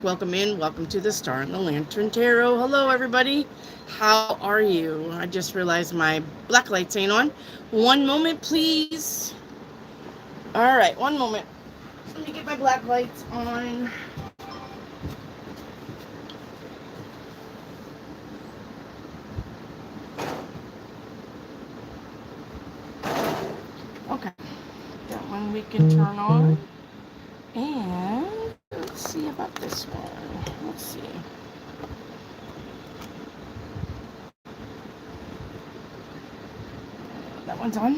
Welcome in. Welcome to the Star and the Lantern Tarot. Hello, everybody. How are you? I just realized my black lights ain't on. One moment, please. All right, one moment. Let me get my black lights on. Okay, that one we can turn on. And let's see about this one. Let's see. That one's on.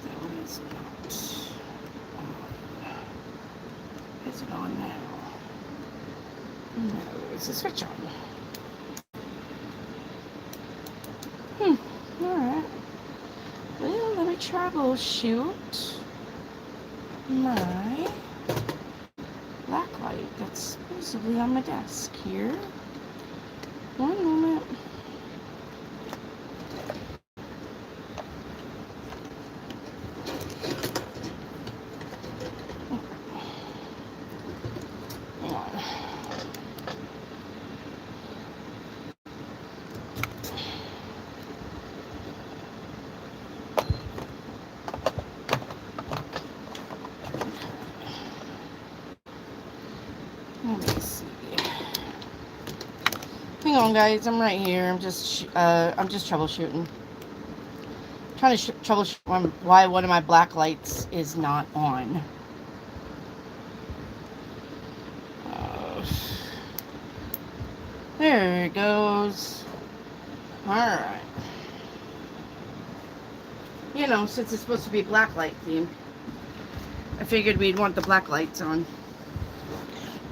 That one is not on. Is it on now? No, is the switch on? Alright. Well, let me troubleshoot my black light that's supposedly on my desk here. One moment. Hang on. Let me see. Hang on, guys. I'm right here. I'm just troubleshooting. Trying to troubleshoot why one of my black lights is not on. There it goes. All right. You know, since it's supposed to be a black light theme, I figured we'd want the black lights on.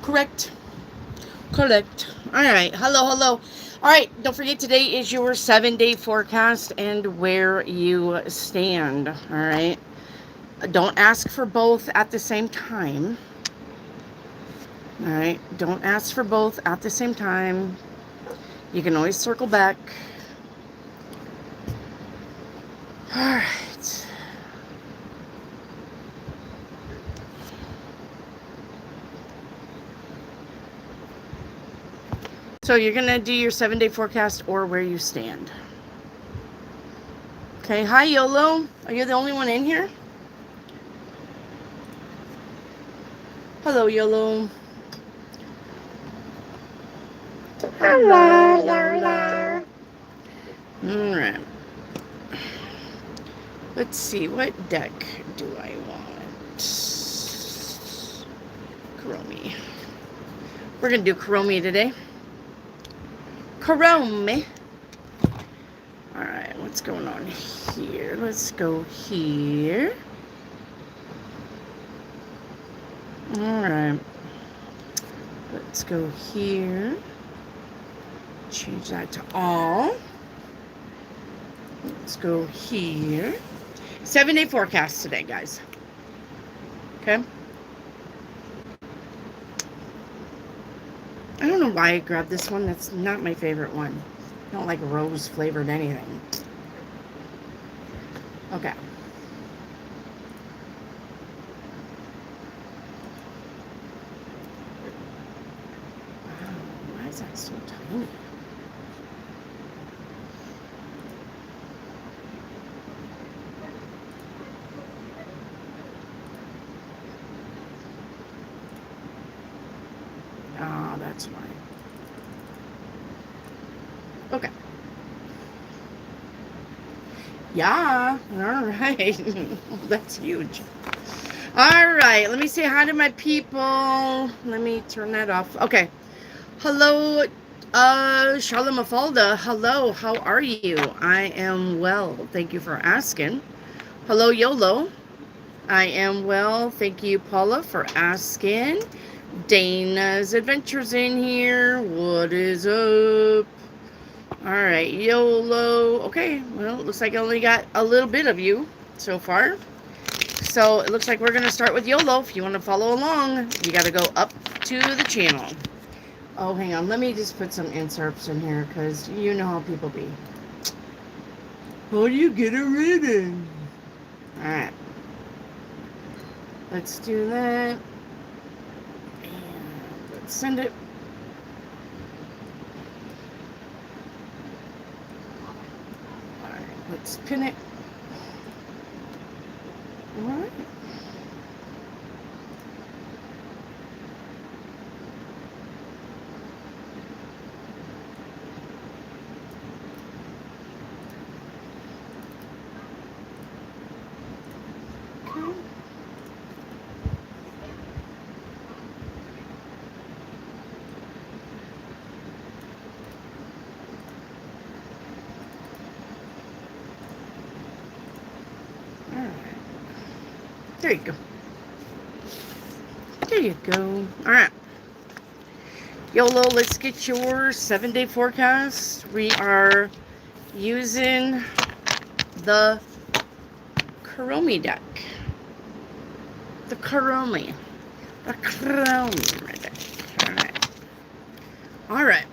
Correct. All right. Hello. All right. Don't forget, today is your 7-day forecast and where you stand. All right. Don't ask for both at the same time. All right. Don't ask for both at the same time. You can always circle back. All right. So you're going to do your 7-day forecast or where you stand. Okay. Hi, YOLO. Are you the only one in here? Hello, YOLO. Hello, YOLO. All right. Let's see. What deck do I want? Chromie. We're going to do Chromie today. Chromie. Alright, what's going on here? Let's go here. Alright. Let's go here. Change that to all. Let's go here. 7-day forecast today, guys. Okay? I don't know why I grabbed this one. That's not my favorite one. I don't like rose flavored anything. Okay. Wow, why is that so tiny? Ah, that's why. Okay. Yeah, all right. That's huge. All right, let me say hi to my people. Let me turn that off. Okay. Hello, Charlotte Mafalda. Hello, how are you? I am well. Thank you for asking. Hello, YOLO. I am well. Thank you, Paula, for asking. Dana's Adventures in here. What is up? All right, YOLO. Okay, well, it looks like I only got a little bit of you so far. So it looks like we're going to start with YOLO. If you want to follow along, you got to go up to the channel. Oh, hang on. Let me just put some inserts in here because you know how people be. How do you get a reading? Let's do that. And let's send it. All right, let's pin it. All right. There you go. There you go. All right. YOLO, let's get your 7-day forecast. We are using the Kuromi deck. The Kuromi. The Kuromi deck. All right. All right.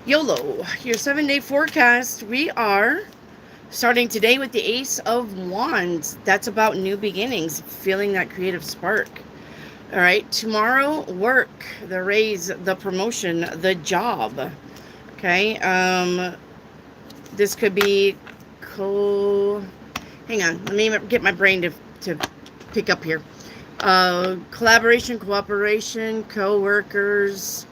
YOLO, your 7-day forecast. We are starting today with the Ace of Wands. That's about new beginnings, feeling that creative spark. All right, tomorrow, work, the raise, the promotion, the job. Okay, this could be hang on, let me get my brain to pick up here. Collaboration, cooperation, co-workers.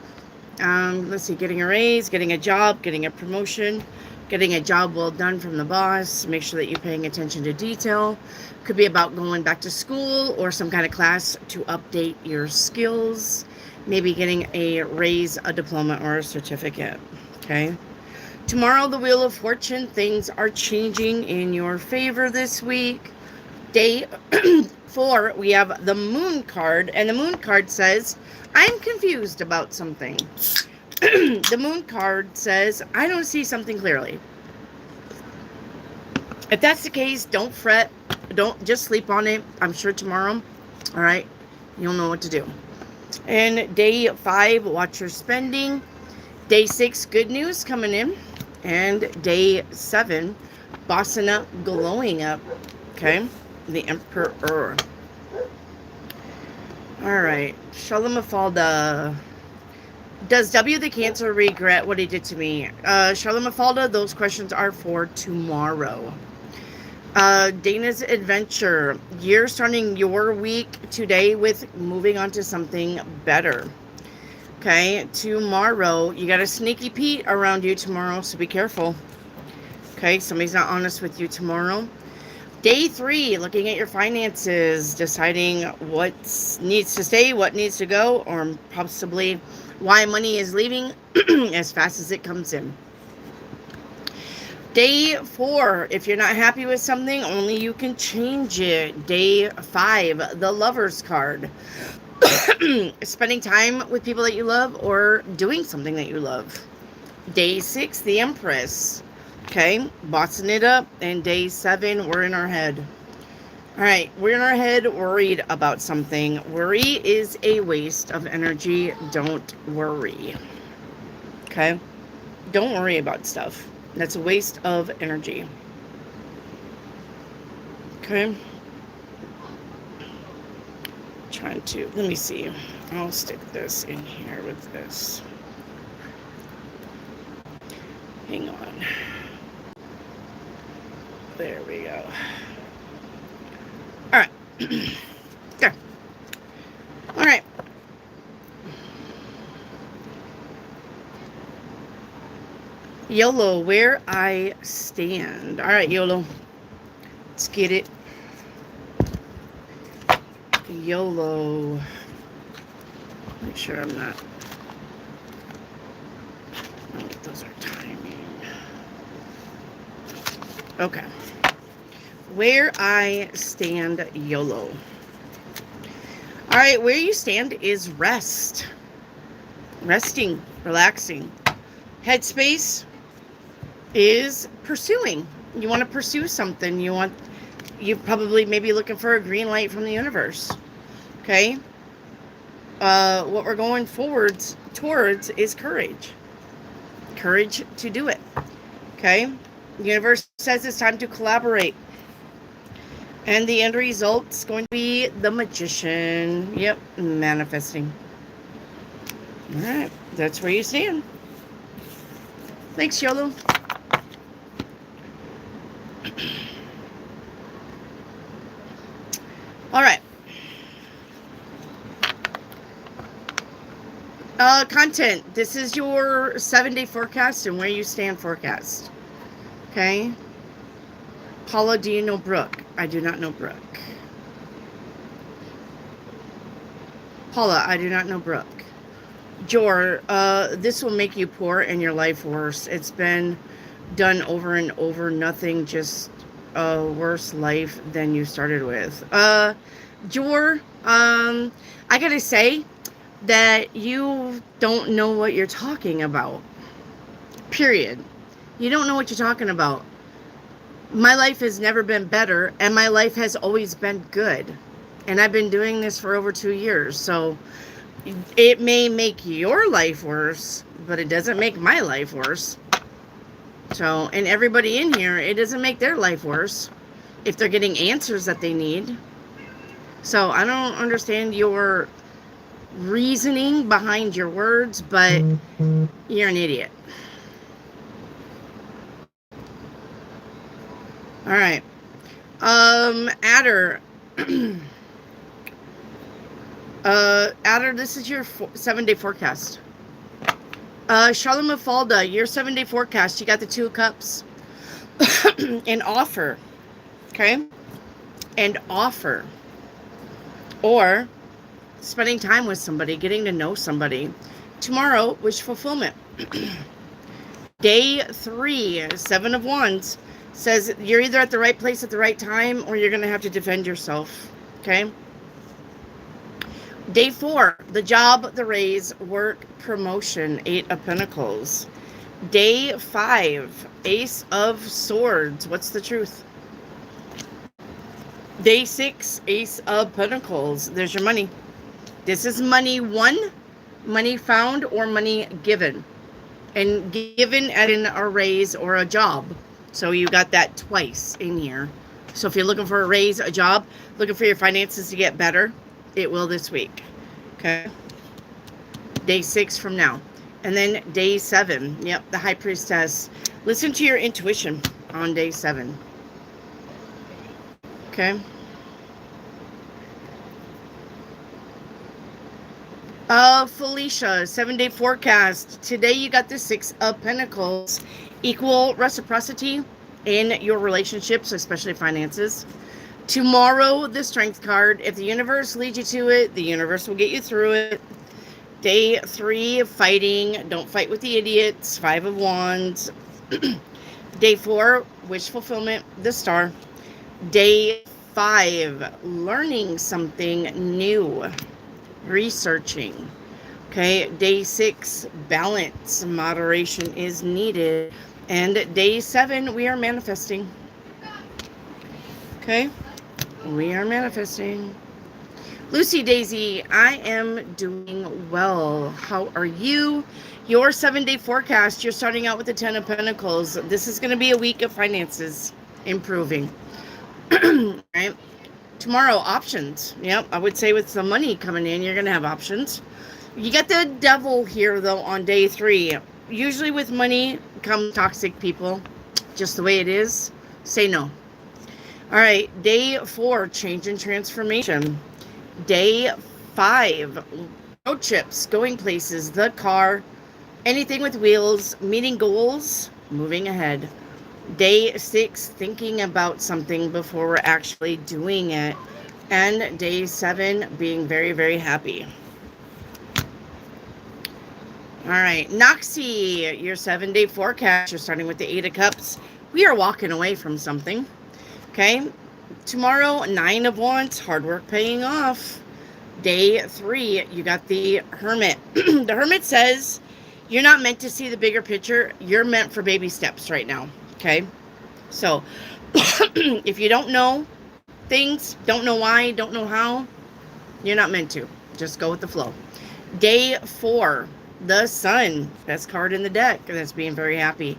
Let's see, getting a raise, getting a job, getting a promotion, getting a job well done from the boss. Make sure that you're paying attention to detail. Could be about going back to school or some kind of class to update your skills. Maybe getting a raise, a diploma, or a certificate. Okay. Tomorrow, the Wheel of Fortune. Things are changing in your favor this week. Day 4, we have the Moon card. And the Moon card says, I'm confused about something. The Moon card says, I don't see something clearly. If that's the case, don't fret. Don't just sleep on it. I'm sure tomorrow, all right, you'll know what to do. And day 5, watch your spending. Day 6, good news coming in. And day 7, bossing up, glowing up. Okay, the Emperor. All right, Shalom Mafalda. Does W the Cancer regret what he did to me? Shalom Mafalda, those questions are for tomorrow. Dana's Adventure. You're starting your week today with moving on to something better. Okay, tomorrow, you got a sneaky Pete around you tomorrow, so be careful. Okay, somebody's not honest with you tomorrow. Day 3, looking at your finances, deciding what needs to stay, what needs to go, or possibly why money is leaving as fast as it comes in. Day 4, if you're not happy with something, only you can change it. Day 5, the Lover's card. Spending time with people that you love or doing something that you love. Day 6, the Empress. Okay, bossing it up. And day 7, we're in our head. All right, we're in our head worried about something. Worry is a waste of energy. Don't worry. Okay, don't worry about stuff. That's a waste of energy. Okay. Trying to, let me see. I'll stick this in here with this. Hang on. There we go. All right. There. All right. YOLO, where I stand. All right, YOLO. Let's get it. YOLO. Make sure I'm not. Oh, those are timing. Okay. Where I stand, YOLO. All right, where you stand is rest. Resting, relaxing. Headspace is pursuing. You want to pursue something. You're probably maybe looking for a green light from the universe. Okay? What we're going towards is courage. Courage to do it. Okay? The universe says it's time to collaborate. And the end result's going to be the Magician. Yep, manifesting. All right, that's where you stand. Thanks, YOLO. All right. Content. This is your 7-day forecast and where you stand forecast. Okay. Paula, do you know Brooke? I do not know Brooke. Paula, I do not know Brooke. Jor, this will make you poor and your life worse. It's been done over and over. Nothing, just a worse life than you started with. Jor, I gotta say that you don't know what you're talking about. Period. You don't know what you're talking about. My life has never been better, and my life has always been good. And I've been doing this for over 2 years, so it may make your life worse, but it doesn't make my life worse. So, and everybody in here, it doesn't make their life worse if they're getting answers that they need. So I don't understand your reasoning behind your words, but you're an idiot. All right. Adder. Adder, this is your 7-day forecast. Shalom Mafalda, your 7-day forecast. You got the 2 of Cups. An offer. Okay? And offer. Or spending time with somebody, getting to know somebody. Tomorrow, wish fulfillment. Day 3, 7 of Wands, says you're either at the right place at the right time or you're going to have to defend yourself. Okay? Day 4, the job, the raise, work, promotion, 8 of Pentacles. Day 5, Ace of Swords. What's the truth? Day 6, Ace of Pentacles. There's your money. This is money won, money found, or money given. And given as in a raise or a job. So you got that twice in here. So if you're looking for a raise, a job, looking for your finances to get better, it will this week. Okay. Day 6 from now. And then day 7. Yep, the High Priestess. Listen to your intuition on day 7. Okay. Felicia, 7-day forecast. Today you got the 6 of Pentacles. Equal reciprocity in your relationships, especially finances. Tomorrow, the Strength card. If the universe leads you to it, the universe will get you through it. Day 3, fighting. Don't fight with the idiots. 5 of Wands. Day 4, wish fulfillment. The Star. Day 5, learning something new. Researching. Okay. Day 6, balance. Moderation is needed. And day 7, we are manifesting. Okay. We are manifesting. Lucy Daisy, I am doing well. How are you? Your 7-day forecast, you're starting out with the 10 of Pentacles. This is going to be a week of finances improving. Right? Tomorrow, options. Yep, I would say with some money coming in, you're going to have options. You got the Devil here, though, on day 3. Usually with money come toxic people. Just the way it is. Say no. All right, day 4, change and transformation. Day 5, road trips, going places, the car, anything with wheels, meeting goals, moving ahead. Day 6, thinking about something before we're actually doing it. And day 7, being very, very happy. All right, Noxie, your 7-day forecast. You're starting with the 8 of Cups. We are walking away from something. Okay, tomorrow, 9 of Wands, hard work paying off. Day 3, you got the Hermit. The Hermit says you're not meant to see the bigger picture. You're meant for baby steps right now. Okay, so if you don't know things, don't know why, don't know how, you're not meant to. Just go with the flow. Day 4, the Sun, best card in the deck. That's being very happy.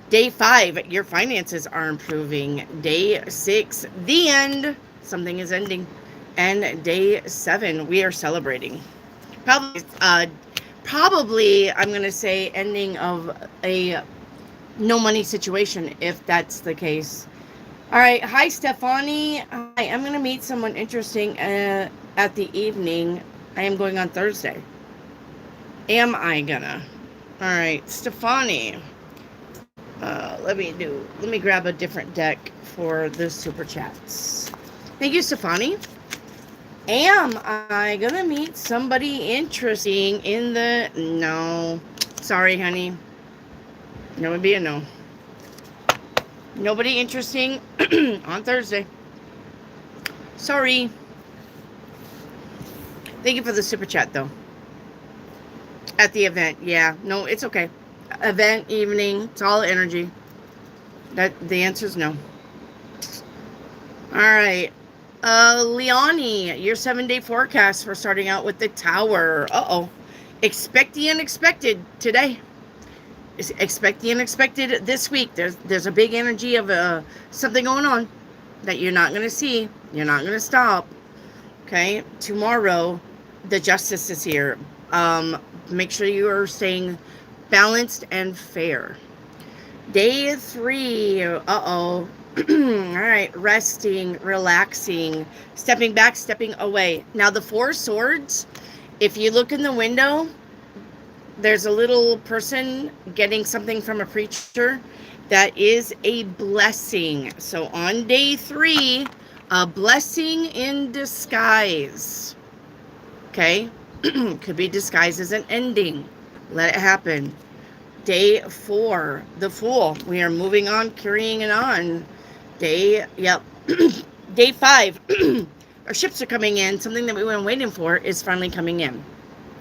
Day 5, your finances are improving. Day 6, the end. Something is ending. And day 7, we are celebrating. Probably, I'm going to say ending of a no money situation, if that's the case. All right. Hi, Stephanie. Hi. I'm going to meet someone interesting at the evening. I am going on Thursday. Am I gonna? All right, Stephanie. Let me grab a different deck for the super chats. Thank you, Stephanie. Am I gonna meet somebody interesting in the... No. Sorry, honey. No would be a no. Nobody interesting on Thursday. Sorry. Thank you for the super chat, though. At the event, yeah. No, it's okay. Event, evening, it's all energy. The answer is no. All right. Leonie, your 7-day forecast for starting out with the Tower. Uh-oh. Expect the unexpected today. Expect the unexpected this week. There's a big energy of something going on that you're not going to see. You're not going to stop. Okay? Tomorrow, the Justice is here. Make sure you are staying balanced and fair. Day 3. Uh-oh. All right. Resting, relaxing, stepping back, stepping away. Now, the 4 swords, if you look in the window, there's a little person getting something from a preacher. That is a blessing. So on day 3, a blessing in disguise. Okay? Could be disguised as an ending. Let it happen. Day 4, the Fool. We are moving on, carrying it on. Day 5. Our ships are coming in. Something that we were waiting for is finally coming in.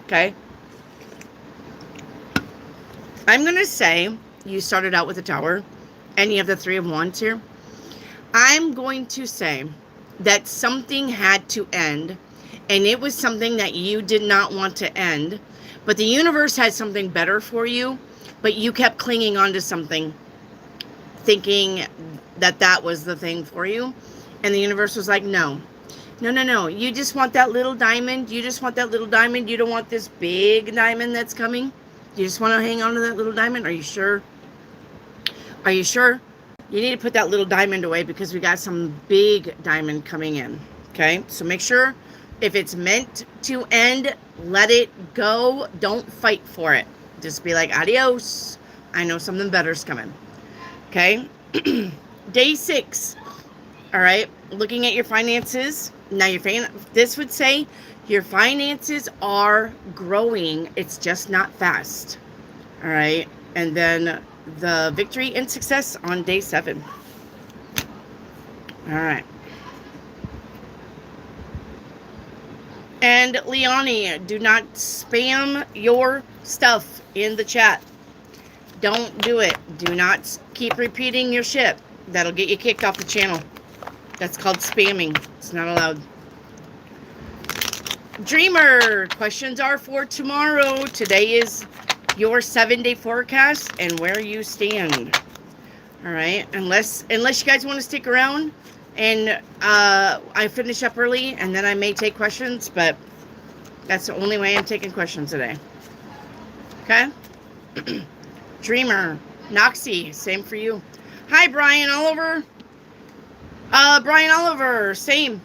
Okay? I'm going to say you started out with a Tower and you have the 3 of Wands here. I'm going to say that something had to end. And it was something that you did not want to end. But the universe had something better for you. But you kept clinging on to something. Thinking that was the thing for you. And the universe was like, no. No. You just want that little diamond. You just want that little diamond. You don't want this big diamond that's coming. You just want to hang on to that little diamond. Are you sure? Are you sure? You need to put that little diamond away because we got some big diamond coming in. Okay? So make sure... If it's meant to end, let it go. Don't fight for it. Just be like, adios. I know something better's coming. Okay? Day 6. All right? Looking at your finances. Now, this would say your finances are growing. It's just not fast. All right? And then the victory and success on day 7. All right. And Leonie, do not spam your stuff in the chat. Don't do it. Do not keep repeating your shit. That'll get you kicked off the channel. That's called spamming. It's not allowed. Dreamer, questions are for tomorrow. Today is your 7-day forecast and where you stand. All right. Unless you guys want to stick around. And I finish up early, and then I may take questions, but that's the only way I'm taking questions today. Okay? Dreamer. Noxie, same for you. Hi, Brian Oliver. Brian Oliver, same.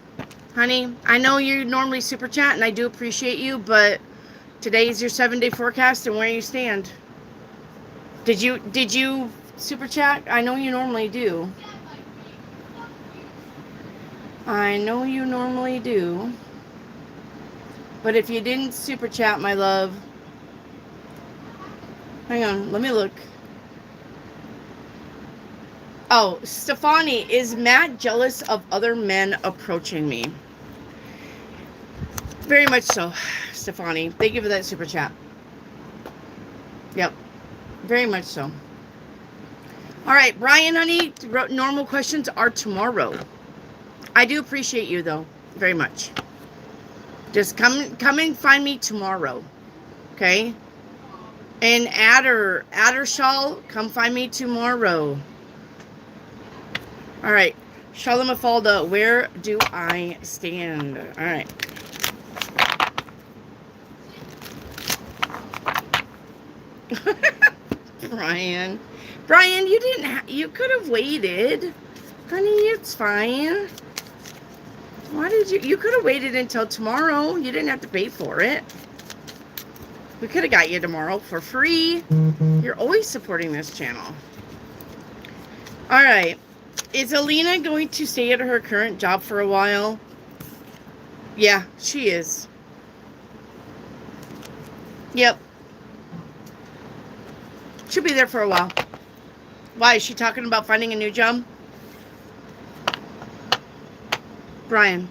Honey, I know you normally super chat, and I do appreciate you, but today is your 7-day forecast and where you stand. Did you super chat? I know you normally do. I know you normally do. But if you didn't super chat, my love. Hang on, let me look. Oh, Stefani, is Matt jealous of other men approaching me? Very much so, Stefani. Thank you for that super chat. Yep, very much so. All right, Brian, honey, normal questions are tomorrow. I do appreciate you, though, very much. Just come and find me tomorrow, okay? And Addershall, come find me tomorrow. All right. Shalom Mafalda, where do I stand? All right. Brian. Brian, you didn't you could have waited. Honey, it's fine. Why did you could have waited until tomorrow. You didn't have to pay for it. We could have got you tomorrow for free. You're always supporting this channel. All right. Is Alina going to stay at her current job for a while? Yeah, she is. Yep. She'll be there for a while. Why? Is she talking about finding a new job? Brian.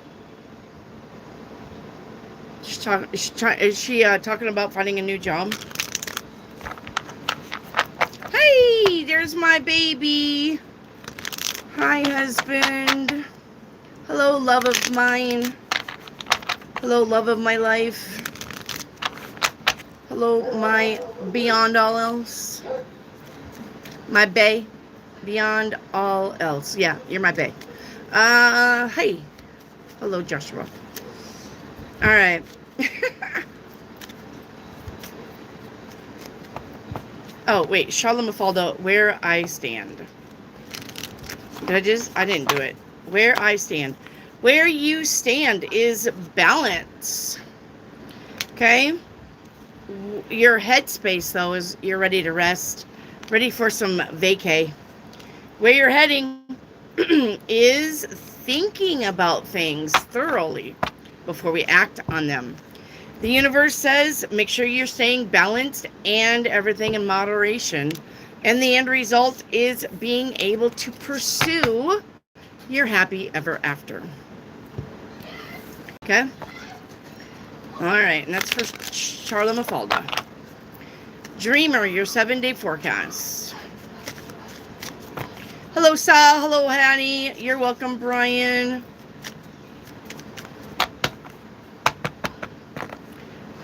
Is she talking about finding a new job? Hey, there's my baby. Hi, husband. Hello, love of mine. Hello, love of my life. Hello, my beyond all else. My bae. Beyond all else. Yeah, you're my bae. Hey. Hello, Joshua. All right. Oh, wait. Shalom Mafalda, where I stand. I didn't do it. Where I stand. Where you stand is balance. Okay? Your headspace, though, is you're ready to rest. Ready for some vacay. Where you're heading is thinking about things thoroughly before we act on them. The universe says make sure you're staying balanced and everything in moderation. And the end result is being able to pursue your happy ever after. Okay? All right, and that's for Charla Mafalda. Dreamer, your 7-day forecast. Hello, Sal. Hello, Hattie. You're welcome, Brian.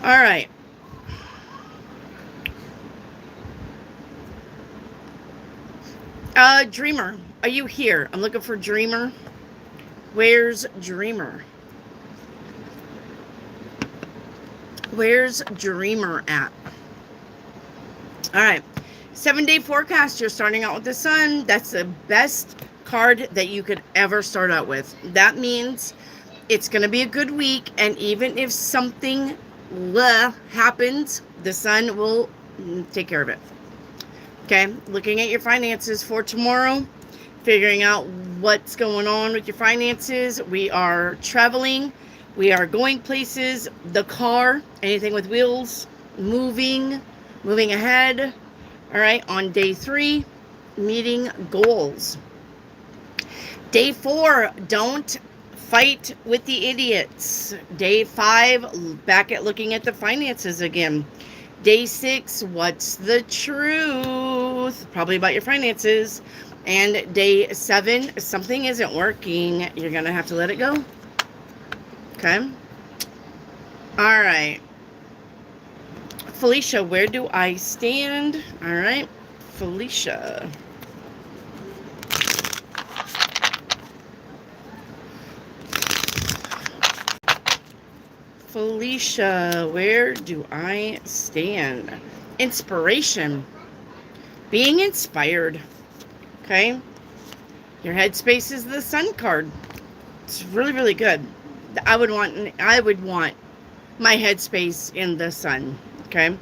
All right. Dreamer, are you here? I'm looking for Dreamer. Where's Dreamer? Where's Dreamer at? All right. 7-day forecast. You're starting out with the sun. That's the best card that you could ever start out with. That means it's going to be a good week. And even if something happens, the sun will take care of it. Okay. Looking at your finances for tomorrow. Figuring out what's going on with your finances. We are traveling. We are going places. The car. Anything with wheels. Moving ahead. All right, on day 3, meeting goals. Day 4, don't fight with the idiots. Day 5, back at looking at the finances again. Day 6, what's the truth? Probably about your finances. And day 7, something isn't working. You're going to have to let it go. Okay. All right. Felicia, where do I stand? All right, Felicia. Felicia, where do I stand? Inspiration. Being inspired. Okay? Your headspace is the sun card. It's really, really good. I would want my headspace in the sun. Okay.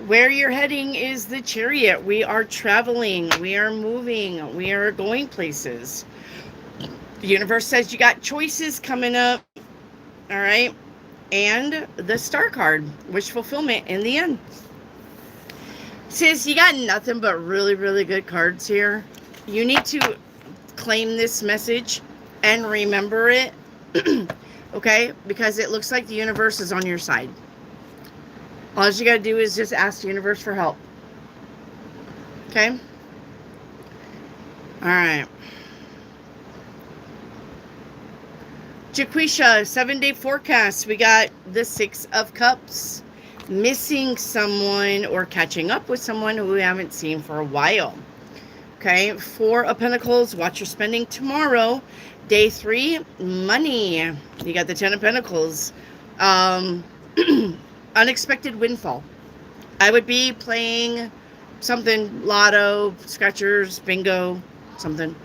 Where you're heading is the Chariot. We are traveling. We are moving. We are going places. The universe says you got choices coming up. All right. And the Star card, wish fulfillment in the end. Sis, you got nothing but really, really good cards here. You need to claim this message and remember it. Okay. Because it looks like the universe is on your side. All you got to do is just ask the universe for help. Okay? All right. Jaquisha, 7-day forecast. We got the 6 of Cups. Missing someone or catching up with someone who we haven't seen for a while. Okay, Four of Pentacles, watch your spending tomorrow. Day 3, money. You got the Ten of Pentacles. Um, unexpected windfall. I would be playing something, lotto, scratchers, bingo, something.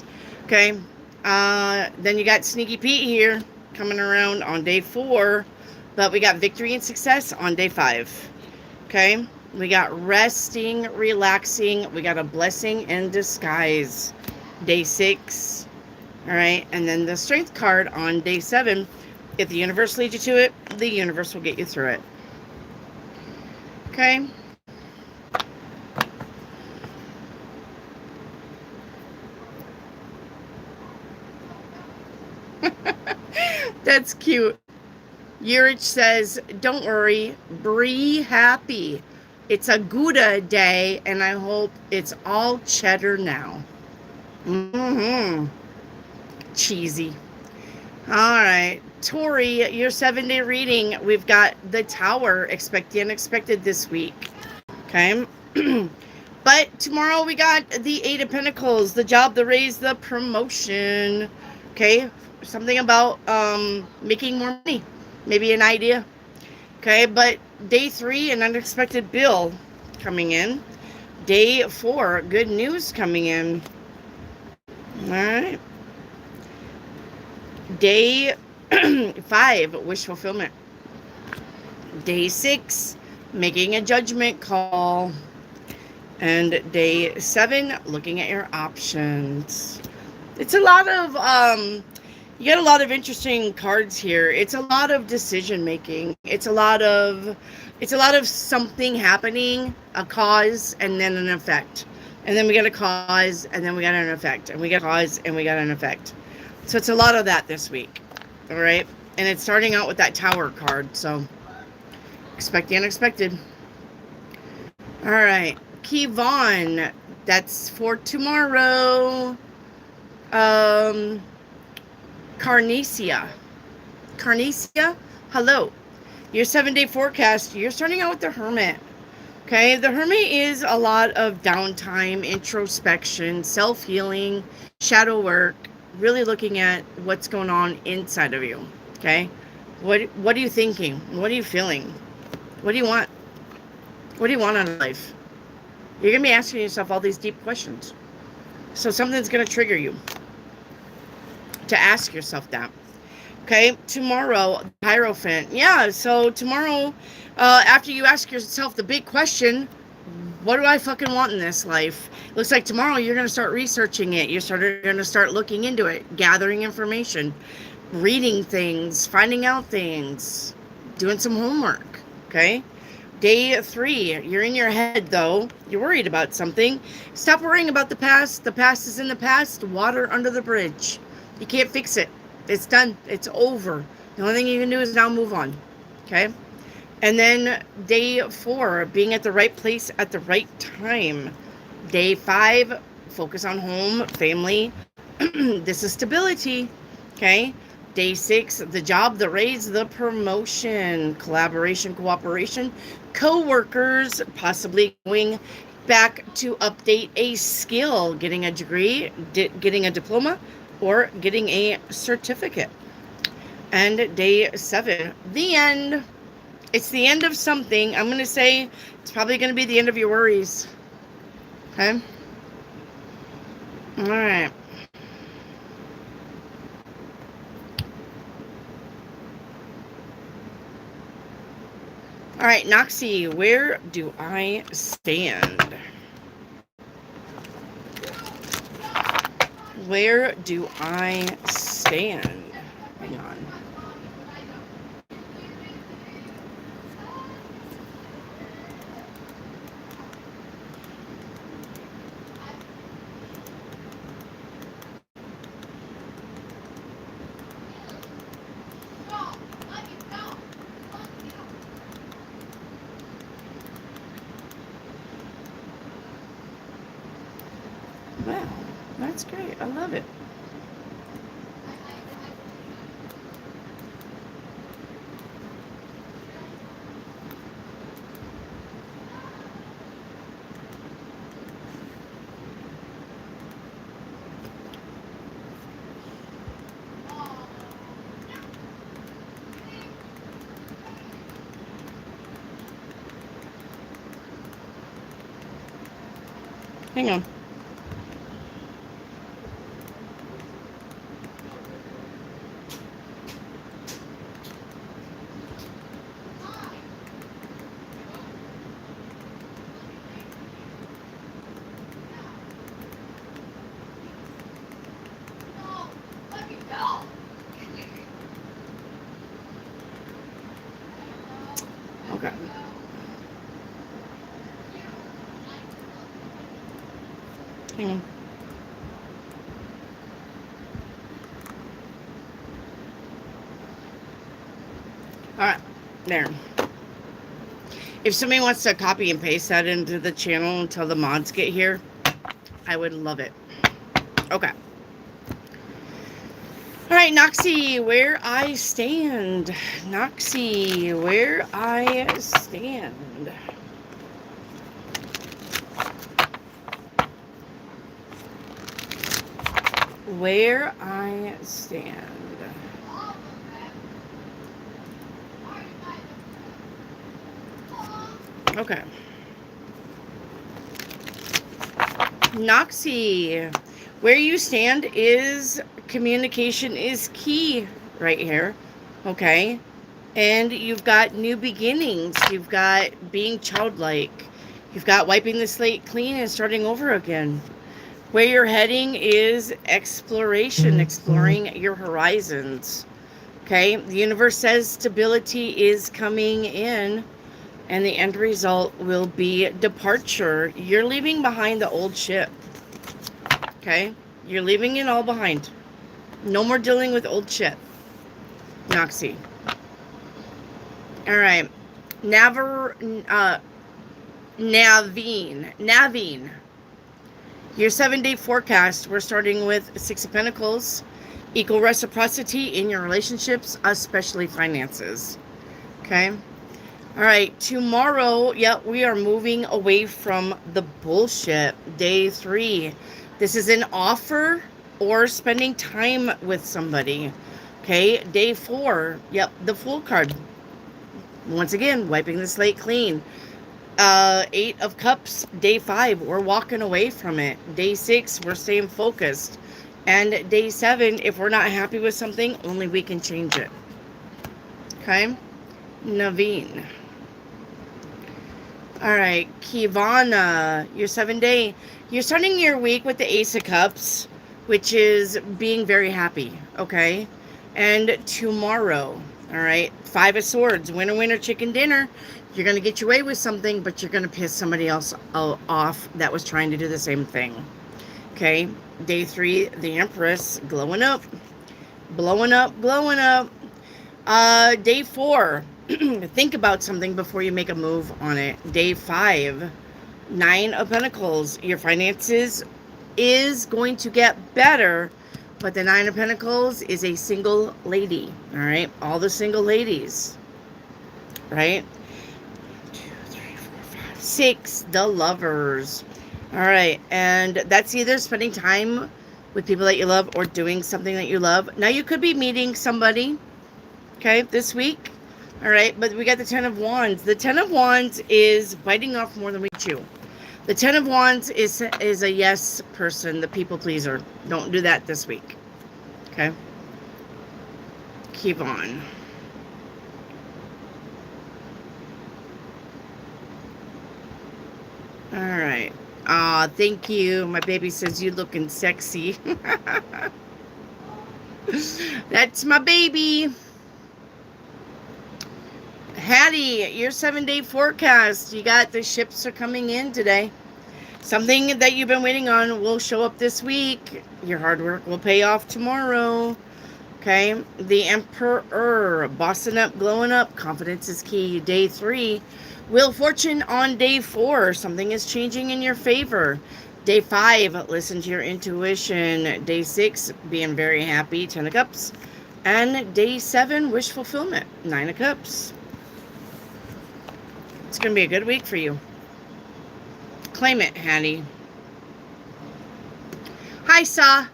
Okay, then you got Sneaky Pete here coming around on day 4, but we got victory and success on day 5. Okay, we got resting, relaxing. We got a blessing in disguise, day 6. All right, and then the strength card on day 7. If the universe leads you to it, the universe will get you through it. Okay. That's cute. Urich says, don't worry, be happy. It's a Gouda day, and I hope it's all cheddar now. Mm-hmm. Cheesy. All right. Tori, your 7-day reading. We've got the Tower. Expect the unexpected this week. Okay. But tomorrow we got the 8 of Pentacles, the job, the raise, the promotion. Okay. Something about making more money. Maybe an idea. Okay. But day 3, an unexpected bill coming in. Day 4, good news coming in. All right. Day 5, wish fulfillment. Day 6, making a judgment call. And day 7, looking at your options. It's a lot of, you got a lot of interesting cards here. It's a lot of decision making. It's a lot of something happening, a cause, and then an effect. And then we got a cause, and then we got an effect. And we got a cause, and we got an effect. So it's a lot of that this week. All right. And it's starting out with that Tower card. So expect the unexpected. All right. Kevon, that's for tomorrow. Carnesia, hello. Your 7-day forecast, you're starting out with the Hermit. Okay, the Hermit is a lot of downtime, introspection, self-healing, shadow work, really looking at what's going on inside of you. Okay, what are you thinking? What are you feeling? What do you want? What do you want out of life? You're going to be asking yourself all these deep questions. So something's going to trigger you to ask yourself that. Okay, tomorrow, Hierophant. Yeah, so tomorrow, after you ask yourself the big question, what do I fucking want in this life? Looks like tomorrow you're going to start researching it. You're going to start looking into it, gathering information, reading things, finding out things, doing some homework. Okay? Day 3, you're in your head, though. You're worried about something. Stop worrying about the past. The past is in the past. Water under the bridge. You can't fix it. It's done. It's over. The only thing you can do is now move on. Okay? And then day 4, being at the right place at the right time. Day 5, focus on home, family. This is stability. Okay? Day 6, the job, the raise, the promotion, collaboration, cooperation, co-workers, possibly going back to update a skill, getting a degree, getting a diploma, or getting a certificate. And day 7, the end. It's the end of something. I'm going to say it's probably going to be the end of your worries. Okay? All right. All right, Noxie, where do I stand? Where do I stand? Hang on. Wow, that's great. I love it. Hang on. Okay. Hang on. Alright. There. If somebody wants to copy and paste that into the channel until the mods get here, I would love it. Okay. Alright, Noxie, where I stand. Noxie, where I stand. Where I stand. Okay. Noxie, where you stand is communication is key right here. Okay. And you've got new beginnings. You've got being childlike. You've got wiping the slate clean and starting over again. Where you're heading is exploration, exploring your horizons. Okay, the universe says stability is coming in, and the end result will be departure. You're leaving behind the old ship. Okay, you're leaving it all behind. No more dealing with old shit, Noxie. All right, Naveen. Your 7-day forecast, we're starting with Six of Pentacles. Equal reciprocity in your relationships, especially finances. Okay? All right, tomorrow, we are moving away from the bullshit. Day 3. This is an offer or spending time with somebody. Okay? Day 4, the Fool card. Once again, wiping the slate clean. 8 of Cups, day 5, we're walking away from it. Day 6, we're staying focused. And day 7, if we're not happy with something, only we can change it. Okay? Naveen. All right, Kivana, your 7-day. You're starting your week with the Ace of Cups, which is being very happy. Okay? And tomorrow, all right, 5 of Swords, winner, winner, chicken dinner. You're going to get your way with something, but you're going to piss somebody else off that was trying to do the same thing. Okay. Day 3, the Empress, glowing up. Blowing up, glowing up. Day 4, think about something before you make a move on it. Day 5, 9 of Pentacles. Your finances is going to get better, but the 9 of Pentacles is a single lady. All right. All the single ladies. Right. 6, the Lovers. All right, and that's either spending time with people that you love or doing something that you love. Now, you could be meeting somebody, okay, this week. All right, but we got the 10 of Wands. The 10 of Wands is biting off more than we chew. The 10 of Wands is a yes person, the people pleaser. Don't do that this week, okay? Keep on. All right. Aw, thank you. My baby says you looking sexy. That's my baby. Hattie, your 7-day forecast. You got the ships are coming in today. Something that you've been waiting on will show up this week. Your hard work will pay off tomorrow. Okay. The Emperor, bossing up, glowing up. Confidence is key. Day 3. Wheel Fortune on day 4. Something is changing in your favor. Day 5, listen to your intuition. Day 6, being very happy. 10 of Cups. And day 7, wish fulfillment. 9 of Cups. It's going to be a good week for you. Claim it, Hattie. Hi, Saw.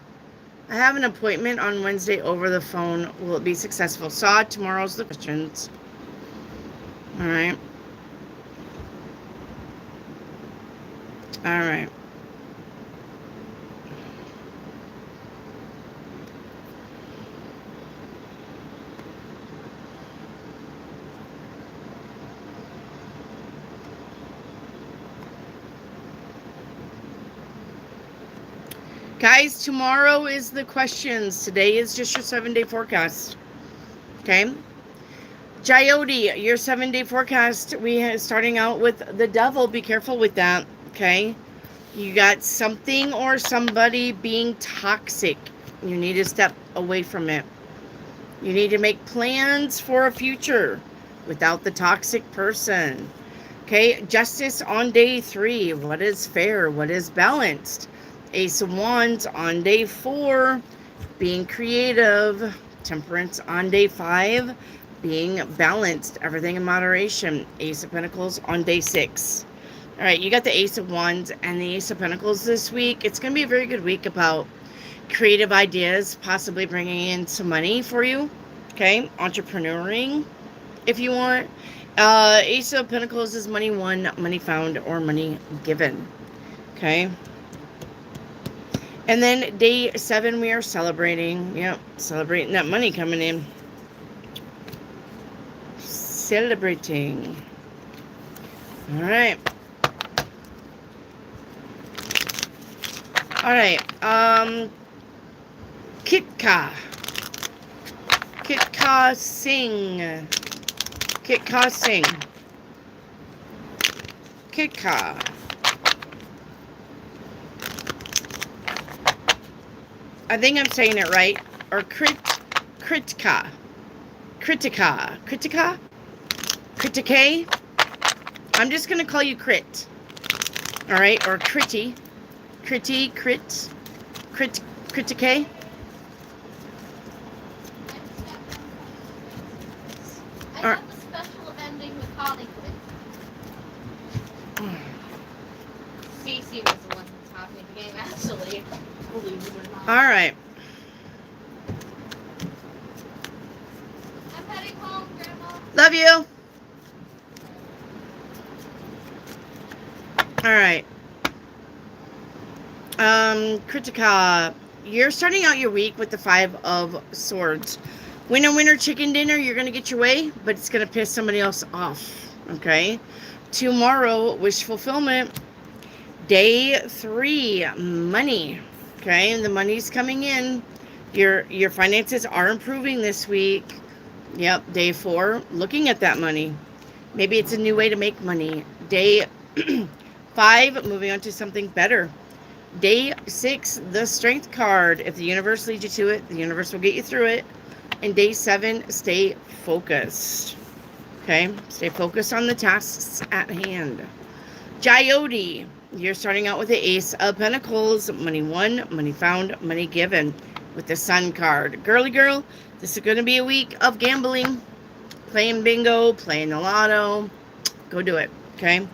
I have an appointment on Wednesday over the phone. Will it be successful? Saw, tomorrow's the questions. All right. All right. Guys, tomorrow is the questions. Today is just your 7-day forecast. Okay? Jyoti, your 7-day forecast. We have starting out with the devil. Be careful with that. Okay? You got something or somebody being toxic. You need to step away from it. You need to make plans for a future without the toxic person. Okay, justice on day 3. What is fair? What is balanced? Ace of Wands on day 4. Being creative. Temperance on day 5. Being balanced. Everything in moderation. Ace of Pentacles on day 6. All right, you got the Ace of Wands and the Ace of Pentacles this week. It's going to be a very good week about creative ideas, possibly bringing in some money for you. Okay, entrepreneuring if you want. Ace of Pentacles is money won, money found, or money given. Okay. And then day 7, we are celebrating. Yep, celebrating that money coming in. Celebrating. All right. All right. Kitka Singh. Kitka Singh. Kitka. I think I'm saying it right. Or Kritika. I'm just going to call you Crit. All right. Or Critty. Critique. I have a special ending with Hollywood. Cece was the one who taught me the game, actually. Believe it or not. Alright. I'm heading home, Grandma. Love you. Alright. Kritika, you're starting out your week with the 5 of Swords. Winner, chicken dinner, you're going to get your way, but it's going to piss somebody else off, okay? Tomorrow, wish fulfillment. Day 3, money, okay? And the money's coming in. Your finances are improving this week. Yep, day 4, looking at that money. Maybe it's a new way to make money. Day 5, moving on to something better. Day 6, the Strength card. If the universe leads you to it, the universe will get you through it. And day 7, stay focused. Okay? Stay focused on the tasks at hand. Jyoti, you're starting out with the Ace of Pentacles. Money won, money found, money given. With the Sun card. Girly girl, this is going to be a week of gambling. Playing bingo, playing the lotto. Go do it. Okay?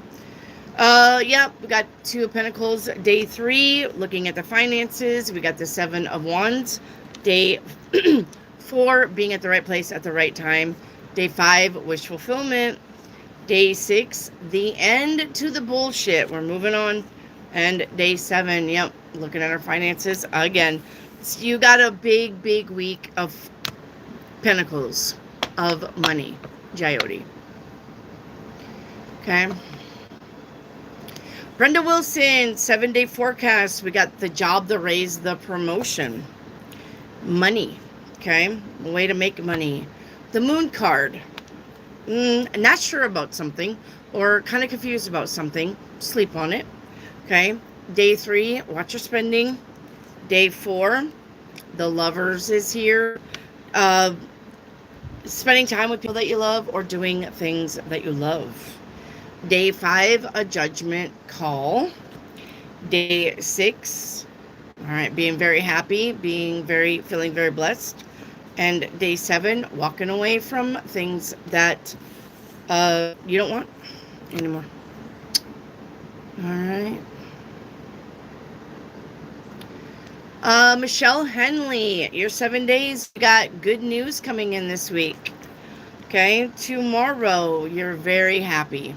Yep, we got 2 of Pentacles. Day 3, looking at the finances. We got the 7 of Wands. Day 4, being at the right place at the right time. Day 5, wish fulfillment. Day 6, the end to the bullshit. We're moving on. And day 7, yep, looking at our finances again. So you got a big week of Pentacles, of money, Jyoti. Okay. Brenda Wilson, 7-day forecast. We got the job, the raise, the promotion. Money. Okay. Way to make money. The Moon card. Not sure about something. Or kind of confused about something. Sleep on it. Okay. Day 3, watch your spending. Day 4, the Lovers is here. Spending time with people that you love or doing things that you love. Day 5, a judgment call. Day 6, all right, being very happy, feeling very blessed. And day 7, walking away from things that you don't want anymore. All right. Michelle Henley, your 7 days, you got good news coming in this week. Okay, tomorrow, you're very happy.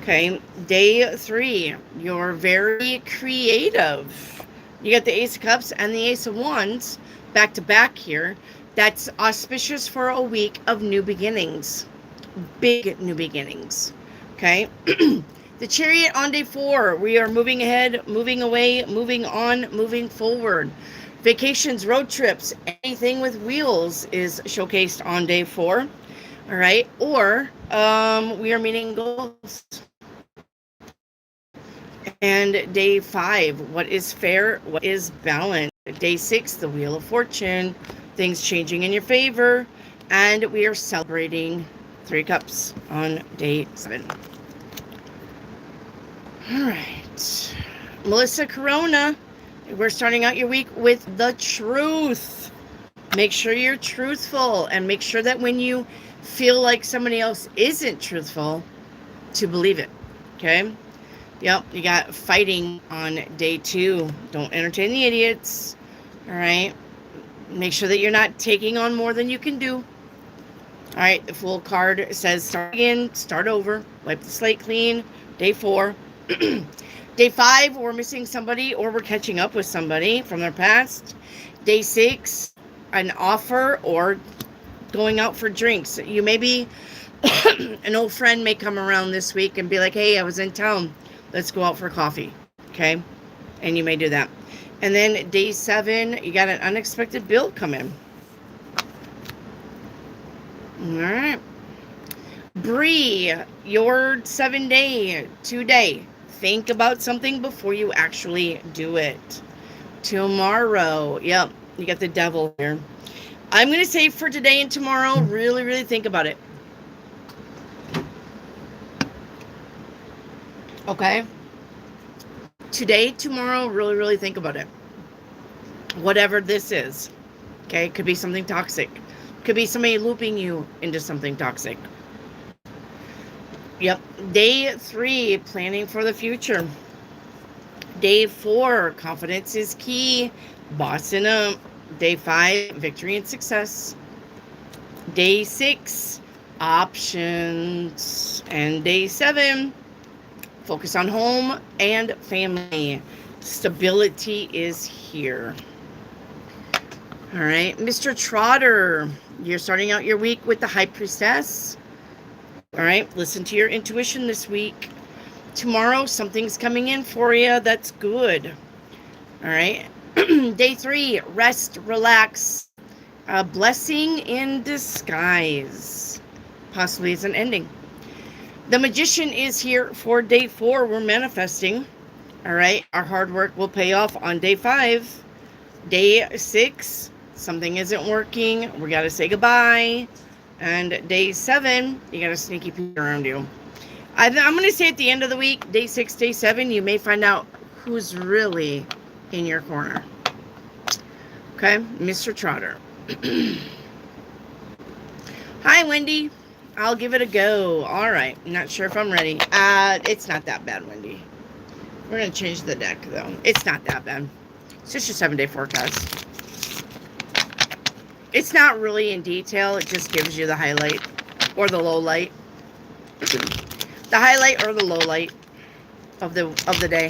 Okay, day 3, you're very creative. You got the Ace of Cups and the Ace of Wands back to back here. That's auspicious for a week of new beginnings. Big new beginnings. Okay, The Chariot on day 4. We are moving ahead, moving away, moving on, moving forward. Vacations, road trips, anything with wheels is showcased on day 4. All right. Or we are meeting goals. And day 5, what is fair? What is balance? Day 6, the Wheel of Fortune, things changing in your favor. And we are celebrating 3 Cups on day 7. All right. Melissa Corona, we're starting out your week with the truth. Make sure you're truthful, and make sure that when you feel like somebody else isn't truthful, to believe it. Okay? Yep, you got fighting on day 2. Don't entertain the idiots. All right? Make sure that you're not taking on more than you can do. All right, the Fool card says start again, start over, wipe the slate clean. Day 4. Day 5, we're missing somebody or we're catching up with somebody from their past. Day 6, an offer or going out for drinks. You may be, an old friend may come around this week and be like, hey, I was in town. Let's go out for coffee. Okay? And you may do that. And then day 7, you got an unexpected bill come in. All right. Bree, your 7-day today. Think about something before you actually do it. Tomorrow. Yep, you got the devil here. I'm going to say for today and tomorrow, really, really think about it. Okay? Today, tomorrow, really, really think about it. Whatever this is. Okay? Could be something toxic. Could be somebody looping you into something toxic. Yep. Day 3, planning for the future. Day 4, confidence is key. Bossing up. Day 5, victory and success. Day 6, options. And day 7, focus on home and family. Stability is here. All right, Mr. Trotter, you're starting out your week with the High Priestess. All right, listen to your intuition this week. Tomorrow, something's coming in for you that's good. All right, day 3, rest, relax. A blessing in disguise. Possibly it's an ending. The Magician is here for day 4. We're manifesting. All right, our hard work will pay off on day 5. Day 6, something isn't working. We got to say goodbye. And day 7, you got a sneaky peek around you. I'm going to say at the end of the week, day 6, day 7, you may find out who's really in your corner. Okay, Mr. Trotter. Hi, Wendy. I'll give it a go. All right, not sure if I'm ready. It's not that bad, Wendy. We're going to change the deck, though. It's not that bad. It's just your 7-day forecast. It's not really in detail. It just gives you the highlight or the low light. The highlight or the low light of the day.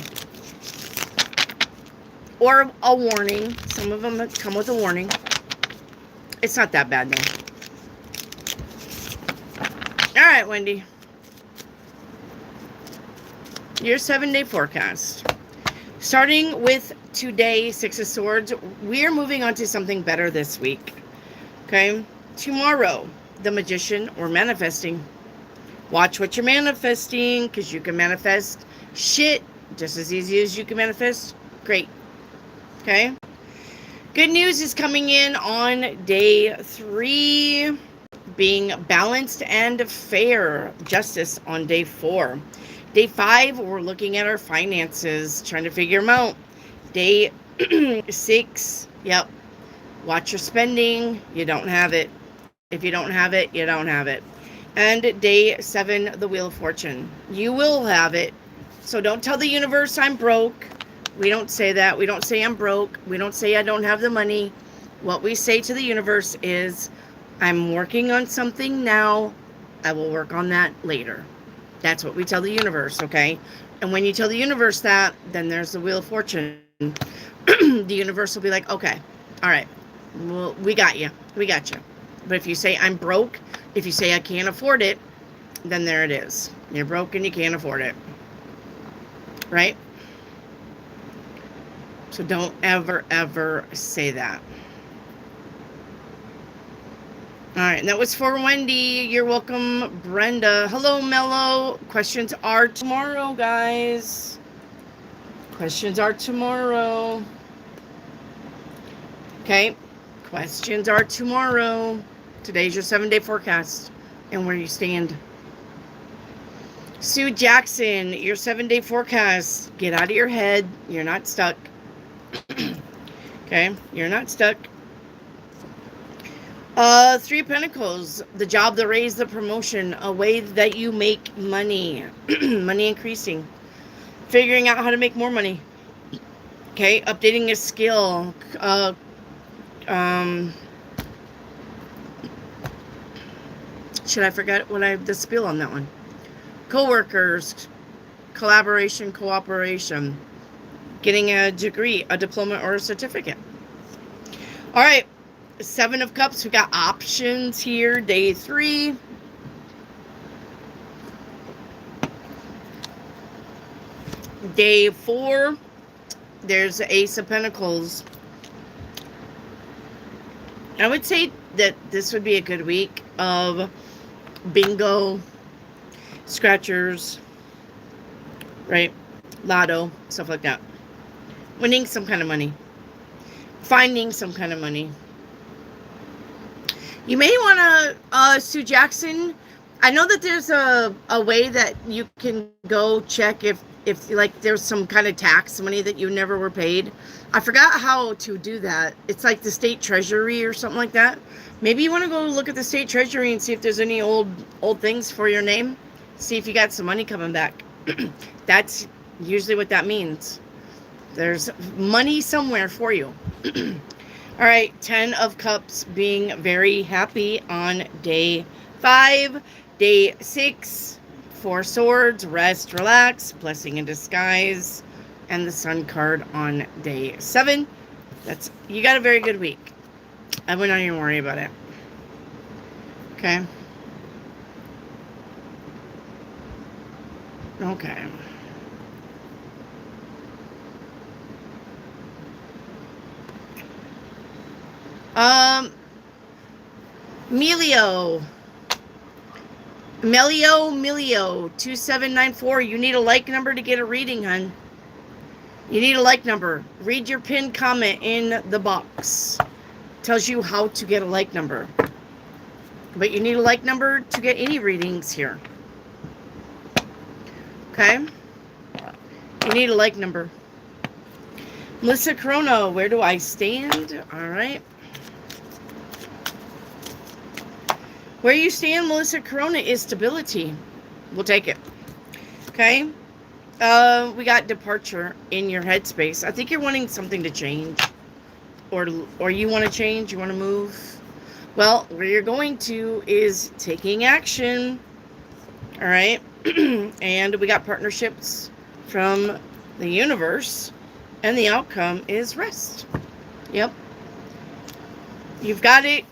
Or a warning. Some of them come with a warning. It's not that bad, though. All right, Wendy. Your 7-day forecast. Starting with today, 6 of Swords, we're moving on to something better this week. Okay? Tomorrow, the Magician, we're manifesting. Watch what you're manifesting, because you can manifest shit just as easy as you can manifest great. Okay? Good news is coming in on day 3. Being balanced and fair. Justice on day 4. Day 5, we're looking at our finances, trying to figure them out. Day 6, yep. Watch your spending. You don't have it. If you don't have it, you don't have it. And day 7, the Wheel of Fortune. You will have it. So don't tell the universe I'm broke. We don't say that. We don't say I'm broke. We don't say I don't have the money. What we say to the universe is, I'm working on something now. I will work on that later. That's what we tell the universe, okay? And when you tell the universe that, then there's the Wheel of Fortune. The universe will be like, okay, all right, well, we got you. We got you. But if you say I'm broke, if you say I can't afford it, then there it is. You're broke and you can't afford it. right? So don't ever, ever say that. All right, and that was for Wendy. You're welcome, Brenda. Hello, Mello. Questions are tomorrow, guys. Questions are tomorrow. Okay, questions are tomorrow. Today's your 7-day forecast and where you stand. Sue Jackson, your 7-day forecast. Get out of your head. You're not stuck. Okay, you're not stuck. 3 of Pentacles, the job, the raise, the promotion, a way that you make money, money increasing, figuring out how to make more money. Okay, updating a skill, should I forget what the spiel on that one? Co-workers, collaboration, cooperation, getting a degree, a diploma, or a certificate. All right. 7 of Cups, we got options here, day 3. Day 4, there's the Ace of Pentacles. I would say that this would be a good week of bingo, scratchers, right? Lotto, stuff like that. Winning some kind of money. Finding some kind of money. You may want to, Sue Jackson, I know that there's a way that you can go check if like there's some kind of tax money that you never were paid. I forgot how to do that. It's like the state treasury or something like that. Maybe you want to go look at the state treasury and see if there's any old things for your name. See if you got some money coming back. That's usually what that means. There's money somewhere for you. All right, 10 of Cups, being very happy on day 5. Day 6, 4 Swords, rest, relax, blessing in disguise, and the Sun card on day 7. You got a very good week. I would not even worry about it. Okay. Okay. Melio 2794. You need a like number to get a reading, hun. You need a like number. Read your pinned comment in the box. Tells you how to get a like number. But you need a like number to get any readings here. Okay? You need a like number. Melissa Corona, where do I stand? All right. Where you stand, Melissa Corona, is stability. We'll take it. Okay? We got departure in your headspace. I think you're wanting something to change. Or you want to change, you want to move. Well, where you're going to is taking action. All right? And we got partnerships from the universe. And the outcome is rest. Yep. You've got it.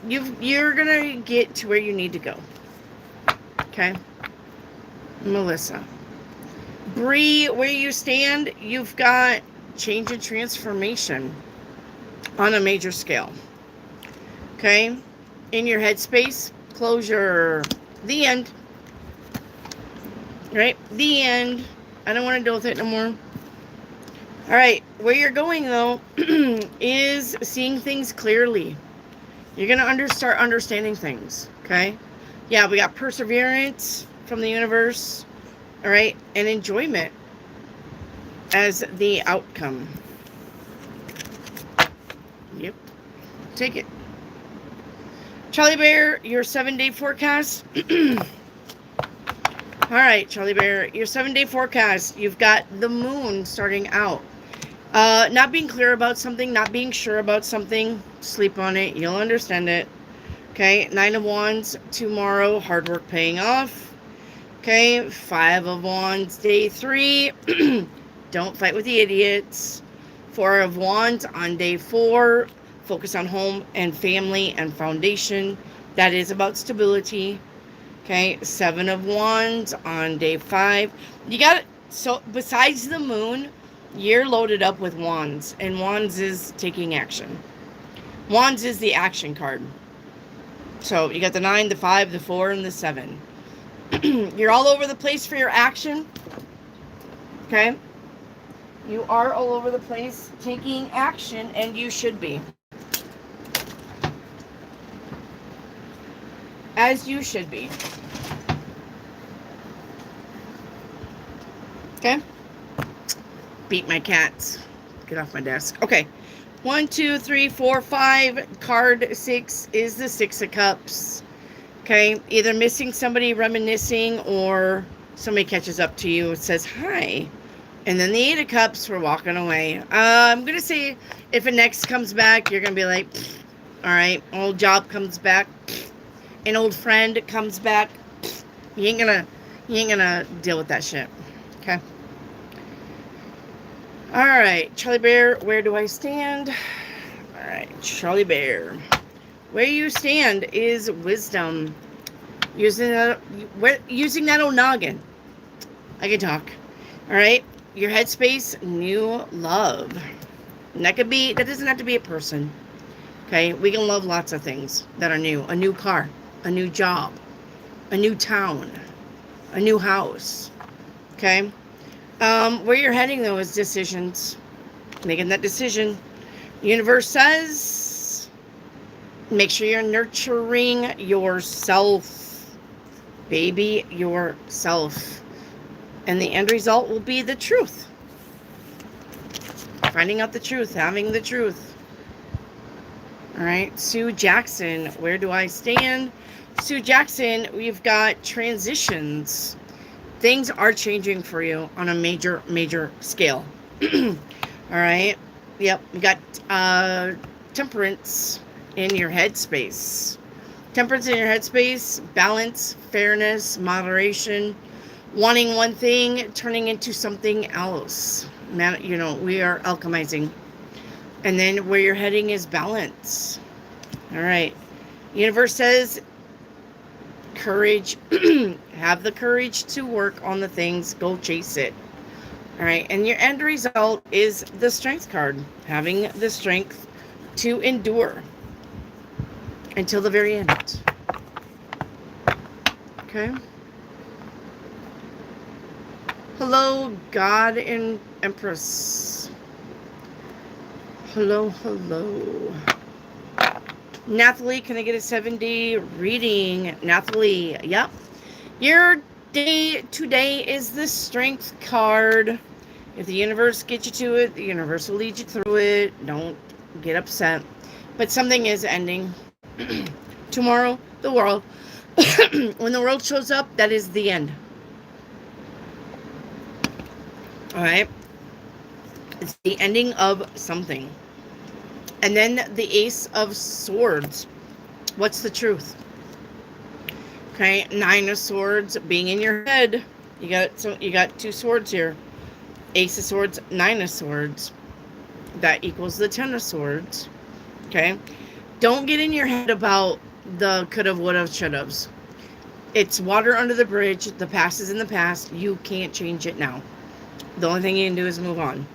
You're gonna get to where you need to go. Okay, Melissa. Bree, where you stand, you've got change and transformation on a major scale. Okay, in your headspace, closure. The end. Right, the end. I don't want to deal with it no more. All right, where you're going though is seeing things clearly. You're going to start understanding things, okay? Yeah, we got perseverance from the universe, all right? And enjoyment as the outcome. Yep. Take it. Charlie Bear, your 7-day forecast. All right, Charlie Bear, your 7-day forecast. You've got the moon starting out. Not being clear about something, not being sure about something, sleep on it, you'll understand it. Okay, 9 of Wands tomorrow, hard work paying off. Okay, 5 of Wands, day 3, don't fight with the idiots. 4 of Wands on day 4, focus on home and family and foundation. That is about stability. Okay, 7 of Wands on day 5. You got So besides the moon, you're loaded up with wands, and wands is taking action. Wands is the action card. So you got the 9, the 5, the 4, and the 7. You're all over the place for your action. Okay? You are all over the place taking action, and you should be. As you should be. Okay? Beat my cats. Get off my desk. Okay. 1, 2, 3, 4, 5. Card 6 is the 6 of Cups. Okay? Either missing somebody, reminiscing, or somebody catches up to you and says, hi. And then the 8 of Cups, we're walking away. I'm going to say if an ex comes back, you're going to be like, all right, old job comes back. An old friend comes back. You ain't gonna deal with that shit. Okay? All right, Charlie Bear, where do I stand? All right, Charlie Bear. Where you stand is wisdom. Using that old noggin. I can talk. All right? Your headspace, new love. And that doesn't have to be a person. Okay? We can love lots of things that are new. A new car, a new job, a new town, a new house. Okay? Where you're heading, though, is decisions. Making that decision. The universe says, make sure you're nurturing yourself. Baby yourself. And the end result will be the truth. Finding out the truth. Having the truth. All right. Sue Jackson, where do I stand? Sue Jackson, we've got transitions. Things are changing for you on a major, major scale. All right. Yep. We got temperance in your headspace. Temperance in your headspace. Balance, fairness, moderation. Wanting one thing, turning into something else. You know, we are alchemizing. And then where you're heading is balance. All right. Universe says, courage. Have the courage to work on the things. Go chase it. All right. And your end result is the strength card. Having the strength to endure until the very end. Okay. Hello, God and Empress. Hello, hello. Nathalie, can I get a 7-day reading? Nathalie, yep. Your day today is the strength card. If the universe gets you to it, the universe will lead you through it. Don't get upset. But something is ending. Tomorrow, the world. When the world shows up, that is the end. All right. It's the ending of something. And then the Ace of Swords. What's the truth? Okay, 9 of Swords being in your head. You got 2 swords here. Ace of Swords, 9 of Swords. That equals the 10 of Swords. Okay? Don't get in your head about the could've, would've, should've's. It's water under the bridge. The past is in the past. You can't change it now. The only thing you can do is move on.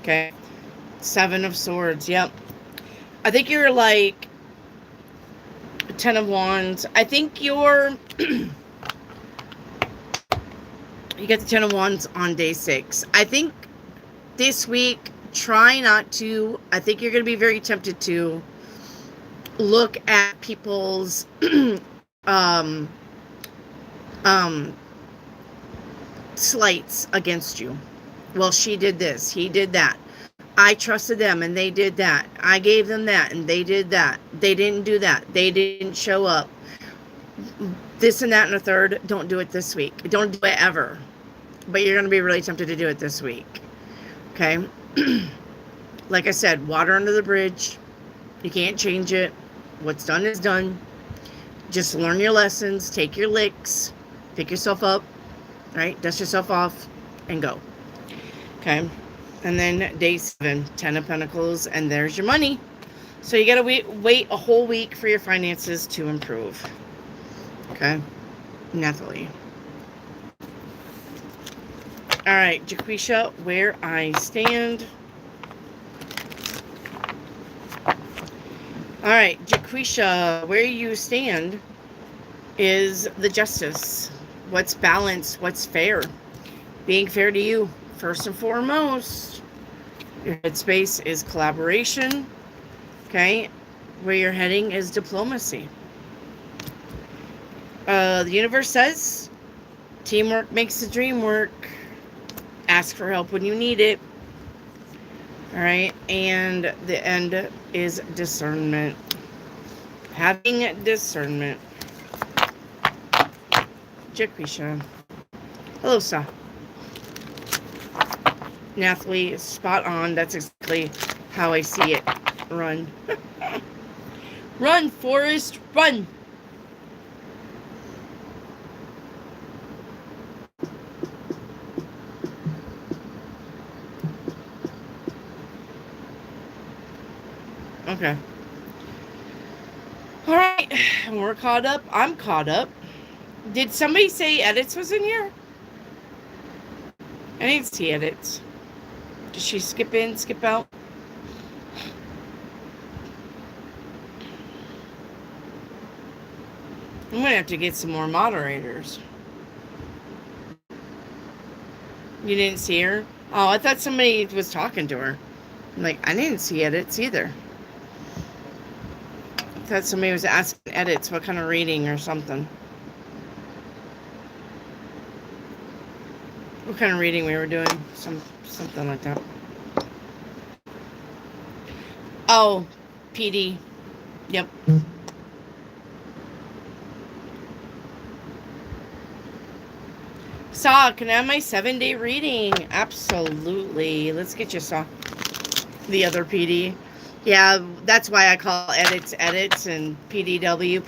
Okay? 7 of Swords. Yep. I think you're like 10 of Wands. I think you're you get the 10 of Wands on day 6. I think this week, try not to. I think you're going to be very tempted to look at people's slights against you. Well, she did this. He did that. I trusted them and they did that. I gave them that and they did that. They didn't do that. They didn't show up. This and that and a third. Don't do it this week. Don't do it ever. But you're going to be really tempted to do it this week. Okay? Like I said, water under the bridge. You can't change it. What's done is done. Just learn your lessons. Take your licks. Pick yourself up. Right? Dust yourself off and go. Okay? And then day 7, 10 of Pentacles, and there's your money. So you got to wait a whole week for your finances to improve. Okay? Nathalie. All right, Jaquisha, where I stand. All right, Jaquisha, where you stand is the justice. What's balanced? What's fair? Being fair to you, first and foremost. Your headspace is collaboration. Okay, where you're heading is diplomacy. The universe says teamwork makes the dream work. Ask for help when you need it. All right, and the end is discernment. Having discernment. Jaquisha. Hello, Sa. Nathalie, spot on. That's exactly how I see it. Run. Run, Forrest, run. Okay. All right. We're caught up. I'm caught up. Did somebody say edits was in here? I didn't see edits. Did she skip in, skip out? I'm going to have to get some more moderators. You didn't see her? Oh, I thought somebody was talking to her. I'm like, I didn't see edits either. I thought somebody was asking edits, what kind of reading or something. What kind of reading we were doing? Something like that. Oh, PD. Yep. Saw, can I have my 7-day reading? Absolutely. Let's get you Saw. The other PD. Yeah, that's why I call edits and PDW.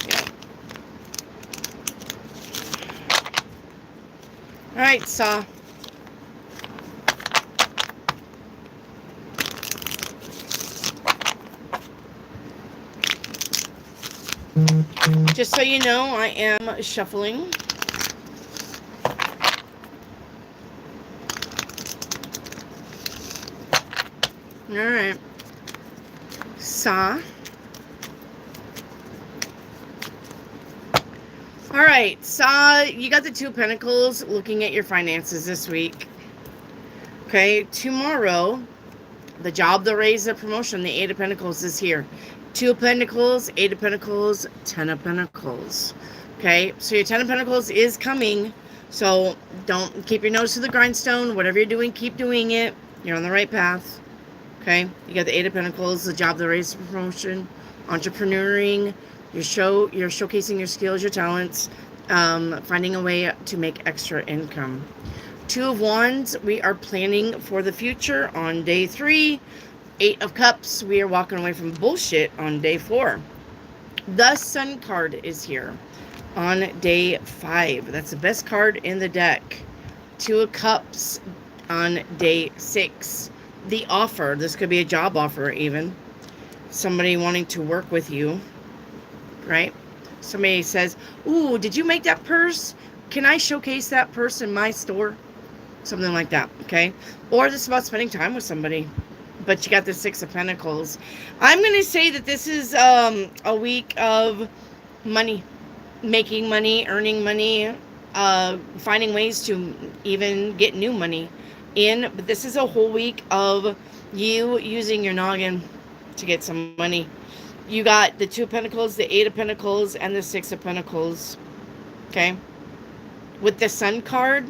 Yeah. All right, Saw. Just so you know, I am shuffling. All right. Saw. All right. Saw, you got the 2 of Pentacles looking at your finances this week. Okay. Tomorrow, the job, the raise, the promotion, the 8 of Pentacles is here. 2 of Pentacles, 8 of Pentacles, 10 of Pentacles. Okay, so your 10 of Pentacles is coming. So don't keep your nose to the grindstone. Whatever you're doing, keep doing it. You're on the right path. Okay, you got the 8 of Pentacles, the job, the raise, the promotion, entrepreneuring. You're showcasing your skills, your talents, finding a way to make extra income. 2 of Wands, we are planning for the future on day 3. 8 of Cups, we are walking away from bullshit on day 4. The Sun card is here on day 5. That's the best card in the deck. 2 of Cups on day 6. The offer, this could be a job offer even. Somebody wanting to work with you, right? Somebody says, ooh, did you make that purse? Can I showcase that purse in my store? Something like that, okay? Or this is about spending time with somebody. But you got the 6 of Pentacles. I'm going to say that this is a week of money. Making money, earning money, finding ways to even get new money in. But this is a whole week of you using your noggin to get some money. You got the 2 of Pentacles, the 8 of Pentacles, and the 6 of Pentacles. Okay? With the Sun card,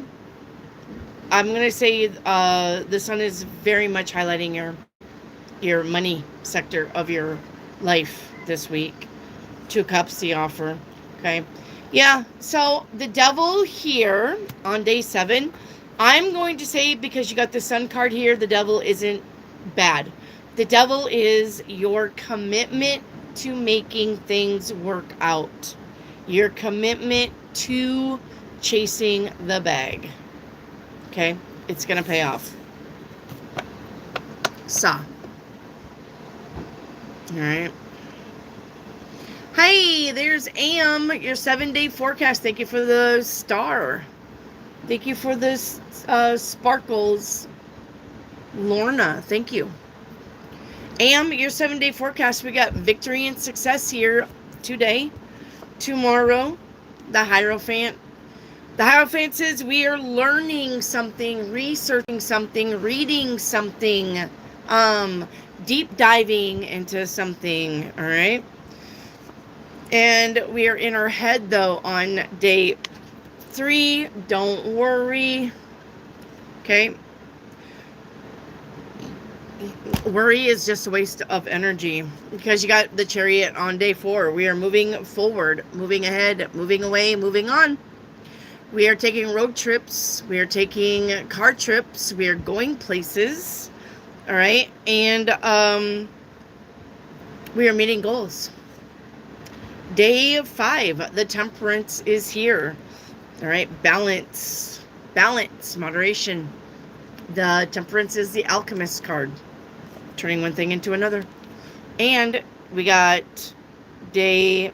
I'm going to say the Sun is very much highlighting your money sector of your life this week. 2 of Cups, the offer. Okay. Yeah. So the Devil here on day 7, I'm going to say, because you got the Sun card here, the Devil isn't bad. The Devil is your commitment to making things work out. Your commitment to chasing the bag. Okay, it's going to pay off. Saw. All right. Hi, there's Am, your 7-day forecast. Thank you for the star. Thank you for this sparkles. Lorna, thank you. Am, your 7-day forecast. We got victory and success here today. Tomorrow, the Hierophant. The Hierophant says we are learning something, researching something, reading something, deep diving into something, all right? And we are in our head, though, on day 3. Don't worry, okay? Worry is just a waste of energy because you got the Chariot on day 4. We are moving forward, moving ahead, moving away, moving on. We are taking road trips. We are taking car trips. We are going places. All right. And we are meeting goals. Day 5, the Temperance is here. All right. Balance, moderation. The Temperance is the Alchemist card, turning one thing into another. And we got day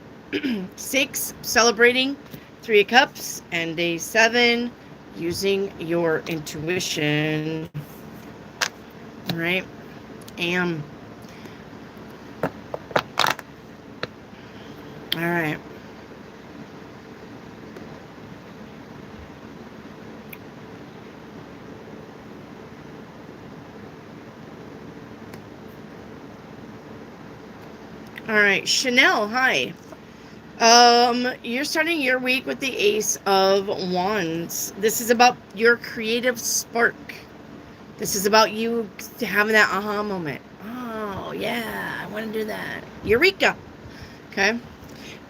6, celebrating 3 of Cups, and day 7, using your intuition. All right. Am. All right. All right, Chanel, hi. You're starting your week with the Ace of Wands. This is about your creative spark. This is about you having that aha moment. Oh, yeah, I want to do that. Eureka. Okay.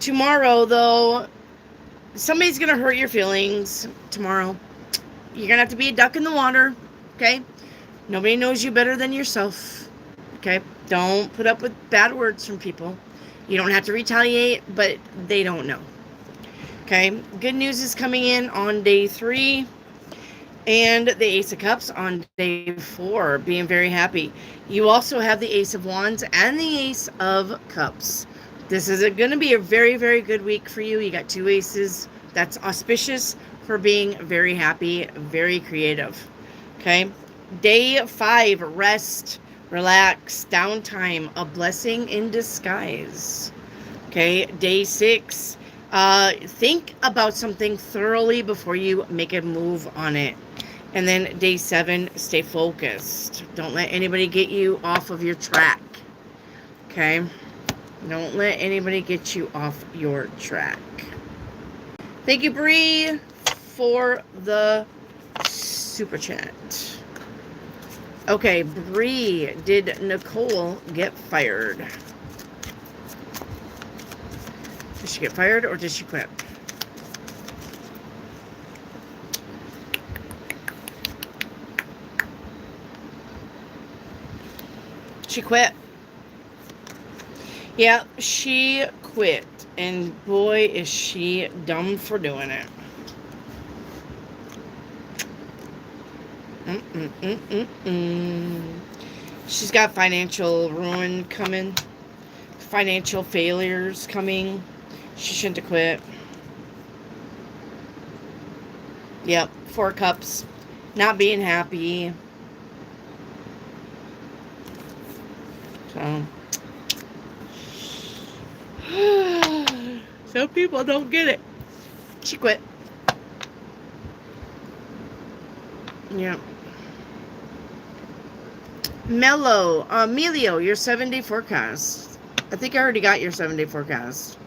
Tomorrow, though, somebody's going to hurt your feelings tomorrow. You're going to have to be a duck in the water. Okay. Nobody knows you better than yourself. Okay. Don't put up with bad words from people. You don't have to retaliate, but they don't know. Okay. Good news is coming in on day 3. And the Ace of Cups on day 4. Being very happy. You also have the Ace of Wands and the Ace of Cups. This is going to be a very, very good week for you. You got 2 aces. That's auspicious for being very happy, very creative. Okay. Day 5. Rest. Relax, downtime, a blessing in disguise. Okay, day 6, think about something thoroughly before you make a move on it. And then day 7, stay focused. Don't let anybody get you off of your track. Okay, don't let anybody get you off your track. Thank you, Bree, for the super chat. Okay, Bree, did Nicole get fired? Did she get fired or did she quit? She quit. Yeah, she quit. And boy, is she dumb for doing it. She's got financial ruin coming. Financial failures coming. She shouldn't have quit. Yep, 4 cups. Not being happy. So. Some people don't get it. She quit. Yep. Melio, your 7-day forecast. I think I already got your 7-day forecast.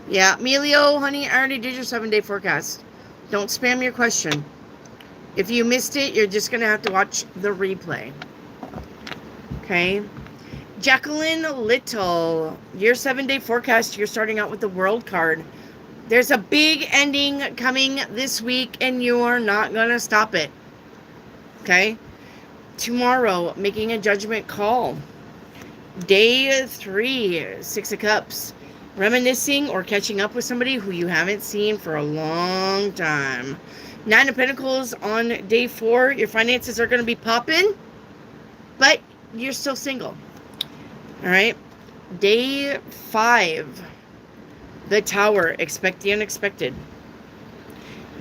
Yeah, Melio, honey, I already did your 7-day forecast. Don't spam your question. If you missed it, you're just going to have to watch the replay. Okay. Jacqueline Little, your 7-day forecast. You're starting out with the World card. There's a big ending coming this week, and you're not going to stop it. Okay. Tomorrow, making a judgment call. Day 3, 6 of Cups. Reminiscing or catching up with somebody who you haven't seen for a long time. 9 of Pentacles on day 4. Your finances are going to be popping, but you're still single. All right. Day 5. The Tower, expect the unexpected.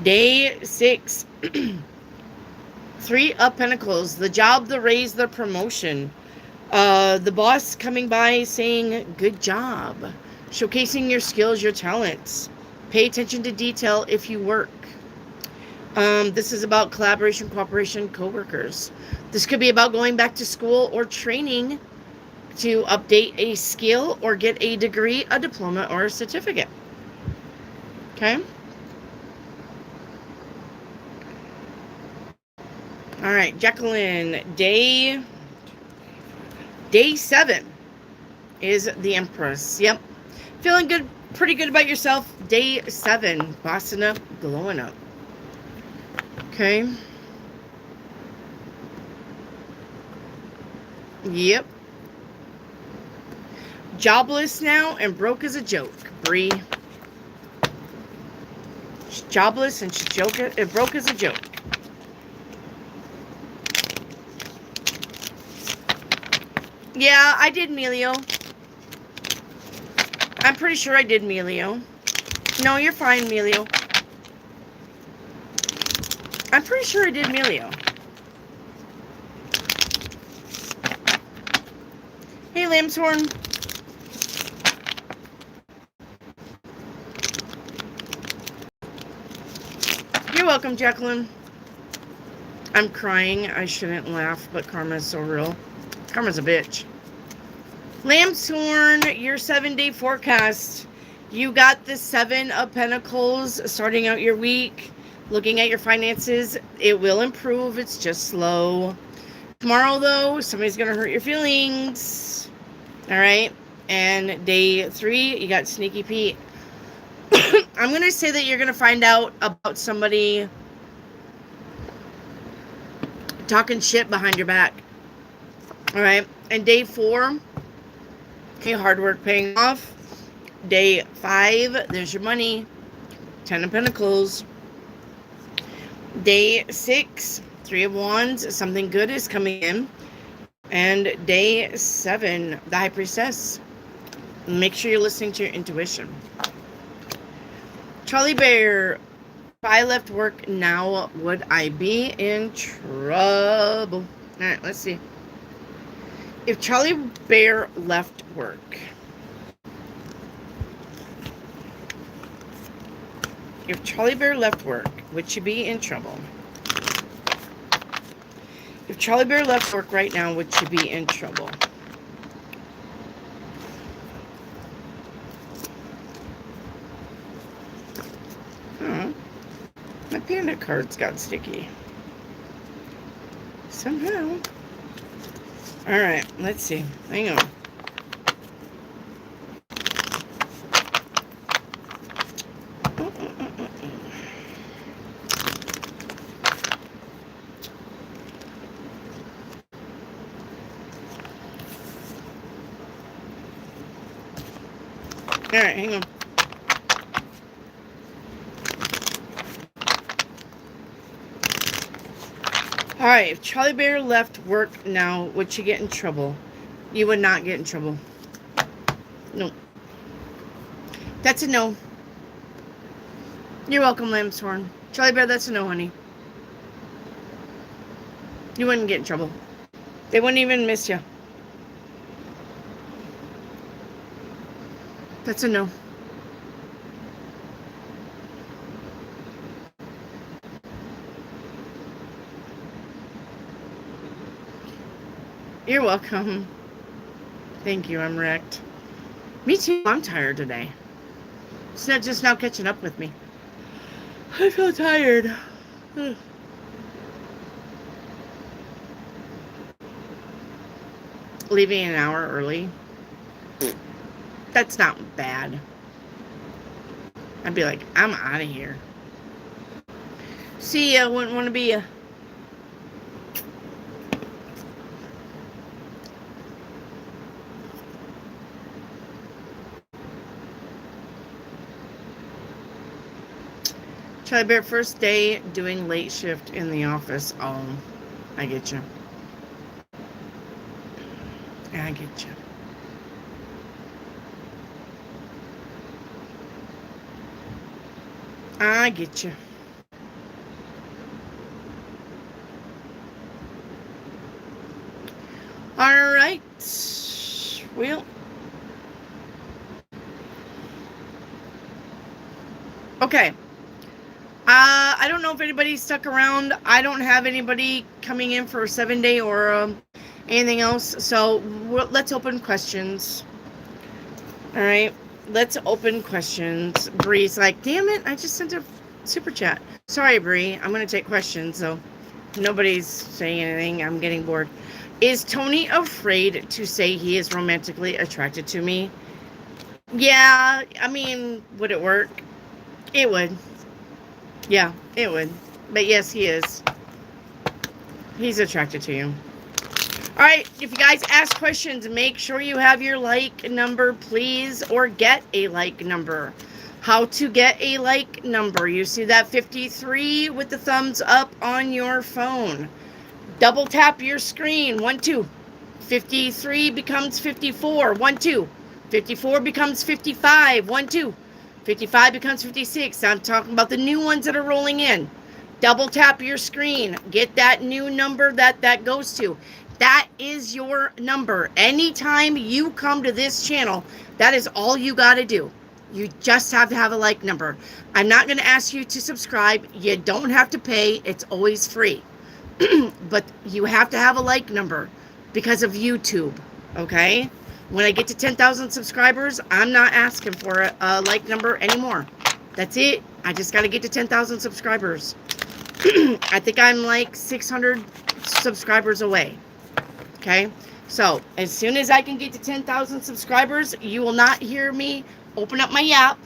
Day 6, 3 of Pentacles, the job, the raise, the promotion. The boss coming by saying, good job. Showcasing your skills, your talents. Pay attention to detail if you work. This is about collaboration, cooperation, co-workers. This could be about going back to school or training to update a skill or get a degree, a diploma, or a certificate. Okay? All right, Jacqueline, day 7 is the Empress. Yep. Feeling good, pretty good about yourself. Day 7, bossing up, glowing up. Okay. Yep. Jobless now and broke as a joke, Bree. She's jobless and she's broke as a joke. Yeah, I did Melio. I'm pretty sure I did Melio. No, you're fine, Melio. I'm pretty sure I did Melio. Hey, Lambshorn. You're welcome, Jacqueline. I'm crying. I shouldn't laugh, but karma's so real. Karma's a bitch. Lambshorn, your 7-day forecast. You got the 7 of Pentacles starting out your week. Looking at your finances, it will improve. It's just slow. Tomorrow, though, somebody's going to hurt your feelings. All right? And day 3, you got Sneaky Pete. I'm going to say that you're going to find out about somebody talking shit behind your back. All right? And day 4, okay, hard work paying off. Day 5, there's your money. 10 of Pentacles. Day 6, 3 of Wands, something good is coming in. And day 7, the High Priestess. Make sure you're listening to your intuition. Charlie Bear, if I left work now, would I be in trouble? All right, let's see. If Charlie Bear left work, if Charlie Bear left work, would she be in trouble? If Charlie Bear left work right now, would she be in trouble? Oh, my panda cards got sticky. Somehow. All right, let's see. Hang on. All right, hang on. All right, if Charlie Bear left work now, would she get in trouble? You would not get in trouble. No. That's a no. You're welcome, Lambshorn. Charlie Bear, that's a no, honey. You wouldn't get in trouble. They wouldn't even miss you. That's a no. You're welcome. Thank you, I'm wrecked. Me too, I'm tired today. It's not just now catching up with me. I feel tired. Leaving an hour early. That's not bad. I'd be like, I'm out of here. See ya, wouldn't want to be ya. Charlie Bear, first day doing late shift in the office. Oh, I get you. I get you. I get you. All right. Well. Okay. I don't know if anybody stuck around. I don't have anybody coming in for a 7-day or anything else. So let's open questions. All right. Let's open questions. Bree's like, damn it. I just sent a super chat. Sorry, Bree. I'm going to take questions. So nobody's saying anything. I'm getting bored. Is Tony afraid to say he is romantically attracted to me? Yeah. I mean, would it work? It would. Yeah, it would. But yes, he is. He's attracted to you. All right, if you guys ask questions, make sure you have your like number, please, or get a like number. How to get a like number. You see that 53 with the thumbs up on your phone. Double tap your screen. 1, 2. 53 becomes 54. 1, 2. 54 becomes 55. 1, 2. 55 becomes 56. I'm talking about the new ones that are rolling in. Double tap your screen. Get that new number that goes to. That is your number. Anytime you come to this channel, that is all you got to do. You just have to have a like number. I'm not going to ask you to subscribe. You don't have to pay. It's always free. But you have to have a like number because of YouTube. Okay? When I get to 10,000 subscribers, I'm not asking for a like number anymore. That's it. I just got to get to 10,000 subscribers. I think I'm like 600 subscribers away. Okay? So, as soon as I can get to 10,000 subscribers, you will not hear me open up my app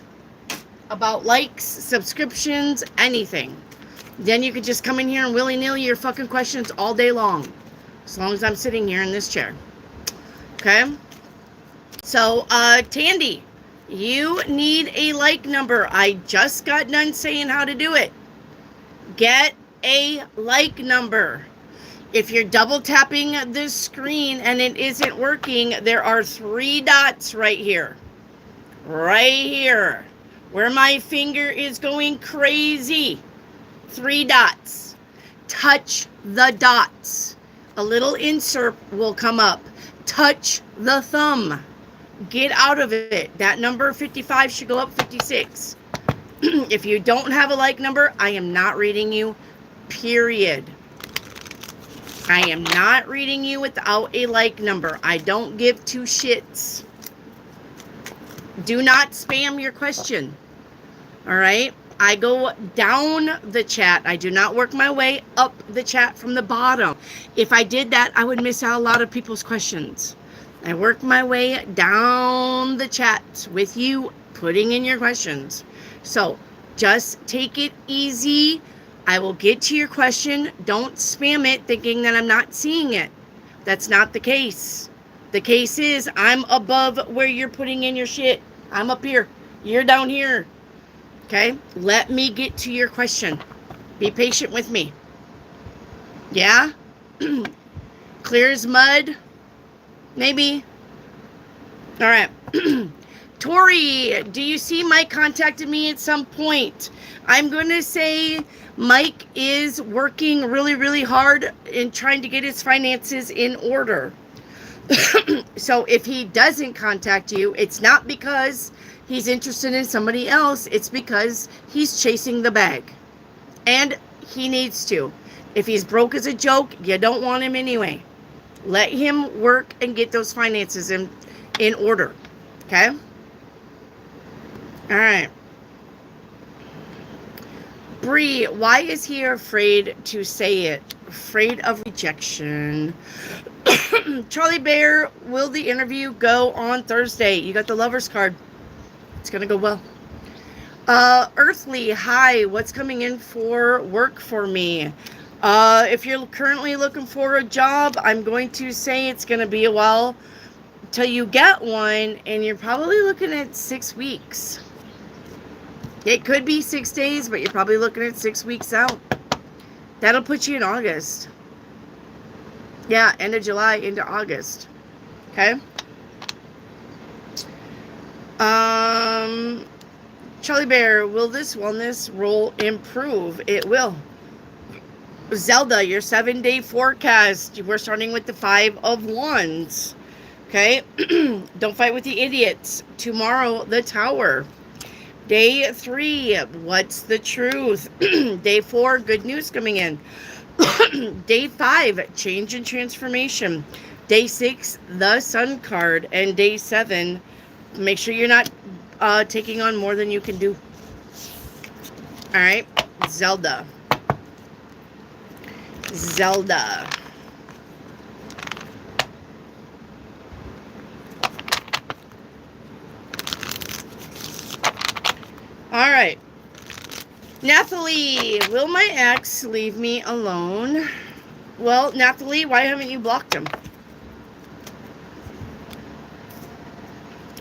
about likes, subscriptions, anything. Then you can just come in here and willy-nilly your fucking questions all day long. As long as I'm sitting here in this chair. Okay? So, Tandy, you need a like number. I just got done saying how to do it. Get a like number. If you're double tapping the screen and it isn't working, there are 3 dots right here. Right here. Where my finger is going crazy. 3 dots. Touch the dots. A little insert will come up. Touch the thumb. Get out of it. That number 55 should go up 56. If you don't have a like number, I am not reading you, period. I am not reading you without a like number. I don't give 2 shits. Do not spam your question. All right? I go down the chat. I do not work my way up the chat from the bottom. If I did that, I would miss out a lot of people's questions. I work my way down the chat with you putting in your questions. So just take it easy. I will get to your question. Don't spam it thinking that I'm not seeing it. That's not the case. The case is I'm above where you're putting in your shit. I'm up here. You're down here. Okay? Let me get to your question. Be patient with me. Yeah? Clear as mud? Maybe. All right. Tori, do you see Mike contacted me at some point? I'm going to say Mike is working really, really hard in trying to get his finances in order. So if he doesn't contact you, it's not because he's interested in somebody else. It's because he's chasing the bag. And he needs to. If he's broke as a joke, you don't want him anyway. Let him work and get those finances in order. Okay? All right. Bree, why is he afraid to say it? Afraid of rejection. Charlie Bear, will the interview go on Thursday? You got the lover's card. It's going to go well. Earthly, hi. What's coming in for work for me? If you're currently looking for a job, I'm going to say it's going to be a while till you get one, and you're probably looking at 6 weeks. It could be 6 days, but you're probably looking at 6 weeks out. That'll put you in August. Yeah, end of July into August. Okay? Charlie Bear, will this wellness roll improve? It will. Zelda, your 7-day forecast. We're starting with the 5 of Wands. Okay? Don't fight with the idiots. Tomorrow, the Tower. Day 3, what's the truth? Day 4, good news coming in. Day 5, change and transformation. Day 6, the Sun card. And day 7, make sure you're not taking on more than you can do. All right, Zelda. Zelda. All right. Nathalie, will my ex leave me alone? Well, Nathalie, why haven't you blocked him?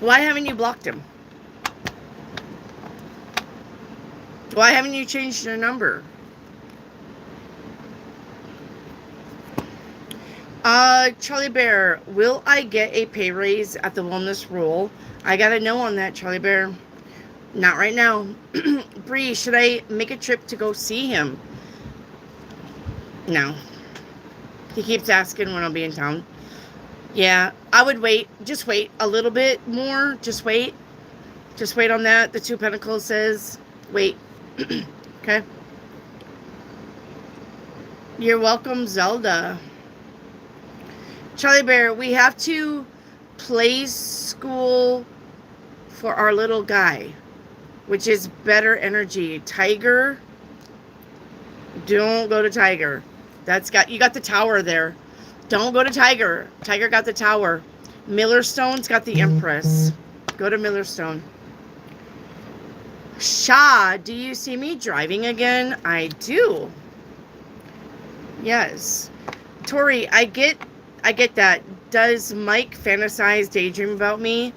Why haven't you blocked him? Why haven't you changed your number? Charlie Bear, will I get a pay raise at the wellness rule? I got a no on that, Charlie Bear. Not right now. Bree, should I make a trip to go see him? No. He keeps asking when I'll be in town. Yeah, I would wait. Just wait a little bit more. Just wait. Just wait on that. The 2 Pentacles says wait. Okay. You're welcome, Zelda. Charlie Bear, we have to play school for our little guy, which is better energy. Tiger, don't go to Tiger. You got the Tower there. Don't go to Tiger. Tiger got the Tower. Millerstone's got the Empress. Go to Millerstone. Shah, do you see me driving again? I do. Yes. Tori, I get that. Does Mike fantasize, daydream about me?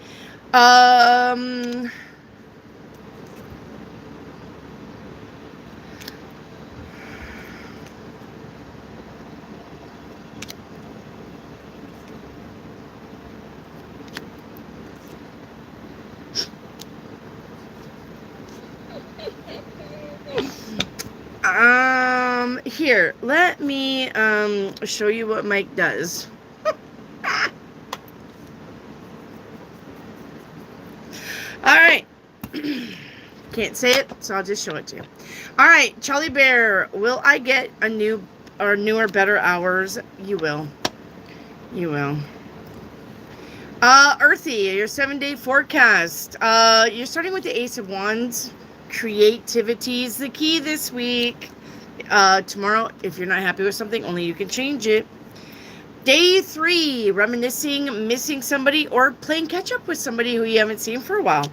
Here, let me show you what Mike does. All right. Can't say it, so I'll just show it to you. All right, Charlie Bear, will I get a new or newer, better hours? You will. You will. Earthy, your 7-day forecast. You're starting with the Ace of Wands. Creativity is the key this week. Tomorrow, if you're not happy with something, only you can change it. Day 3, reminiscing, missing somebody, or playing catch up with somebody who you haven't seen for a while.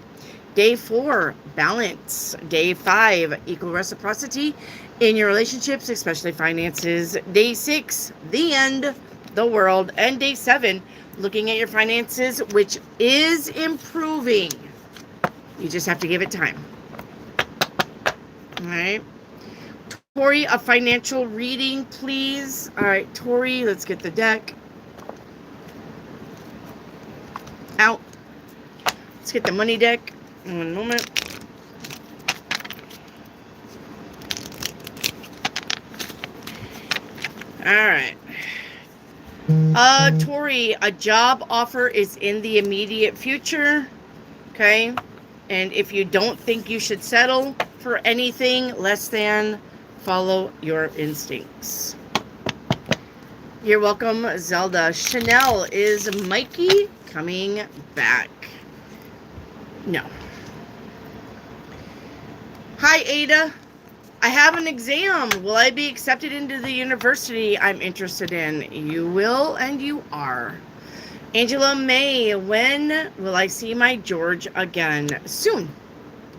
Day 4, balance. Day 5, equal reciprocity in your relationships, especially finances. Day 6, the end, the world. And day 7, looking at your finances, which is improving. You just have to give it time. All right. Tori, a financial reading, please. All right, Tori, let's get the deck. Out. Let's get the money deck. In 1 moment. All right. Tori, a job offer is in the immediate future. Okay. And if you don't think you should settle for anything less than, follow your instincts. You're welcome, Zelda. Chanel, is Mikey coming back? No. Hi, Ada. I have an exam. Will I be accepted into the university I'm interested in? You will, and you are. Angela May, when will I see my George again? Soon.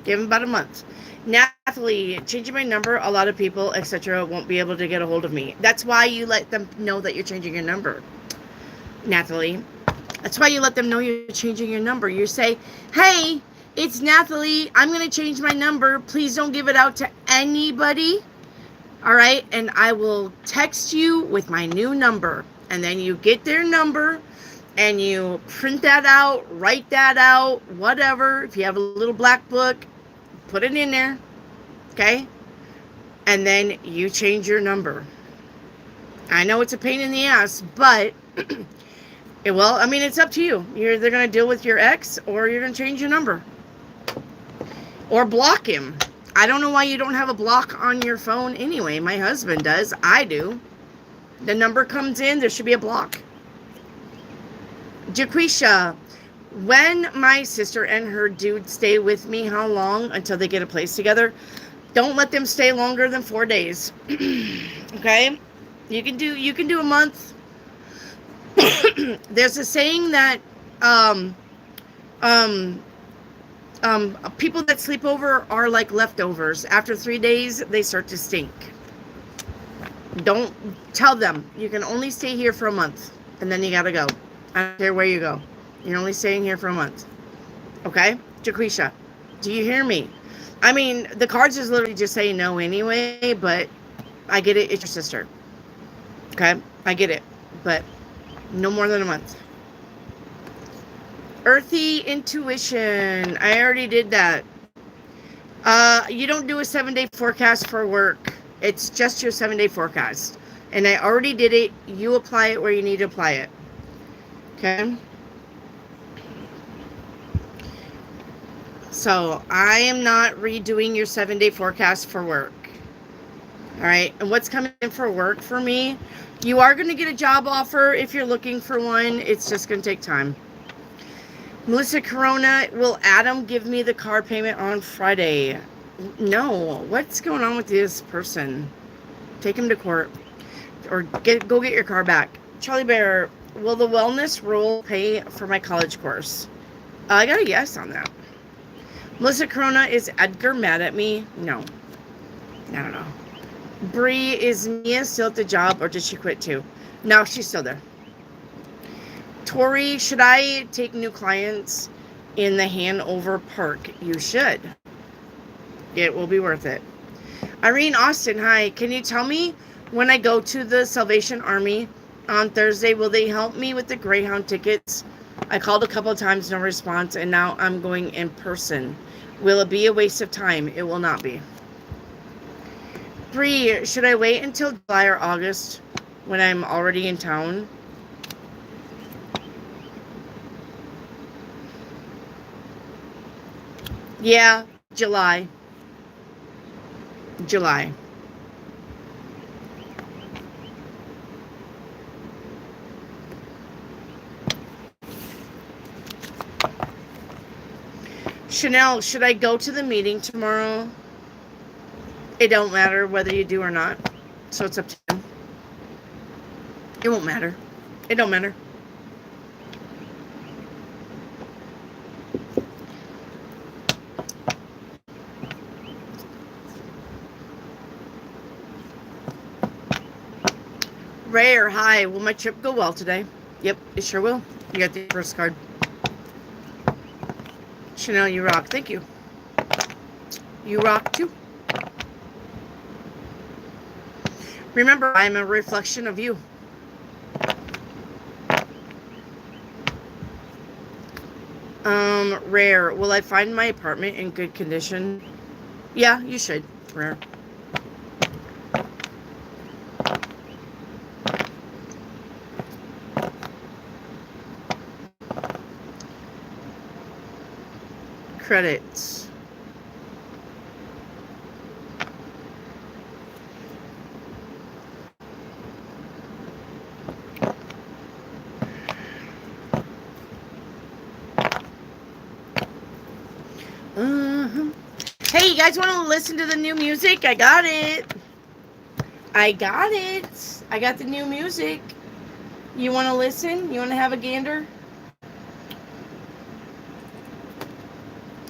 Give him about a month. Nathalie, changing my number, a lot of people, etc., won't be able to get a hold of me. That's why you let them know that you're changing your number, Nathalie. That's why you let them know you're changing your number. You say, hey, it's Nathalie. I'm going to change my number. Please don't give it out to anybody. All right? And I will text you with my new number. And then you get their number and you print that out, write that out, whatever. If you have a little black book, put it in there, okay? And then you change your number. I know it's a pain in the ass, but it's up to you. You're either going to deal with your ex or you're going to change your number. Or block him. I don't know why you don't have a block on your phone anyway. My husband does. I do. The number comes in, there should be a block. Jaquisha, when my sister and her dude stay with me, how long until they get a place together? Don't let them stay longer than 4 days. Okay? You can do a month. There's a saying that people that sleep over are like leftovers. After 3 days, they start to stink. Don't tell them. You can only stay here for a month, and then you gotta go. I don't care where you go. You're only staying here for a month. Okay? Jaquisha, do you hear me? I mean, the cards is literally just saying no anyway, but I get it. It's your sister. Okay? I get it. But no more than a month. Earthy intuition. I already did that. You don't do a 7-day forecast for work. It's just your 7-day forecast. And I already did it. You apply it where you need to apply it. Okay? So, I am not redoing your 7-day forecast for work. Alright? And what's coming in for work for me? You are going to get a job offer if you're looking for one. It's just going to take time. Melissa Corona, will Adam give me the car payment on Friday? No. What's going on with this person? Take him to court. Or go get your car back. Charlie Bear, will the wellness rule pay for my college course? I got a yes on that. Melissa Corona, is Edgar mad at me? No. I don't know. Bree, is Mia still at the job or did she quit too? No, she's still there. Tori, should I take new clients in the Hanover Park? You should. It will be worth it. Irene Austin, hi. Can you tell me when I go to the Salvation Army on Thursday, will they help me with the Greyhound tickets? I called a couple of times, no response, and now I'm going in person. Will it be a waste of time? It will not be. Bree, should I wait until July or August when I'm already in town? Yeah, July. July. Chanel, should I go to the meeting tomorrow? It don't matter whether you do or not. So it's up to you. It won't matter. It don't matter. Rare, hi. Will my trip go well today? Yep, it sure will. You got the first card. Chanel, you rock. Thank you. You rock too. Remember, I'm a reflection of you. Rare. Will I find my apartment in good condition? Yeah, you should. Rare. Credits. Hey, you guys want to listen to the new music? I got it. I got it. I got the new music. You want to listen? You want to have a gander?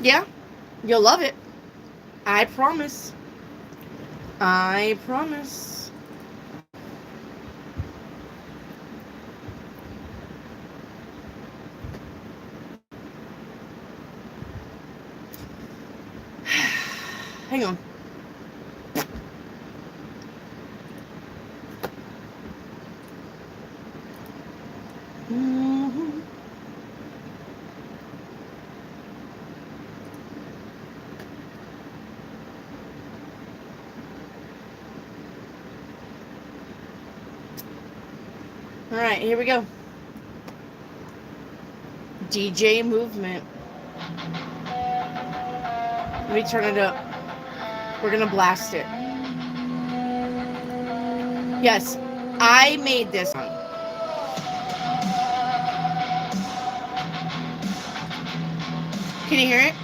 Yeah, you'll love it. I promise. I promise. Hang on. All right, here we go. DJ movement. Let me turn it up. We're gonna blast it. Yes, I made this song. Can you hear it?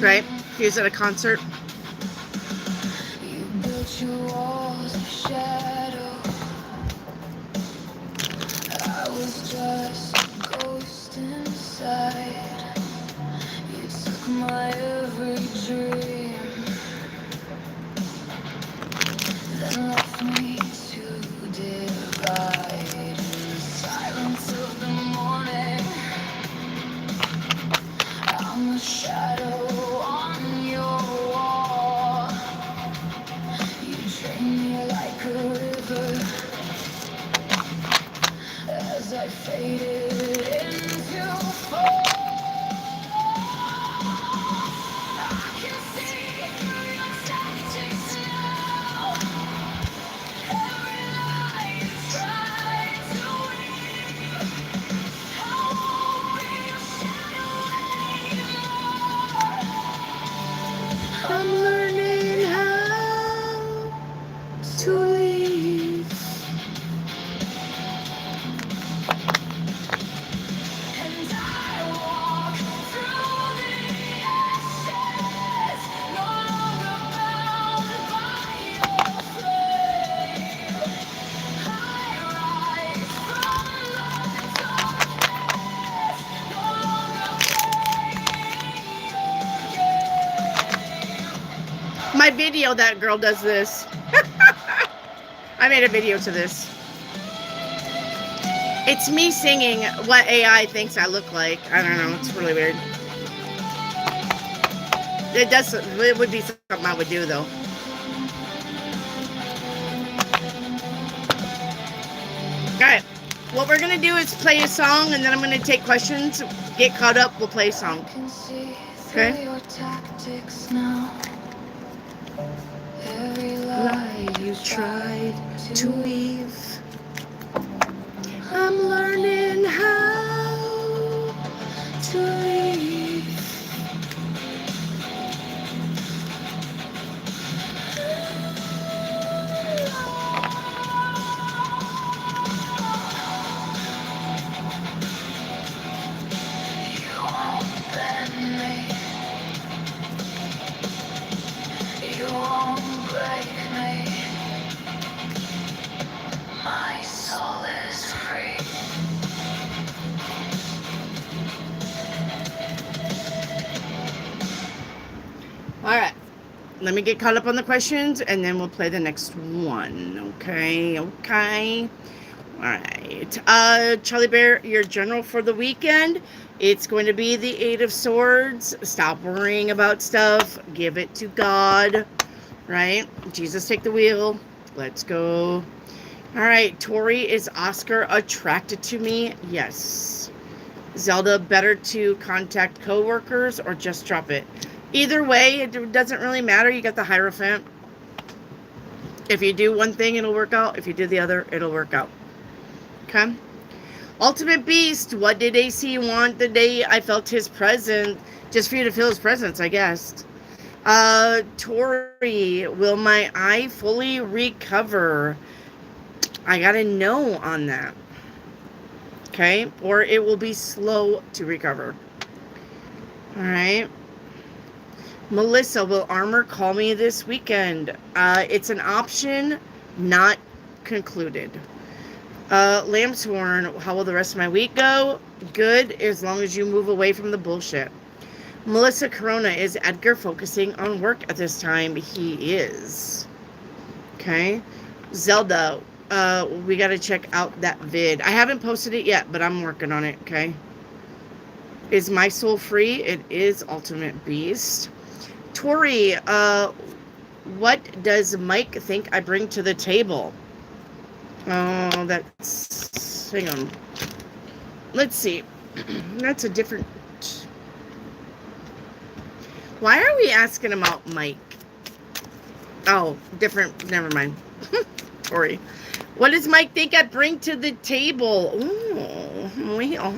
Right? He was at a concert. You built your walls of shadow. I was just a ghost inside. You took my every dream, then left me to divide in the silence of the morning. I'm a shadow on your wall. You drain me like a river as I faded into fall. I can see through your tactics now. Every lie you try to weave, I won't be your shadow anymore. I'm learning how to leave. And I walk through the ashes, no longer bound by your flame. I rise from the darkness, no longer playing your game. My video, that girl does this. I made a video to this. It's me singing what AI thinks I look like. I don't know. It's really weird. It would be something I would do, though. Alright. What we're going to do is play a song, and then I'm going to take questions. Get caught up. We'll play a song. Can see Okay. through your tactics now. Every Lie you tried to weave. I'm learning how to leave. You won't bend me. You won't break me. My soul is free. Alright. Let me get caught up on the questions, and then we'll play the next one. Okay. Alright. Charlie Bear, your general for the weekend. It's going to be the Eight of Swords. Stop worrying about stuff. Give it to God. Right? Jesus, take the wheel. Let's go. Alright. Tori, is Oscar attracted to me? Yes. Zelda, better to contact coworkers or just drop it? Either way, it doesn't really matter. You got the Hierophant. If you do one thing, it'll work out. If you do the other, it'll work out. Okay? Ultimate Beast, what did AC want the day I felt his presence? Just for you to feel his presence, I guess. Tori, will my eye fully recover? I got a no on that. Okay? Or it will be slow to recover. Alright. Melissa, will Armor call me this weekend? It's an option, not concluded. Lambsworn, how will the rest of my week go? Good, as long as you move away from the bullshit. Melissa Corona, is Edgar focusing on work at this time? He is. Okay. Zelda, we got to check out that vid. I haven't posted it yet, but I'm working on it, okay? Is my soul free? It is, Ultimate Beast. Tori, what does Mike think I bring to the table? Oh, that's... Hang on. Let's see. That's a different... Why are we asking about Mike? Oh, different. Never mind. Tori. What does Mike think I bring to the table? Oh, well,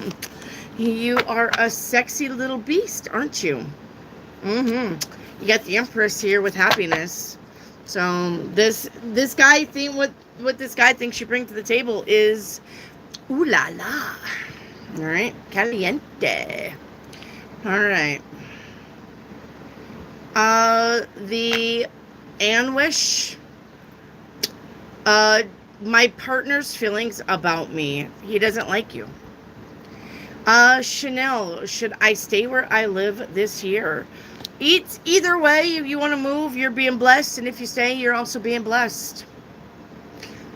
you are a sexy little beast, aren't you? You got the Empress here with happiness. So this guy think what this guy thinks you bring to the table is ooh la la. All right, caliente. All right. The anguish. My partner's feelings about me. He doesn't like you. Chanel, should I stay where I live this year? Either way, if you want to move, you're being blessed, and if you stay, you're also being blessed.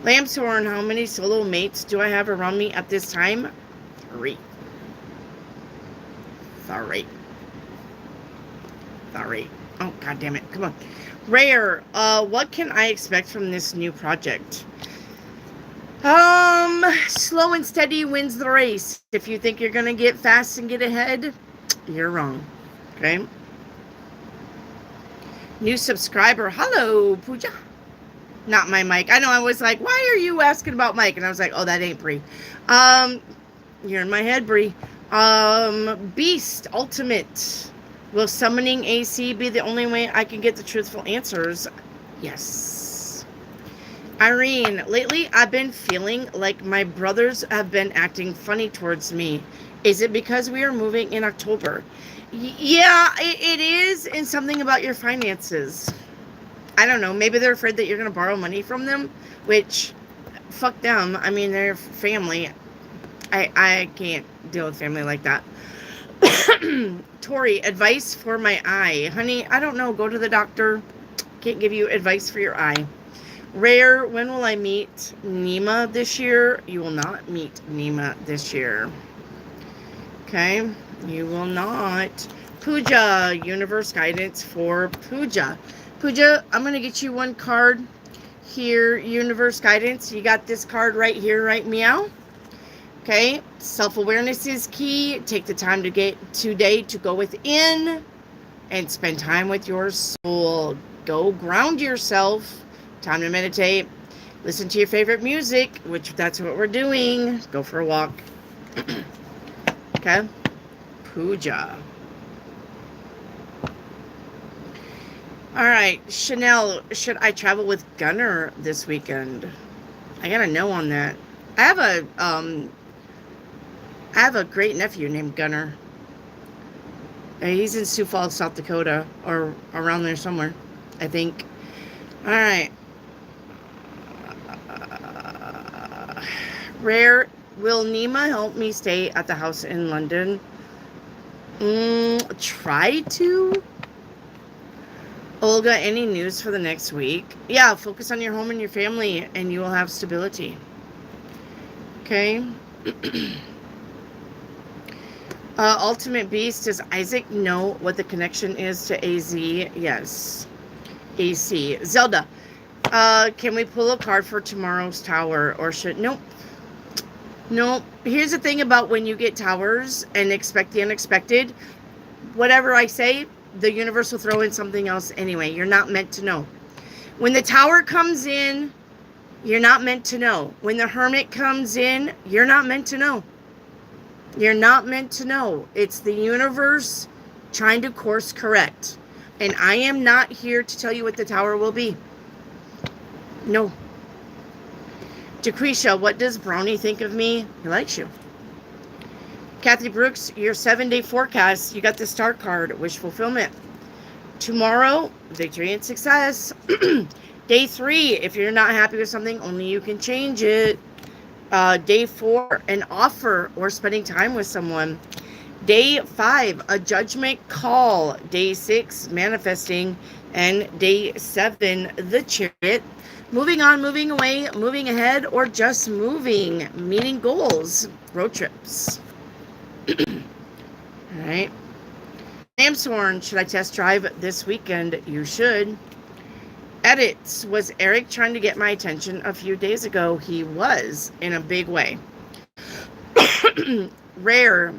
Lambshorn, how many solo mates do I have around me at this time? 3. Sorry. Oh, god damn it. Come on. Rare, what can I expect from this new project? Slow and steady wins the race. If you think you're gonna get fast and get ahead, you're wrong. Okay? New subscriber. Hello, Pooja. Not my mic. I know, I was like, why are you asking about Mike? And I was like, oh, that ain't Bree. You're in my head, Bree. Beast Ultimate. Will summoning AC be the only way I can get the truthful answers? Yes. Irene, lately I've been feeling like my brothers have been acting funny towards me. Is it because we are moving in October? Yeah, it is, and something about your finances. I don't know. Maybe they're afraid that you're going to borrow money from them, which, fuck them. I mean, they're family. I can't deal with family like that. Tori, advice for my eye. Honey, I don't know. Go to the doctor. Can't give you advice for your eye. Rare, when will I meet Nima this year? You will not meet Nima this year. Okay? You will not. Pooja, universe guidance for Pooja. Pooja, I'm going to get you one card here, universe guidance. You got this card right here, right, meow? Okay, self-awareness is key. Take the time to get today to go within and spend time with your soul. Go ground yourself. Time to meditate. Listen to your favorite music, which that's what we're doing. Go for a walk. Okay, Pooja. All right, Chanel, should I travel with Gunner this weekend? I got a no on that. I have a great nephew named Gunner. He's in Sioux Falls, South Dakota, or around there somewhere, I think. All right. Rare, will Nima help me stay at the house in London? Try to. Olga, any news for the next week? Yeah, focus on your home and your family, and you will have stability. Okay. Ultimate Beast, does Isaac know what the connection is to AZ? Yes. AC. Zelda, can we pull a card for tomorrow's tower? Or should... Nope. Nope. Here's the thing about when you get towers and expect the unexpected. Whatever I say, the universe will throw in something else anyway. You're not meant to know. When the tower comes in, you're not meant to know. When the hermit comes in, you're not meant to know. You're not meant to know. It's the universe trying to course correct. And I am not here to tell you what the tower will be. No. Jaquisha, what does Brownie think of me? He likes you. Kathy Brooks, your 7-day forecast. You got the star card. Wish fulfillment. Tomorrow, victory and success. Day 3, if you're not happy with something, only you can change it. Day 4, an offer or spending time with someone. Day 5, a judgment call. Day 6, manifesting. And day 7, the chariot. Moving on, moving away, moving ahead, or just moving. Meeting goals. Road trips. All right. Lambshorn, should I test drive this weekend? You should. Edits, was Eric trying to get my attention a few days ago? He was, in a big way. Rare,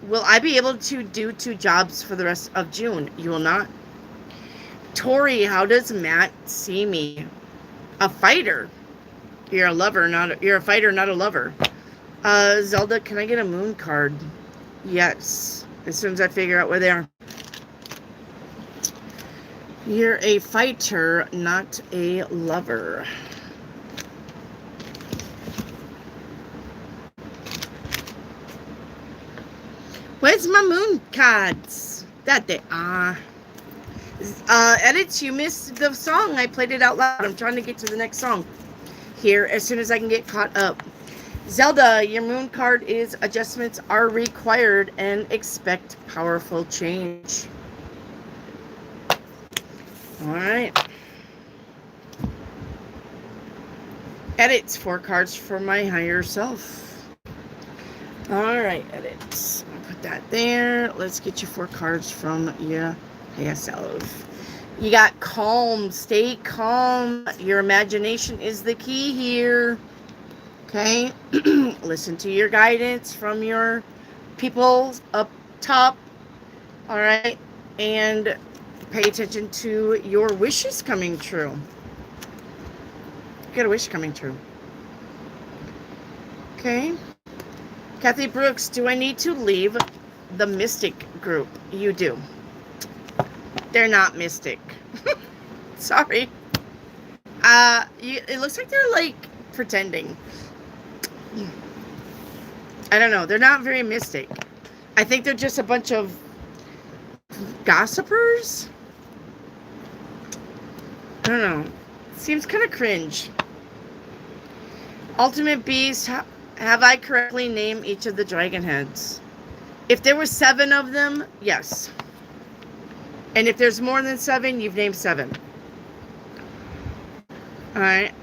will I be able to do 2 jobs for the rest of June? You will not. Tori, how does Matt see me? A fighter. You're a lover, you're a fighter, not a lover. Zelda, can I get a moon card? Yes. As soon as I figure out where they are. You're a fighter, not a lover. Where's my moon cards? That they are. Edits, you missed the song. I played it out loud. I'm trying to get to the next song here as soon as I can get caught up. Zelda, your moon card is adjustments are required and expect powerful change. All right. Edits, 4 cards for my higher self. All right, edits. I'll put that there. Let's get you 4 cards from your higher self. You got calm. Stay calm. Your imagination is the key here. Okay? Listen to your guidance from your people up top. All right? And pay attention to your wishes coming true. You got a wish coming true. Okay? Kathy Brooks, do I need to leave the mystic group? You do. They're not mystic. Sorry. It looks like they're like pretending. I don't know. They're not very mystic. I think they're just a bunch of gossipers. I don't know. Seems kind of cringe. Ultimate Beast, have I correctly named each of the dragon heads? If there were 7 of them, yes. And if there's more than 7, you've named 7. Alright.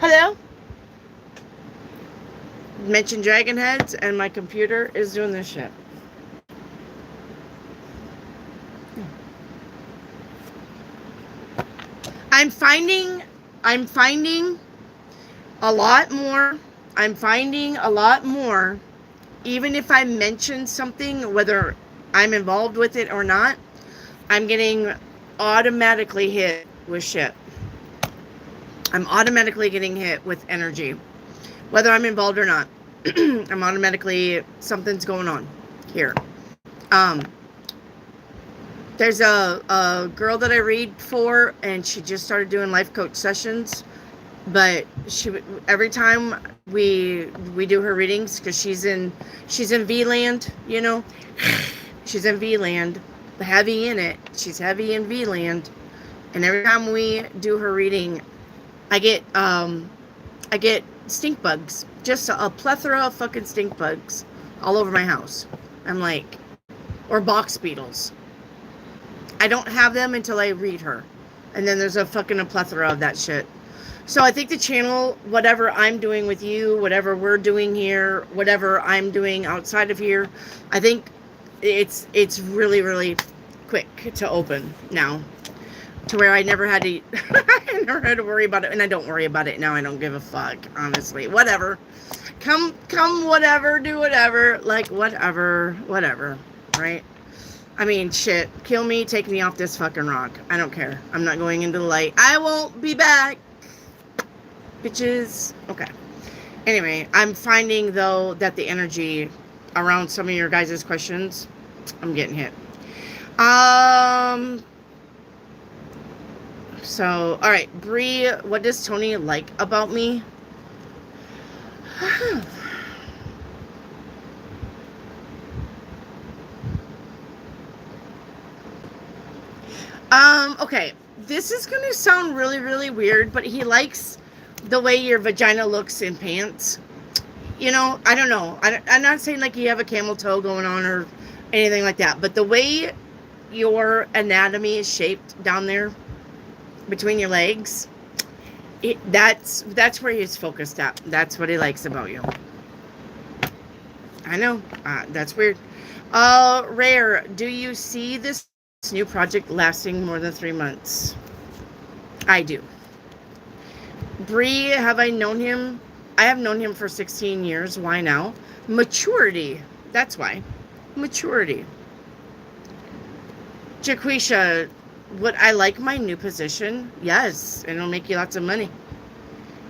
Hello? Mention dragon heads and my computer is doing this shit. I'm finding a lot more. I'm finding a lot more. Even if I mention something, whether I'm involved with it or not, I'm getting automatically hit with shit. I'm automatically getting hit with energy. Whether I'm involved or not. I'm automatically, something's going on here. There's a girl that I read for, and she just started doing life coach sessions. But every time we do her readings, because she's in V-land, you know, she's in V-land, heavy in it. She's heavy in V-land, and every time we do her reading, I get stink bugs, just a plethora of fucking stink bugs all over my house. I'm like, or box beetles. I don't have them until I read her, and then there's a plethora of that shit. So I think the channel, whatever I'm doing with you, whatever we're doing here, whatever I'm doing outside of here, I think it's really, really quick to open now, to where I never had to I never had to worry about it, and I don't worry about it now. I don't give a fuck, honestly. Whatever. Come whatever, do whatever, like whatever, right? I mean, shit, kill me, take me off this fucking rock. I don't care. I'm not going into the light. I won't be back. Bitches. Okay. Anyway, I'm finding, though, that the energy around some of your guys' questions, I'm getting hit. So, all right. Bree, what does Tony like about me? Okay. This is going to sound really, really weird, but he likes the way your vagina looks in pants. You know, I don't know. I'm not saying like you have a camel toe going on or anything like that, but the way your anatomy is shaped down there between your legs, that's where he's focused at. That's what he likes about you. I know. That's weird. Rare, do you see this new project lasting more than 3 months? I do. Bree, have I known him? I have known him for 16 years. Why now? Maturity. That's why. Maturity. Jaquisha, would I like my new position? Yes, and it'll make you lots of money.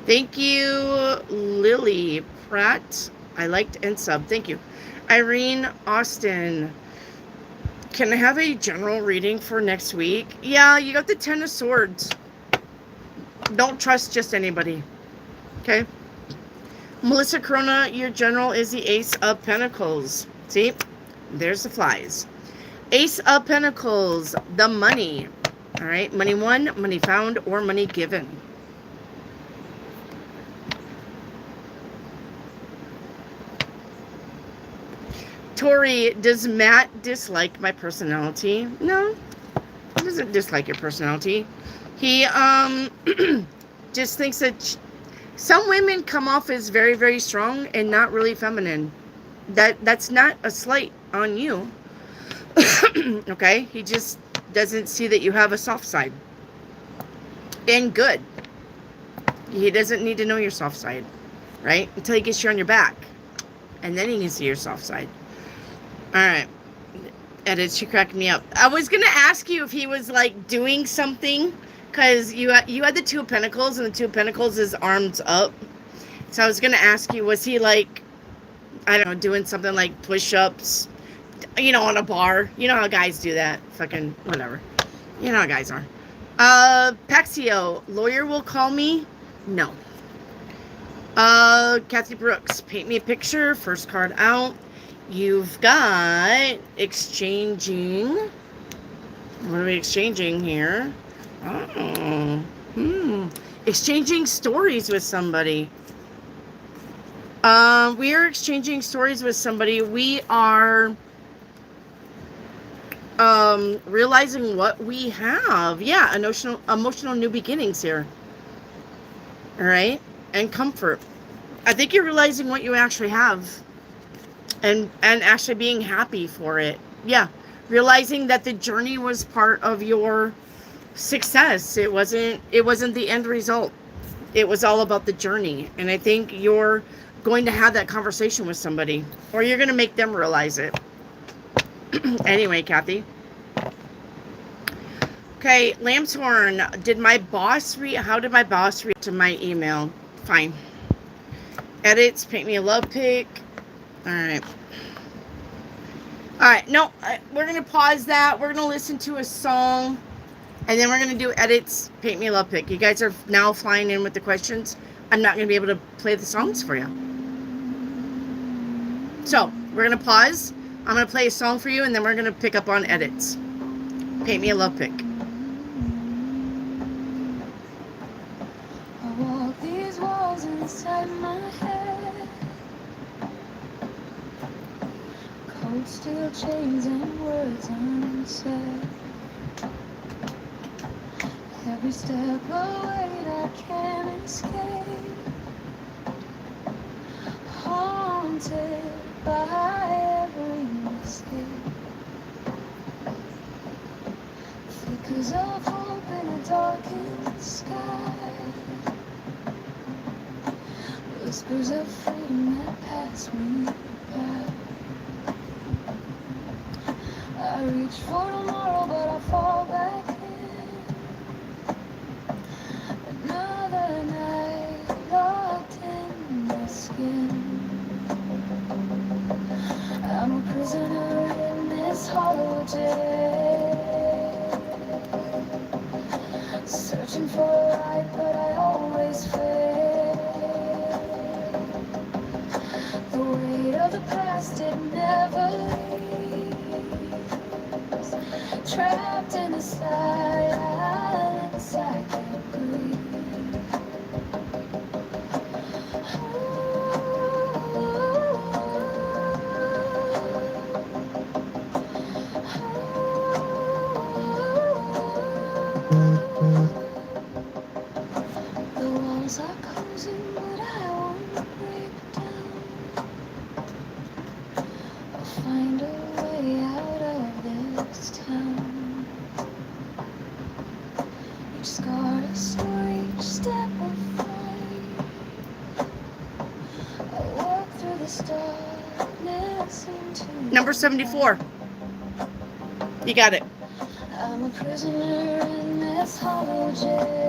Thank you, Lily Pratt. I liked and sub. Thank you. Irene Austin. Can I have a general reading for next week? Yeah, you got the Ten of Swords. Don't trust just anybody. Okay? Melissa Corona, your general is the Ace of Pentacles. See? There's the flies. Ace of Pentacles, the money. All right? Money won, money found, or money given. Tori, does Matt dislike my personality? No, he doesn't dislike your personality. He just thinks that some women come off as very, very strong and not really feminine. That's not a slight on you. Okay? He just doesn't see that you have a soft side. And good. He doesn't need to know your soft side, right? Until he gets you on your back. And then he can see your soft side. Alright. Edit, she cracked me up. I was going to ask you if he was, like, doing something. Because you had the Two of Pentacles, and the Two of Pentacles is arms up. So I was going to ask you, was he, like, I don't know, doing something like push-ups, you know, on a bar? You know how guys do that. Fucking whatever. You know how guys are. Paxio, lawyer will call me? No. Kathy Brooks, paint me a picture. First card out. You've got exchanging. What are we exchanging here? Oh. Exchanging stories with somebody. We are exchanging stories with somebody. We are realizing what we have. Yeah, emotional new beginnings here. All right? And comfort. I think you're realizing what you actually have. And actually being happy for it. Yeah. Realizing that the journey was part of your success. It wasn't the end result. It was all about the journey. And I think you're going to have that conversation with somebody. Or you're going to make them realize it. Anyway, Kathy. Okay, Lambshorn. How did my boss read to my email? Fine. Edits, paint me a love pic. Alright. Alright, no, we're going to pause that. We're going to listen to a song. And then we're going to do edits, paint me a love pic. You guys are now flying in with the questions. I'm not going to be able to play the songs for you. So, we're going to pause. I'm going to play a song for you, and then we're going to pick up on edits. Paint me a love pic. I walk these walls inside my head. Cold steel chains and words unsaid. Every step away I can't escape. Haunted by every mistake. Flickers of hope in a darkened sky. Whispers of freedom that pass me by. I reach for tomorrow, but I fall back in. Another night locked in my skin. I'm a prisoner in this hollow jail. Searching for a light, but I always fail. The weight of the past, it never leaves. Trapped in a silence I can't breathe. The walls are closing, but I won't break down. I'll find a way out of this town. Each scar a story Number 74. You got it. I'm a prisoner in this hollow jail,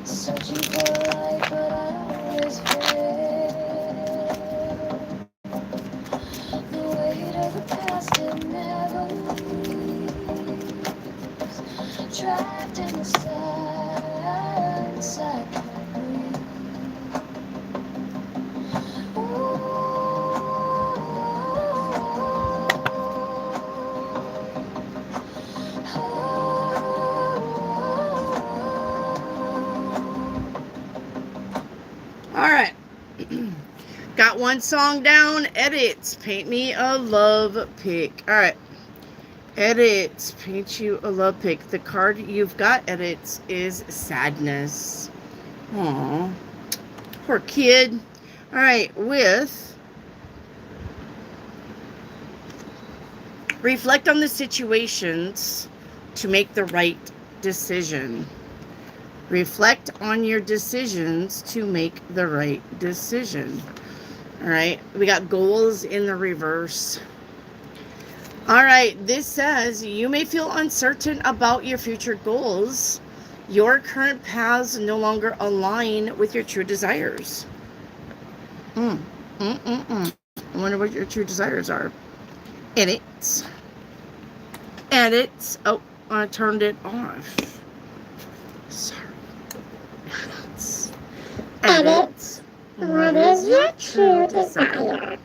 searching for light, but I always fail. The weight of the past, it never leaves. Trapped in the silence, I can't breathe. All right. Got one song down. Edits. Paint me a love pic. All right. Edits. Paint you a love pic. The card you've got, edits, is sadness. Aw. Poor kid. All right. With reflect on the situations to make the right decision. Reflect on your decisions to make the right decision. All right, we got goals in the reverse. All right, this says you may feel uncertain about your future goals. Your current paths no longer align with your true desires. I wonder what your true desires are. Edits. Edits. Oh, I turned it off. Sorry. Edits. What is your true desire?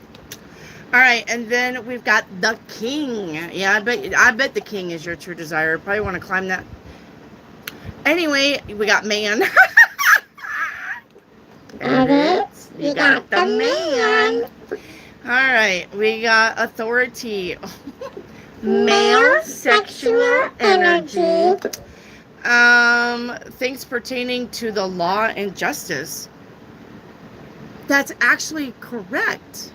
All right, and then we've got the king. Yeah, I bet the king is your true desire. Probably want to climb that. Anyway, we got man. Edits. We got the man. All right, we got authority. Male sexual energy. Things pertaining to the law and justice. That's actually correct.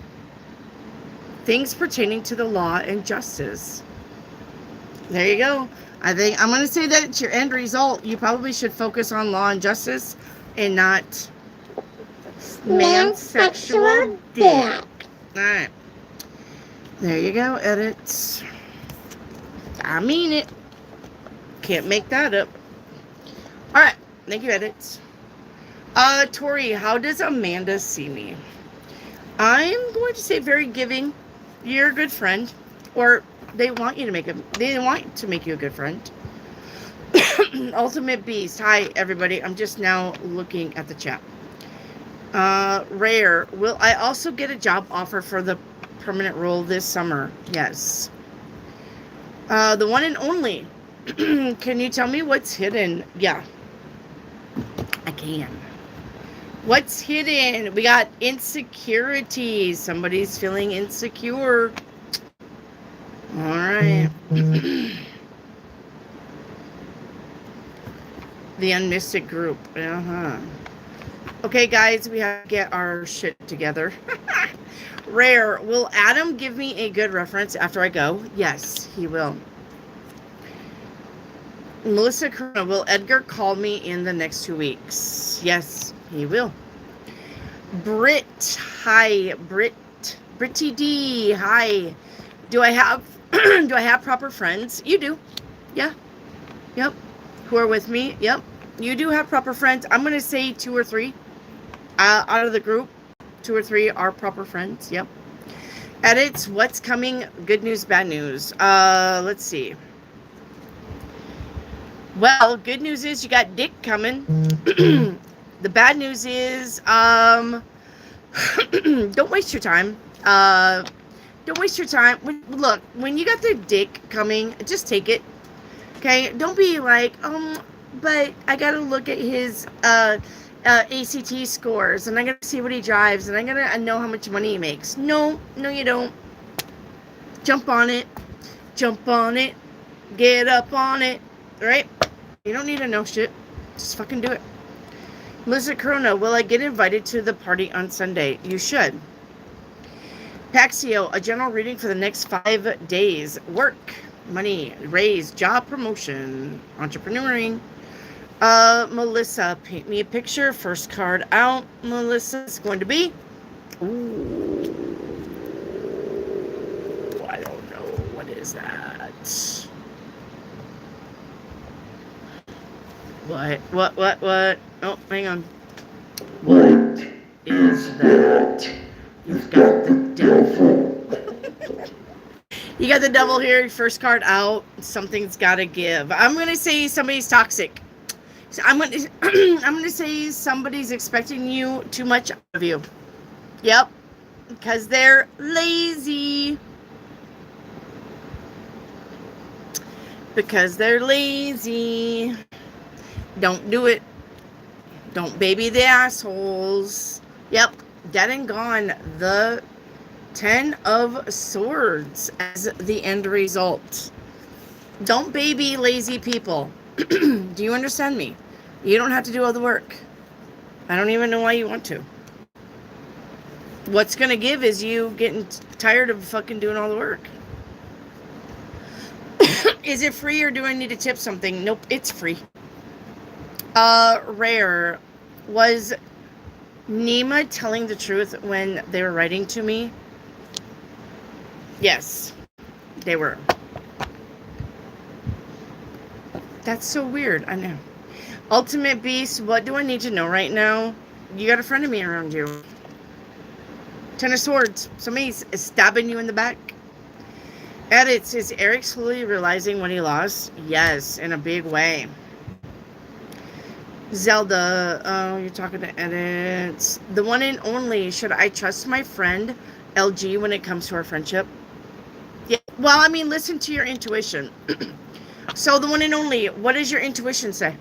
Things pertaining to the law and justice. There you go. I think I'm going to say that it's your end result. You probably should focus on law and justice and not man's sexual dick. All right. There you go, edits. I mean it. Can't make that up. All right. Thank you, edits. Tori, how does Amanda see me? I'm going to say very giving. You're a good friend, or they want you to make you a good friend. Ultimate Beast. Hi, everybody. I'm just now looking at the chat. Rare. Will I also get a job offer for the permanent role this summer? Yes. The one and only. Can you tell me what's hidden? Yeah, I can. What's hidden? We got insecurity. Somebody's feeling insecure. All right. The unmystic group. Okay, guys, we have to get our shit together. Rare. Will Adam give me a good reference after I go? Yes, he will. Melissa Corona, will Edgar call me in the next 2 weeks? Yes, he will. Britt, hi. Britty D, hi. Do I have proper friends? You do. Yeah. Yep. Who are with me? Yep. You do have proper friends. I'm gonna say 2 or 3. Out of the group, 2 or 3 are proper friends. Yep. Edits, what's coming? Good news, bad news. Let's see. Well, good news is you got Dick coming. The bad news is, don't waste your time. Don't waste your time. Look, when you got the Dick coming, just take it. Okay? Don't be like, but I gotta look at his ACT scores, and I gotta see what he drives, and I gotta know how much money he makes. No, you don't. Jump on it. Get up on it. Right? You don't need to know shit. Just fucking do it. Melissa Corona, will I get invited to the party on Sunday? You should. Paxio, a general reading for the next 5 days. Work, money, raise, job promotion, entrepreneuring. Melissa, paint me a picture. First card out. Melissa's going to be. Ooh. is that? What? Oh, hang on. What is that? You've got the devil. You got the devil here. First card out. Something's got to give. I'm going to say somebody's toxic. So I'm going to say somebody's expecting you too much of you. Yep. Because they're lazy. Because they're lazy. Don't do it. Don't baby the assholes. Yep. Dead and gone. The 10 of Swords as the end result. Don't baby lazy people. Do you understand me? You don't have to do all the work. I don't even know why you want to. What's going to give is you getting tired of fucking doing all the work. Is it free or do I need to tip something? Nope, it's free. Rare. Was Nima telling the truth when they were writing to me? Yes, they were. That's so weird. I know. Ultimate Beast, what do I need to know right now? You got a friend of me around you. 10 of Swords. Somebody's stabbing you in the back. Edits. Is Eric slowly realizing what he lost? Yes, in a big way. Zelda. Oh, you're talking to Edits. The one and only. Should I trust my friend LG when it comes to our friendship? Yeah. Well, I mean, listen to your intuition. So the one and only. What does your intuition say?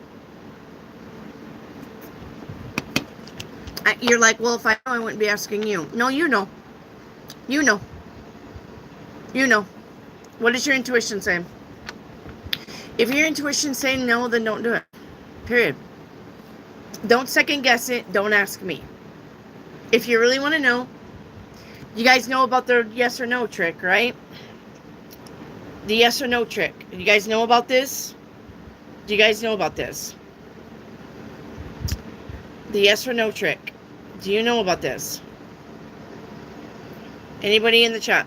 You're like, well, if I know, I wouldn't be asking you. No, you know. You know. You know. What does your intuition say? If your intuition's saying no, then don't do it. Period. Don't second guess it. Don't ask me. If you really want to know, you guys know about the yes or no trick, right? The yes or no trick. You guys know about this? Do you guys know about this? The yes or no trick. Do you know about this? Anybody in the chat?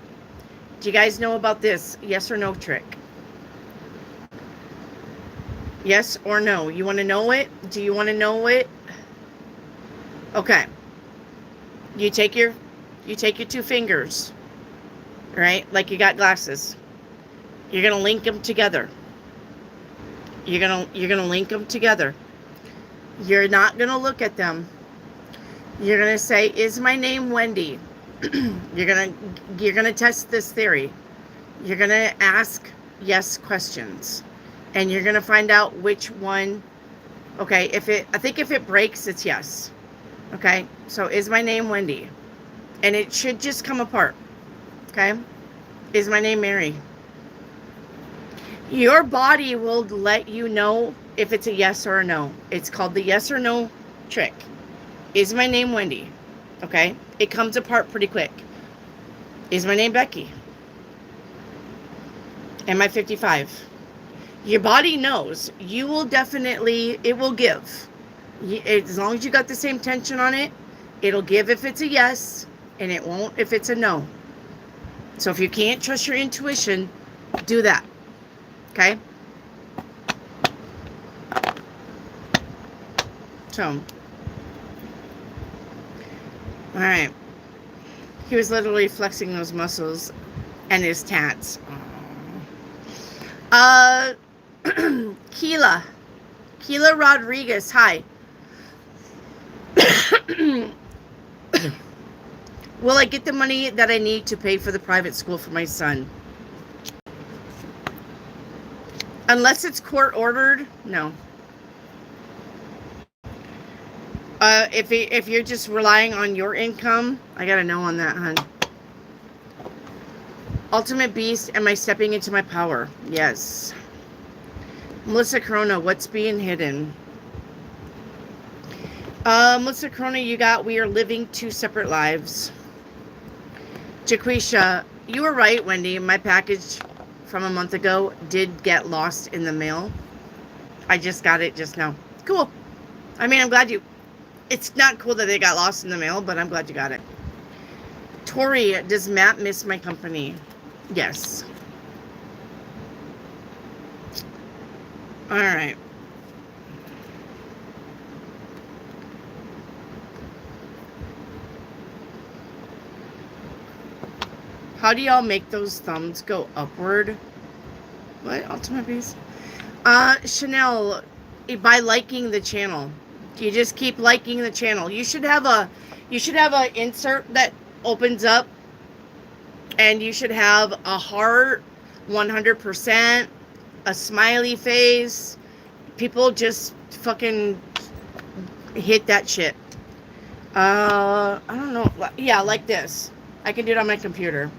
Do you guys know about this yes or no trick? Yes or no? You want to know it? Do you want to know it? Okay. You take your 2 fingers, right? Like you got glasses. You're going to link them together. You're going to link them together. You're not going to look at them. You're going to say, "Is my name Wendy?" You're going to test this theory. You're going to ask yes questions. And you're going to find out which one. Okay, I think if it breaks, it's yes. Okay? So, is my name Wendy? And it should just come apart. Okay? Is my name Mary? Your body will let you know if it's a yes or a no. It's called the yes or no trick. Is my name Wendy? Okay? It comes apart pretty quick. Is my name Becky? Am I 55? Your body knows. You will definitely, it will give. As long as you got the same tension on it, it'll give if it's a yes, and it won't if it's a no. So if you can't trust your intuition, do that. Okay? So, all right. He was literally flexing those muscles and his tats. Keela Rodriguez, hi. Will I get the money that I need to pay for the private school for my son? Unless it's court ordered, no. If you're just relying on your income, I gotta know on that, hun. Ultimate Beast, am I stepping into my power? Yes. Melissa Corona, what's being hidden? Melissa Corona, you got, we are living 2 separate lives. Jaquisha, you were right, Wendy. My package from a month ago did get lost in the mail. I just got it just now. Cool. I mean, I'm glad you... It's not cool that they got lost in the mail, but I'm glad you got it. Tori, does Matt miss my company? Yes. All right. How do y'all make those thumbs go upward? What? Ultimate Beast? Chanel, by liking the channel. You just keep liking the channel. You should have a insert that opens up, and you should have a heart, 100%, a smiley face. People just fucking hit that shit. I don't know. Yeah, like this. I can do it on my computer.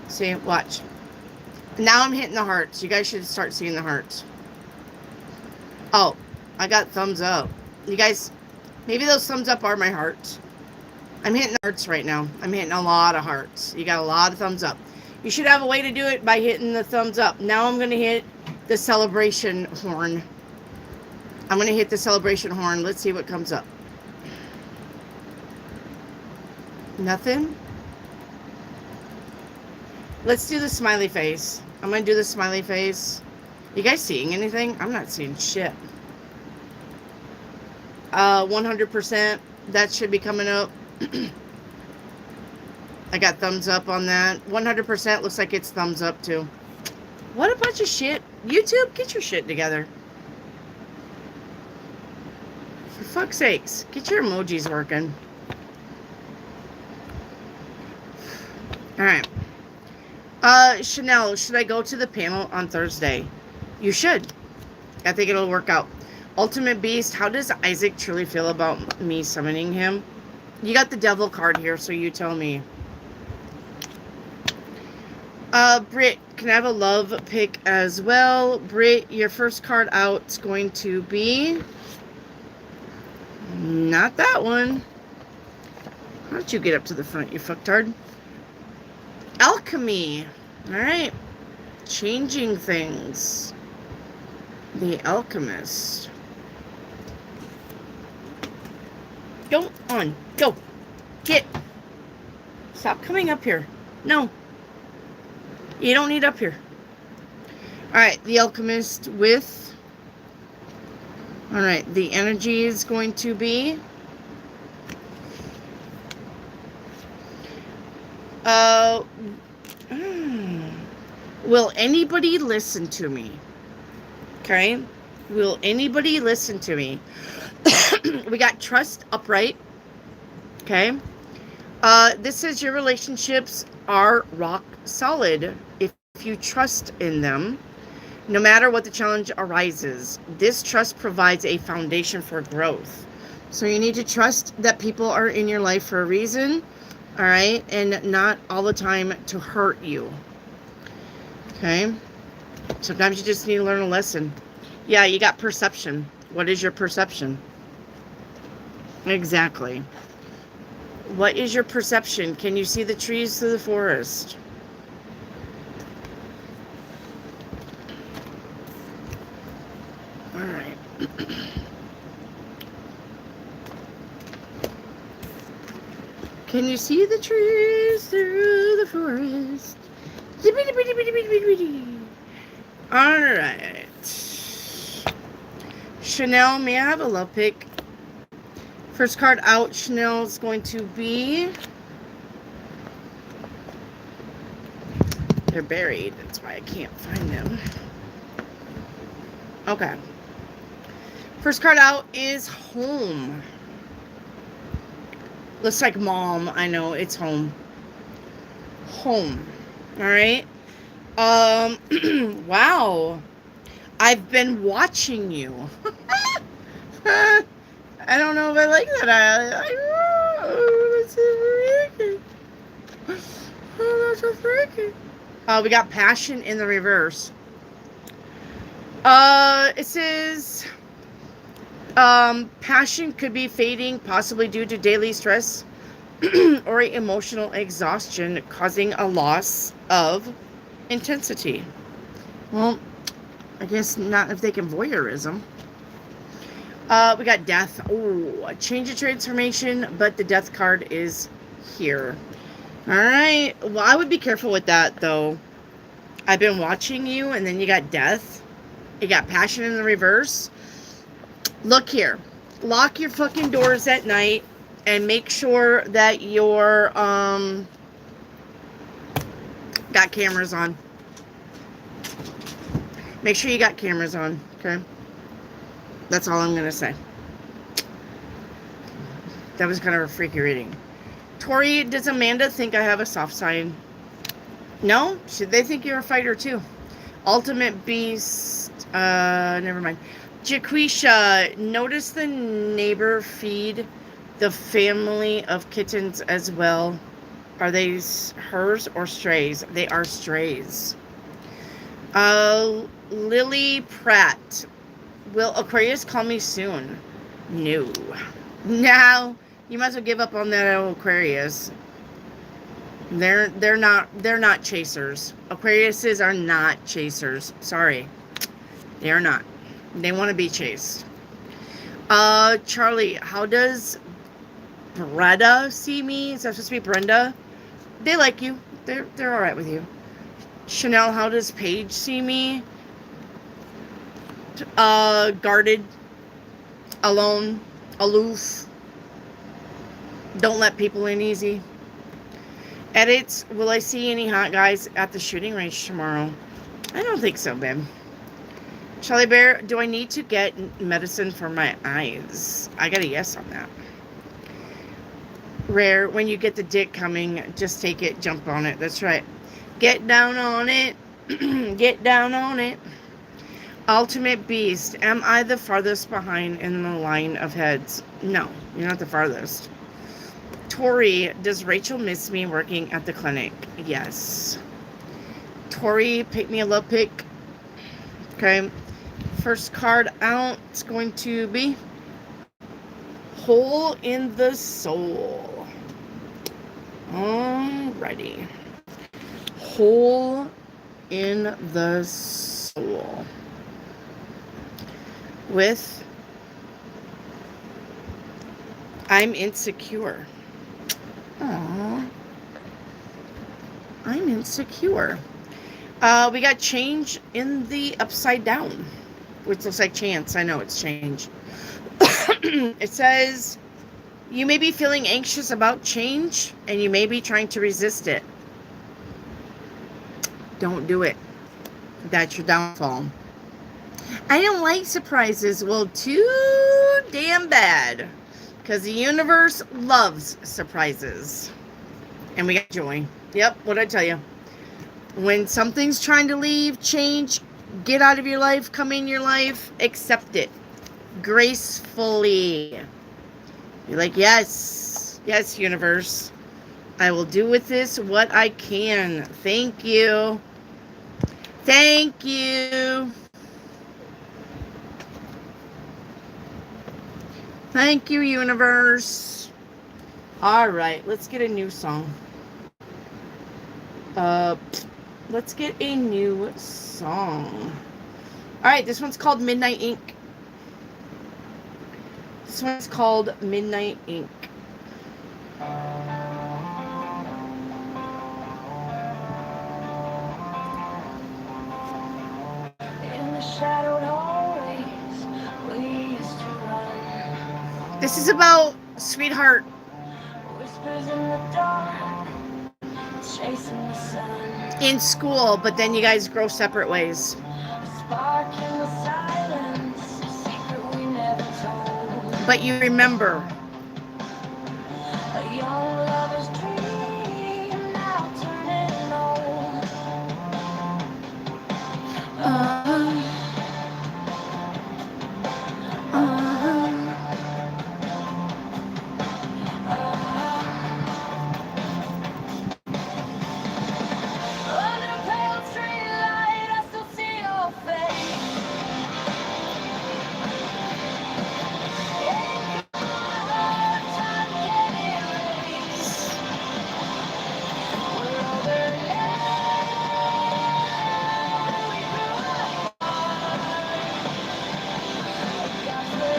See, watch. Now I'm hitting the hearts. You guys should start seeing the hearts. Oh, I got thumbs up. You guys, maybe those thumbs up are my hearts. I'm hitting the hearts right now. I'm hitting a lot of hearts. You got a lot of thumbs up. You should have a way to do it by hitting the thumbs up. Now I'm going to hit the celebration horn. I'm going to hit the celebration horn. Let's see what comes up. Nothing? Let's do the smiley face. I'm going to do the smiley face. You guys seeing anything? I'm not seeing shit. 100%. That should be coming up. I got thumbs up on that. 100% looks like it's thumbs up too. What a bunch of shit. YouTube, get your shit together. For fuck's sakes, get your emojis working. Alright. Chanel, should I go to the panel on Thursday? You should. I think it'll work out. Ultimate Beast, how does Isaac truly feel about me summoning him? You got the devil card here, so you tell me. Britt, can I have a love pick as well? Britt, your first card out is going to be... not that one. How did you get up to the front, you fucktard? Alchemy. Alright. Changing things. The Alchemist. Go on. Go. Get. Stop coming up here. No. You don't need up here. Alright, the Alchemist with... Alright, the energy is going to be... Will anybody listen to me? Okay? Will anybody listen to me? We got trust upright. Okay? This says your relationships are rock solid if you trust in them. No matter what the challenge arises, this trust provides a foundation for growth. So you need to trust that people are in your life for a reason, all right, and not all the time to hurt you. Okay? Sometimes you just need to learn a lesson. Yeah, you got perception. What is your perception? Exactly. What is your perception? Can you see the trees through the forest? All right. Can you see the trees through the forest? All right. Chanel, may I have a love pick? First card out, Chanel, is going to be... They're buried. That's why I can't find them. Okay. First card out is home. Looks like mom. I know, it's home. Home. Alright. Wow. I've been watching you. I don't know if I like that. That's so freaky. Oh, that's so freaky. We got passion in the reverse. It says, passion could be fading, possibly due to daily stress or emotional exhaustion, causing a loss of intensity. Well, I guess not if they can voyeurism. We got death. Oh, a change of transformation, but the death card is here. All right. Well, I would be careful with that, though. I've been watching you, and then you got death. You got passion in the reverse. Look here. Lock your fucking doors at night and make sure that you're got cameras on. Make sure you got cameras on, okay? That's all I'm gonna say. That was kind of a freaky reading. Tori, does Amanda think I have a soft side? No? Should they think you're a fighter too? Ultimate Beast, never mind. Jaquisha, notice the neighbor feed the family of kittens as well. Are they hers or strays? They are strays. Lily Pratt, will Aquarius call me soon? No. Now you might as well give up on that Aquarius. They're not chasers. Aquariuses are not chasers. Sorry. They are not. They want to be chased. Charlie, how does Brenda see me? Is that supposed to be Brenda? They like you. They're alright with you. Chanel, how does Paige see me? Guarded, alone, aloof. Don't let people in easy. Edits, will I see any hot guys at the shooting range tomorrow? I don't think so, babe. Charlie Bear, do I need to get medicine for my eyes? I got a yes on that. Rare, when you get the dick coming, just take it, jump on it. That's right. Get down on it. Get down on it. Ultimate Beast, am I the farthest behind in the line of heads? No, you're not the farthest. Tori, does Rachel miss me working at the clinic? Yes. Tori, pick me a love pick. Okay. First card out is going to be Hole in the Soul. Alrighty. Hole in the Soul. With I'm insecure. Aww. I'm insecure. We got change in the upside down, which looks like chance. I know it's change. It says, you may be feeling anxious about change, and you may be trying to resist it. Don't do it. That's your downfall. I don't like surprises. Well, too damn bad. Because the universe loves surprises. And we got joy. Yep, what'd I tell you? When something's trying to leave, change, get out of your life, come in your life, accept it. Gracefully. You're like, yes. Yes, universe. I will do with this what I can. Thank you. Thank you. Thank you, universe. All right, let's get a new song. Let's get a new song. All right, this one's called Midnight Ink. This one's called Midnight Ink. In the shadowed hallways we used to run. This is about sweetheart. Whispers in the dark, chasing the sun. In school, but then you guys grow separate ways. A spark in the silence, a secret we never told. But you remember. A young lover's dream now turning old. Under pale streetlight, I still see your face. Time can't erase. We're over now. We grew apart. Got the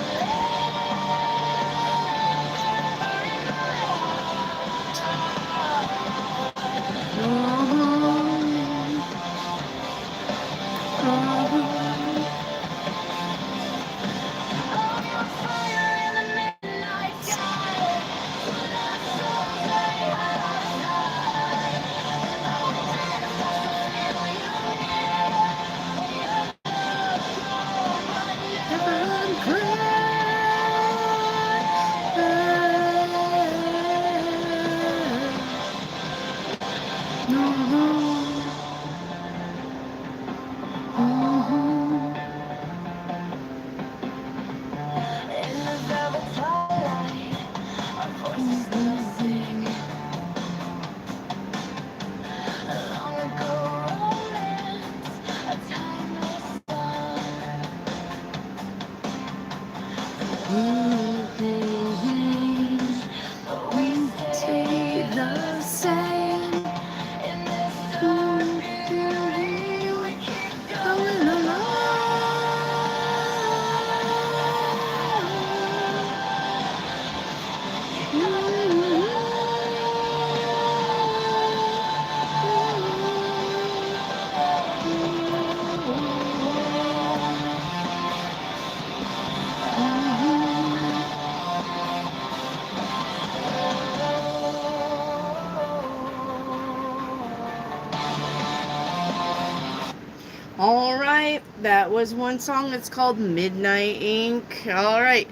All right, that was one song. It's called Midnight Ink. All right.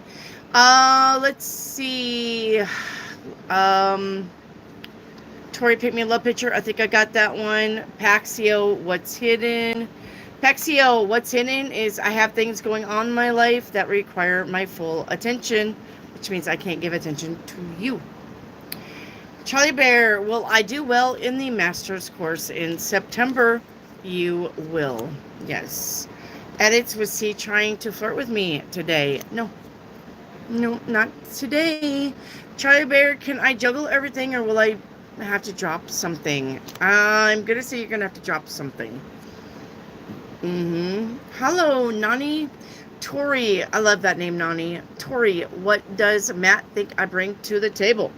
Let's see. Tori picked me a love picture. I think I got that one. Paxio, what's hidden? Paxio, what's hidden is I have things going on in my life that require my full attention, which means I can't give attention to you. Charlie Bear, will I do well in the master's course in September? You will. Yes. Edits, was he trying to flirt with me today? No. No, not today. Charlie Bear, can I juggle everything or will I have to drop something? I'm going to say you're going to have to drop something. Hello, Nani. Tori, I love that name, Nani. Tori, what does Matt think I bring to the table?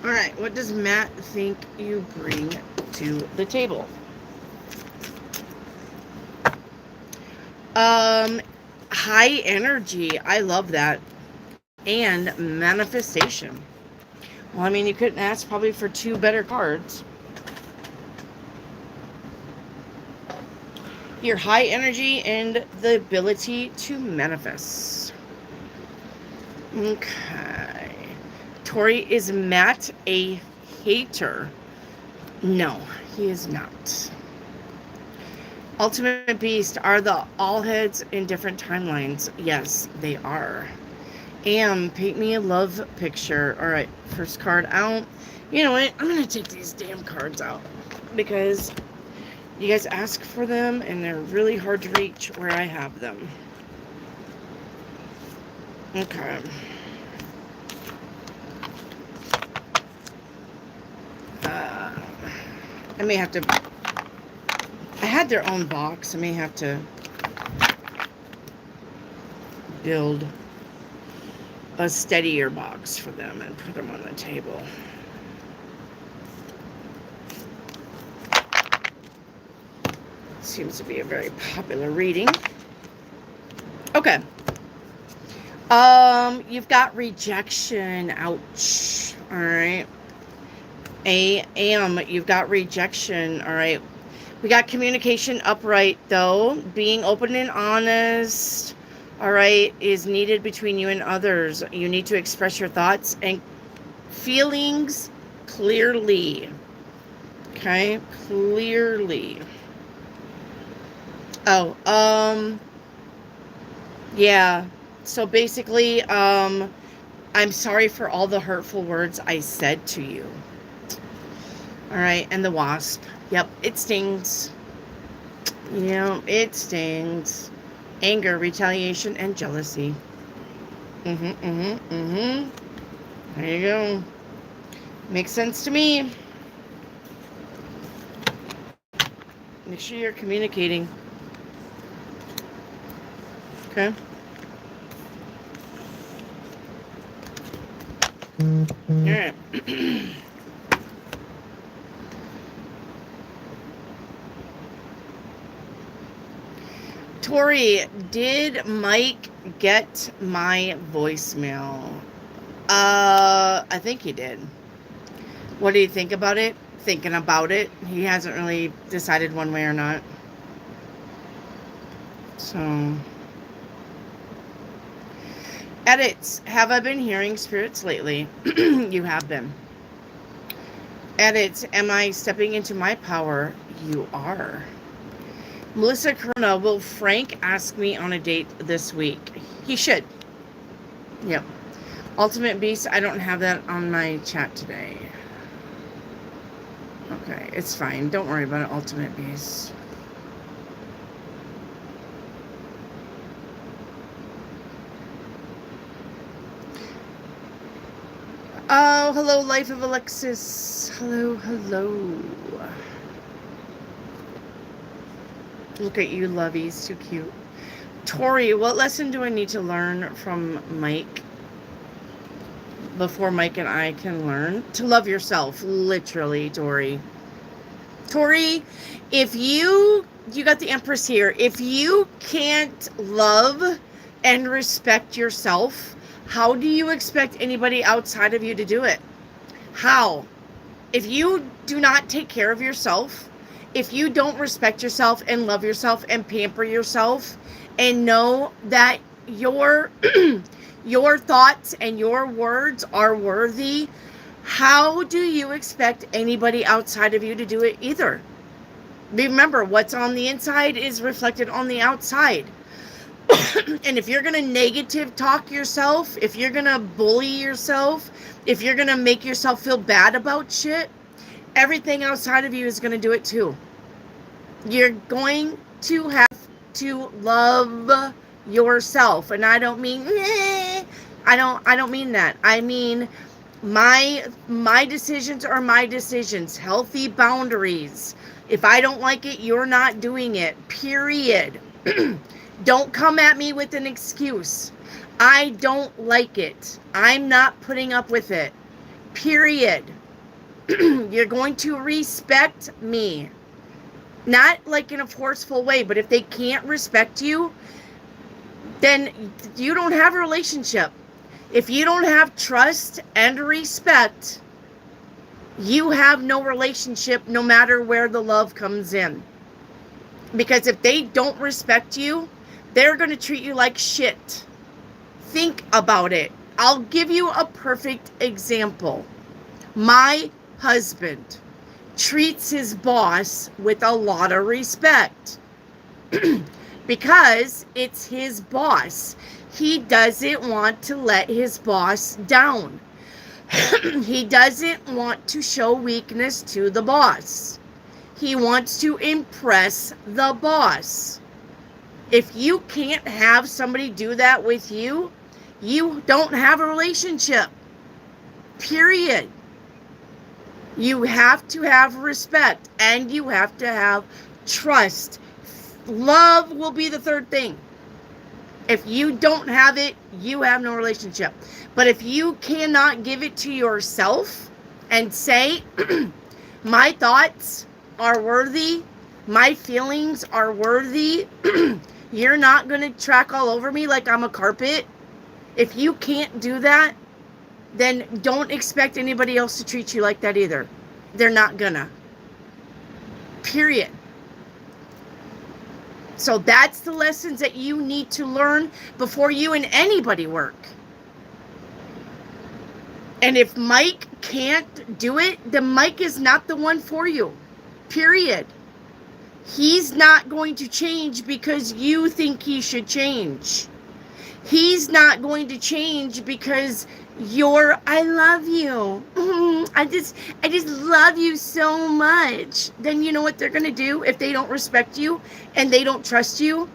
All right, what does Matt think you bring to the table? High energy. I love that. And manifestation. Well, I mean, you couldn't ask probably for two better cards. Your high energy and the ability to manifest. Okay. Tori, is Matt a hater? No, he is not. Ultimate Beast, are the all heads in different timelines? Yes, they are. Paint me a love picture. All right, first card out. You know what? I'm going to take these damn cards out because you guys ask for them and they're really hard to reach where I have them. Okay. I may have to... I had their own box. I may have to build a steadier box for them and put them on the table. Seems to be a very popular reading. Okay. You've got rejection. Ouch. All right. You've got rejection. All right. We got communication upright, though. Being open and honest, all right, is needed between you and others. You need to express your thoughts and feelings clearly. Okay? Clearly. Oh, yeah. So basically, I'm sorry for all the hurtful words I said to you. All right, and the wasp. Yep, it stings. Yeah, it stings. Anger, retaliation, and jealousy. There you go. Makes sense to me. Make sure you're communicating. Okay. All right. Tori, did Mike get my voicemail? I think he did. What do you think about it? Thinking about it. He hasn't really decided one way or not. So... Edits. Have I been hearing spirits lately? You have been. Edits. Am I stepping into my power? You are. Melissa Corona, will Frank ask me on a date this week? He should. Yep. Ultimate Beast, I don't have that on my chat today. Okay, it's fine. Don't worry about it, Ultimate Beast. Oh, hello, Life of Alexis. Hello, hello. Look at you, lovey. So cute. Tori, what lesson do I need to learn from Mike before Mike and I can learn? To love yourself, literally, Tori. Tori, if you got the Empress here, if you can't love and respect yourself, how do you expect anybody outside of you to do it? How? If you do not take care of yourself, if you don't respect yourself and love yourself and pamper yourself and know that your your thoughts and your words are worthy, how do you expect anybody outside of you to do it either? Remember, what's on the inside is reflected on the outside. And if you're going to negative talk yourself, if you're going to bully yourself, if you're going to make yourself feel bad about shit, everything outside of you is going to do it too. You're going to have to love yourself. And I don't mean, I don't mean that. I mean, my decisions are my decisions. Healthy boundaries. If I don't like it, you're not doing it. Period. Don't come at me with an excuse. I don't like it. I'm not putting up with it. Period. You're going to respect me. Not like in a forceful way, but if they can't respect you, then you don't have a relationship. If you don't have trust and respect, you have no relationship no matter where the love comes in. Because if they don't respect you, they're going to treat you like shit. Think about it. I'll give you a perfect example. My husband treats his boss with a lot of respect because it's his boss. He doesn't want to let his boss down. He doesn't want to show weakness to the boss. He wants to impress the boss. If you can't have somebody do that with you, you don't have a relationship. Period. You have to have respect and you have to have trust. Love will be the third thing. If you don't have it, you have no relationship. But if you cannot give it to yourself and say, my thoughts are worthy, my feelings are worthy, you're not going to track all over me like I'm a carpet. If you can't do that, then don't expect anybody else to treat you like that either. They're not gonna. Period. So that's the lessons that you need to learn before you and anybody work. And if Mike can't do it, then Mike is not the one for you. Period. He's not going to change because you think he should change. He's not going to change because I love you. I just love you so much. Then you know what they're going to do if they don't respect you and they don't trust you?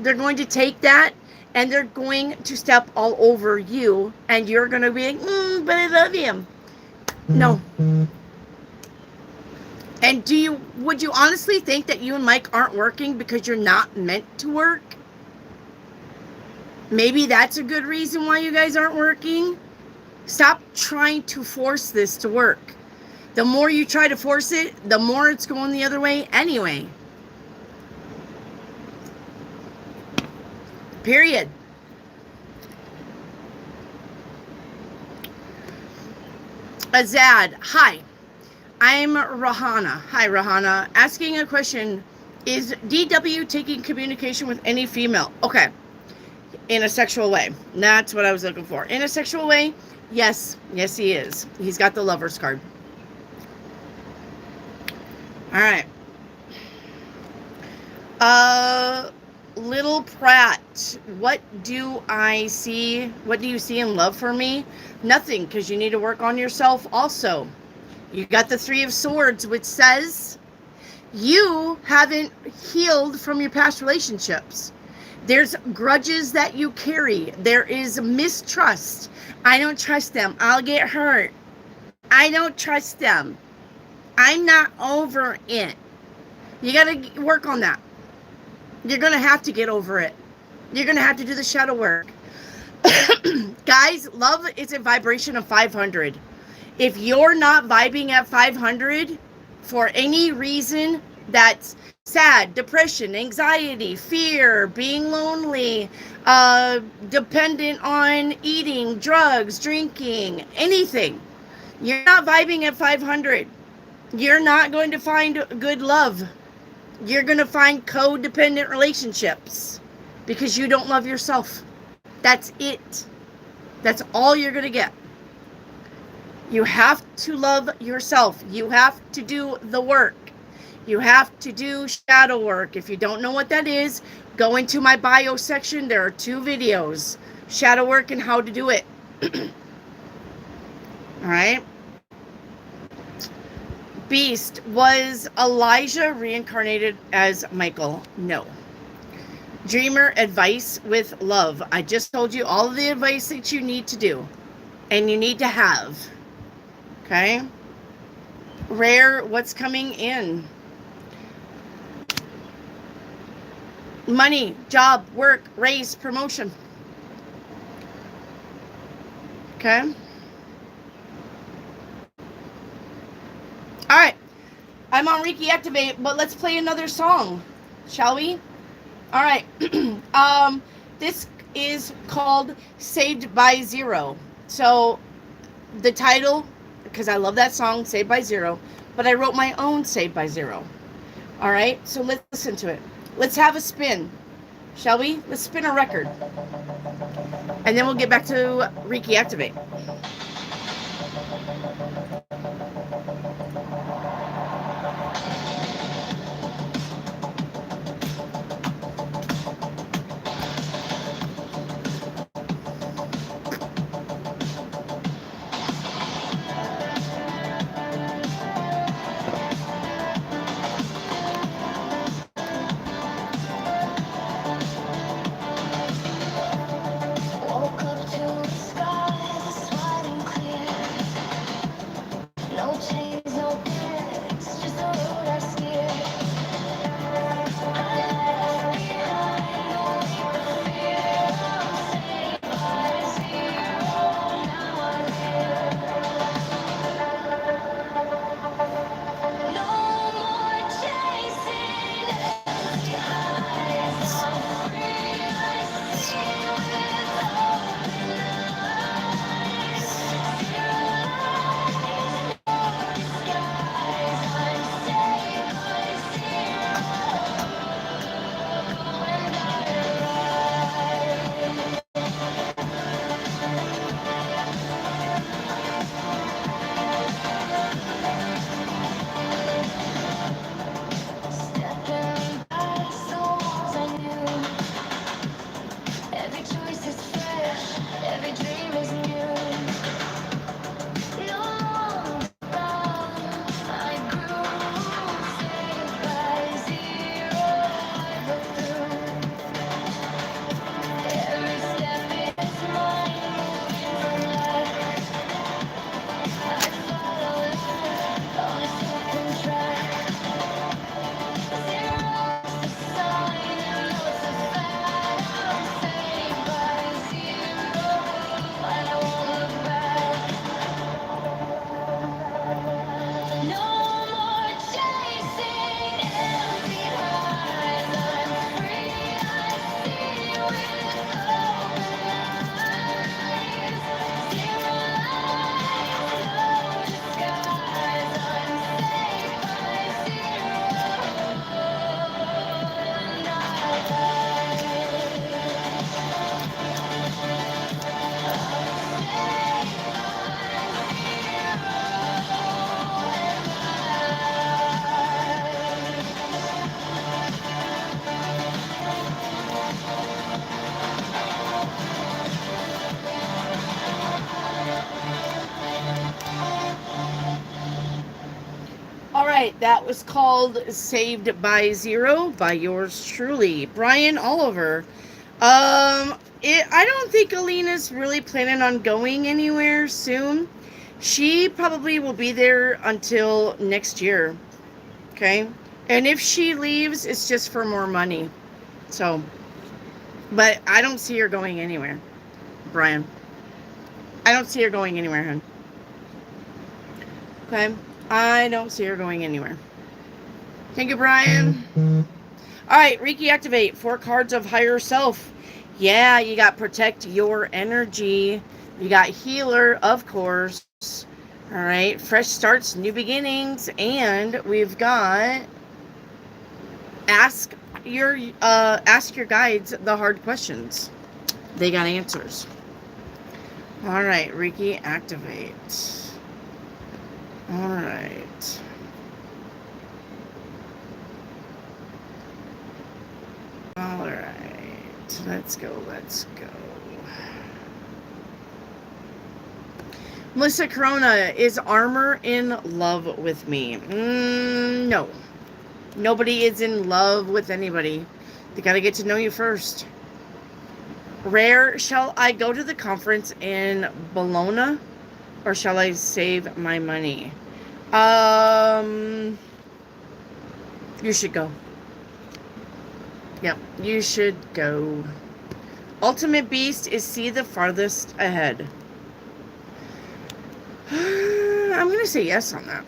They're going to take that and they're going to step all over you and you're going to be like, but I love him. No. And would you honestly think that you and Mike aren't working because you're not meant to work? Maybe that's a good reason why you guys aren't working. Stop trying to force this to work. The more you try to force it, the more it's going the other way anyway. Period. Azad, hi. I'm Rahana. Hi, Rahana. Asking a question. Is DW taking communication with any female? Okay. In a sexual way. That's what I was looking for. In a sexual way, yes. Yes, he is. He's got the lover's card. All right. Little Pratt, what do I see? What do you see in love for me? Nothing, because you need to work on yourself also. You got the Three of Swords, which says you haven't healed from your past relationships. There's grudges that you carry. There is mistrust. I don't trust them. I'll get hurt. I don't trust them. I'm not over it. You got to work on that. You're going to have to get over it. You're going to have to do the shadow work. Guys, love is a vibration of 500. If you're not vibing at 500 for any reason that's sad, depression, anxiety, fear, being lonely, dependent on eating, drugs, drinking, anything, You're not vibing at 500. You're not going to find good love. You're going to find codependent relationships because you don't love yourself. That's it. That's all you're going to get. You have to love yourself. You have to do the work. You have to do shadow work. If you don't know what that is, go into my bio section. There are 2 videos, shadow work and how to do it. All right. Beast, was Elijah reincarnated as Michael? No. Dreamer, advice with love. I just told you all of the advice that you need to do and you need to have. Okay. Rare, what's coming in? Money, job, work, raise, promotion. Okay. All right. I'm on Reiki Activate, but let's play another song, shall we? All right. This is called Saved by Zero. So the title, because I love that song, Saved by Zero, but I wrote my own Saved by Zero. All right. So let's listen to it. Let's have a spin, shall we? Let's spin a record. And then we'll get back to Reiki Activate. Woke up to the sky, that's wide and clear. No chains, no panics, just a road I steer. I left behind no leap of fear. I'm saved by zero, now I'm here. No more chasing empty highs. I'm free, I see with open eyes. Zero lies, no disguise. I'm saved by zero, and I stepping past the walls I knew. Every choice is fresh, every dream is new. No longer bound, I grew. Saved by zero, I broke through. Every step is mine, moving from life. I follow life on its open track. Zero's the sign, and love's a fact. I'm saved by zero, and I won't look back. No more chasing empty highs. I'm free, I see with open eyes. Zero lies, no disguise. I'm saved by zero, and All right, that was called Saved by Zero by yours truly, Brian Oliver. I don't think Alina's really planning on going anywhere soon. She probably will be there until next year. Okay? And if she leaves, it's just for more money. So, but I don't see her going anywhere, Brian. I don't see her going anywhere, hon. Okay? I don't see her going anywhere. Thank you, Brian. All right, Reiki Activate. 4 cards of Higher Self. Yeah, you got Protect Your Energy. You got Healer, of course. All right, fresh starts, new beginnings, and we've got ask your guides the hard questions. They got answers. All right, Reiki, activate. All right. All right, let's go. Melissa Corona, is Armor in love with me? No. Nobody is in love with anybody. They got to get to know you first. Rare, shall I go to the conference in Bologna or shall I save my money? You should go. Yep, you should go. Ultimate Beast is see the farthest ahead. I'm going to say yes on that.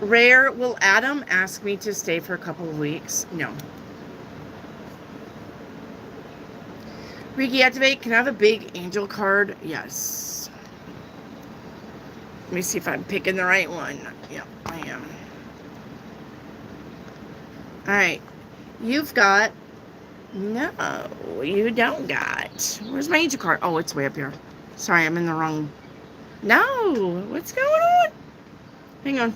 Rare, will Adam ask me to stay for a couple of weeks? No. Reiki, activate. Can I have a big angel card? Yes. Let me see if I'm picking the right one. Yep, I am. Alright. You've got... No, you don't got... Where's my angel card? Oh, it's way up here. Sorry, I'm in the wrong... No! What's going on? Hang on.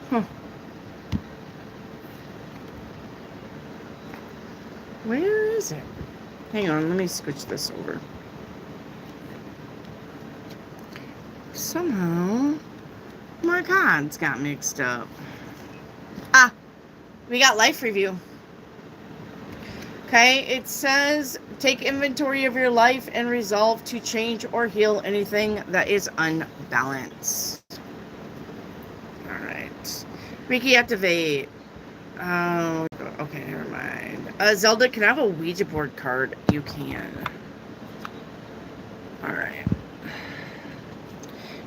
Huh. Where is it? Hang on, let me switch this over. Somehow, my cards got mixed up. Ah, we got life review. Okay, it says, take inventory of your life and resolve to change or heal anything that is unbalanced. All right. Reiki, activate. Oh, okay, never mind. Zelda, can I have a Ouija board card? You can. All right.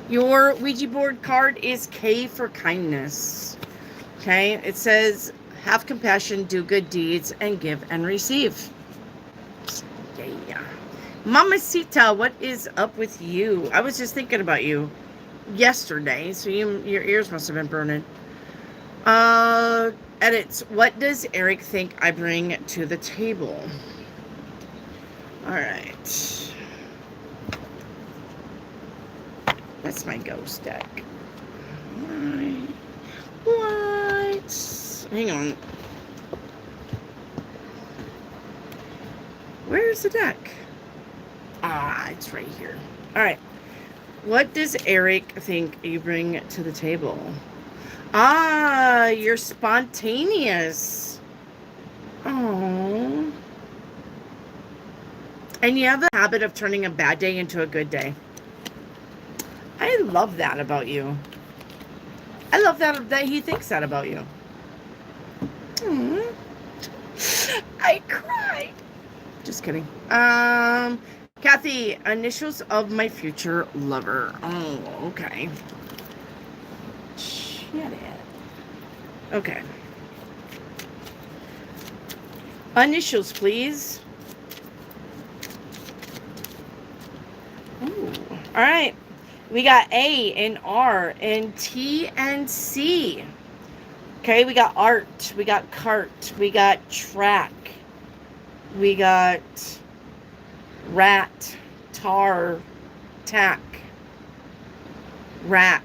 Your Ouija board card is K for kindness. Okay, it says, have compassion, do good deeds, and give and receive. Yeah. Mamacita, what is up with you? I was just thinking about you yesterday, so your ears must have been burning. Edits. What does Eric think I bring to the table? All right. That's my ghost deck. What? Hang on. Where's the deck? Ah, it's right here. All right. What does Eric think you bring to the table? Ah, you're spontaneous. Oh. And you have a habit of turning a bad day into a good day. I love that about you. I love that he thinks that about you. I cried. Just kidding. Kathy, initials of my future lover. Oh, okay. Shit. Okay. Initials, please. Ooh. All right. We got A and R and T and C. Okay, we got art. We got cart. We got track. We got rat, tar, tack, rack.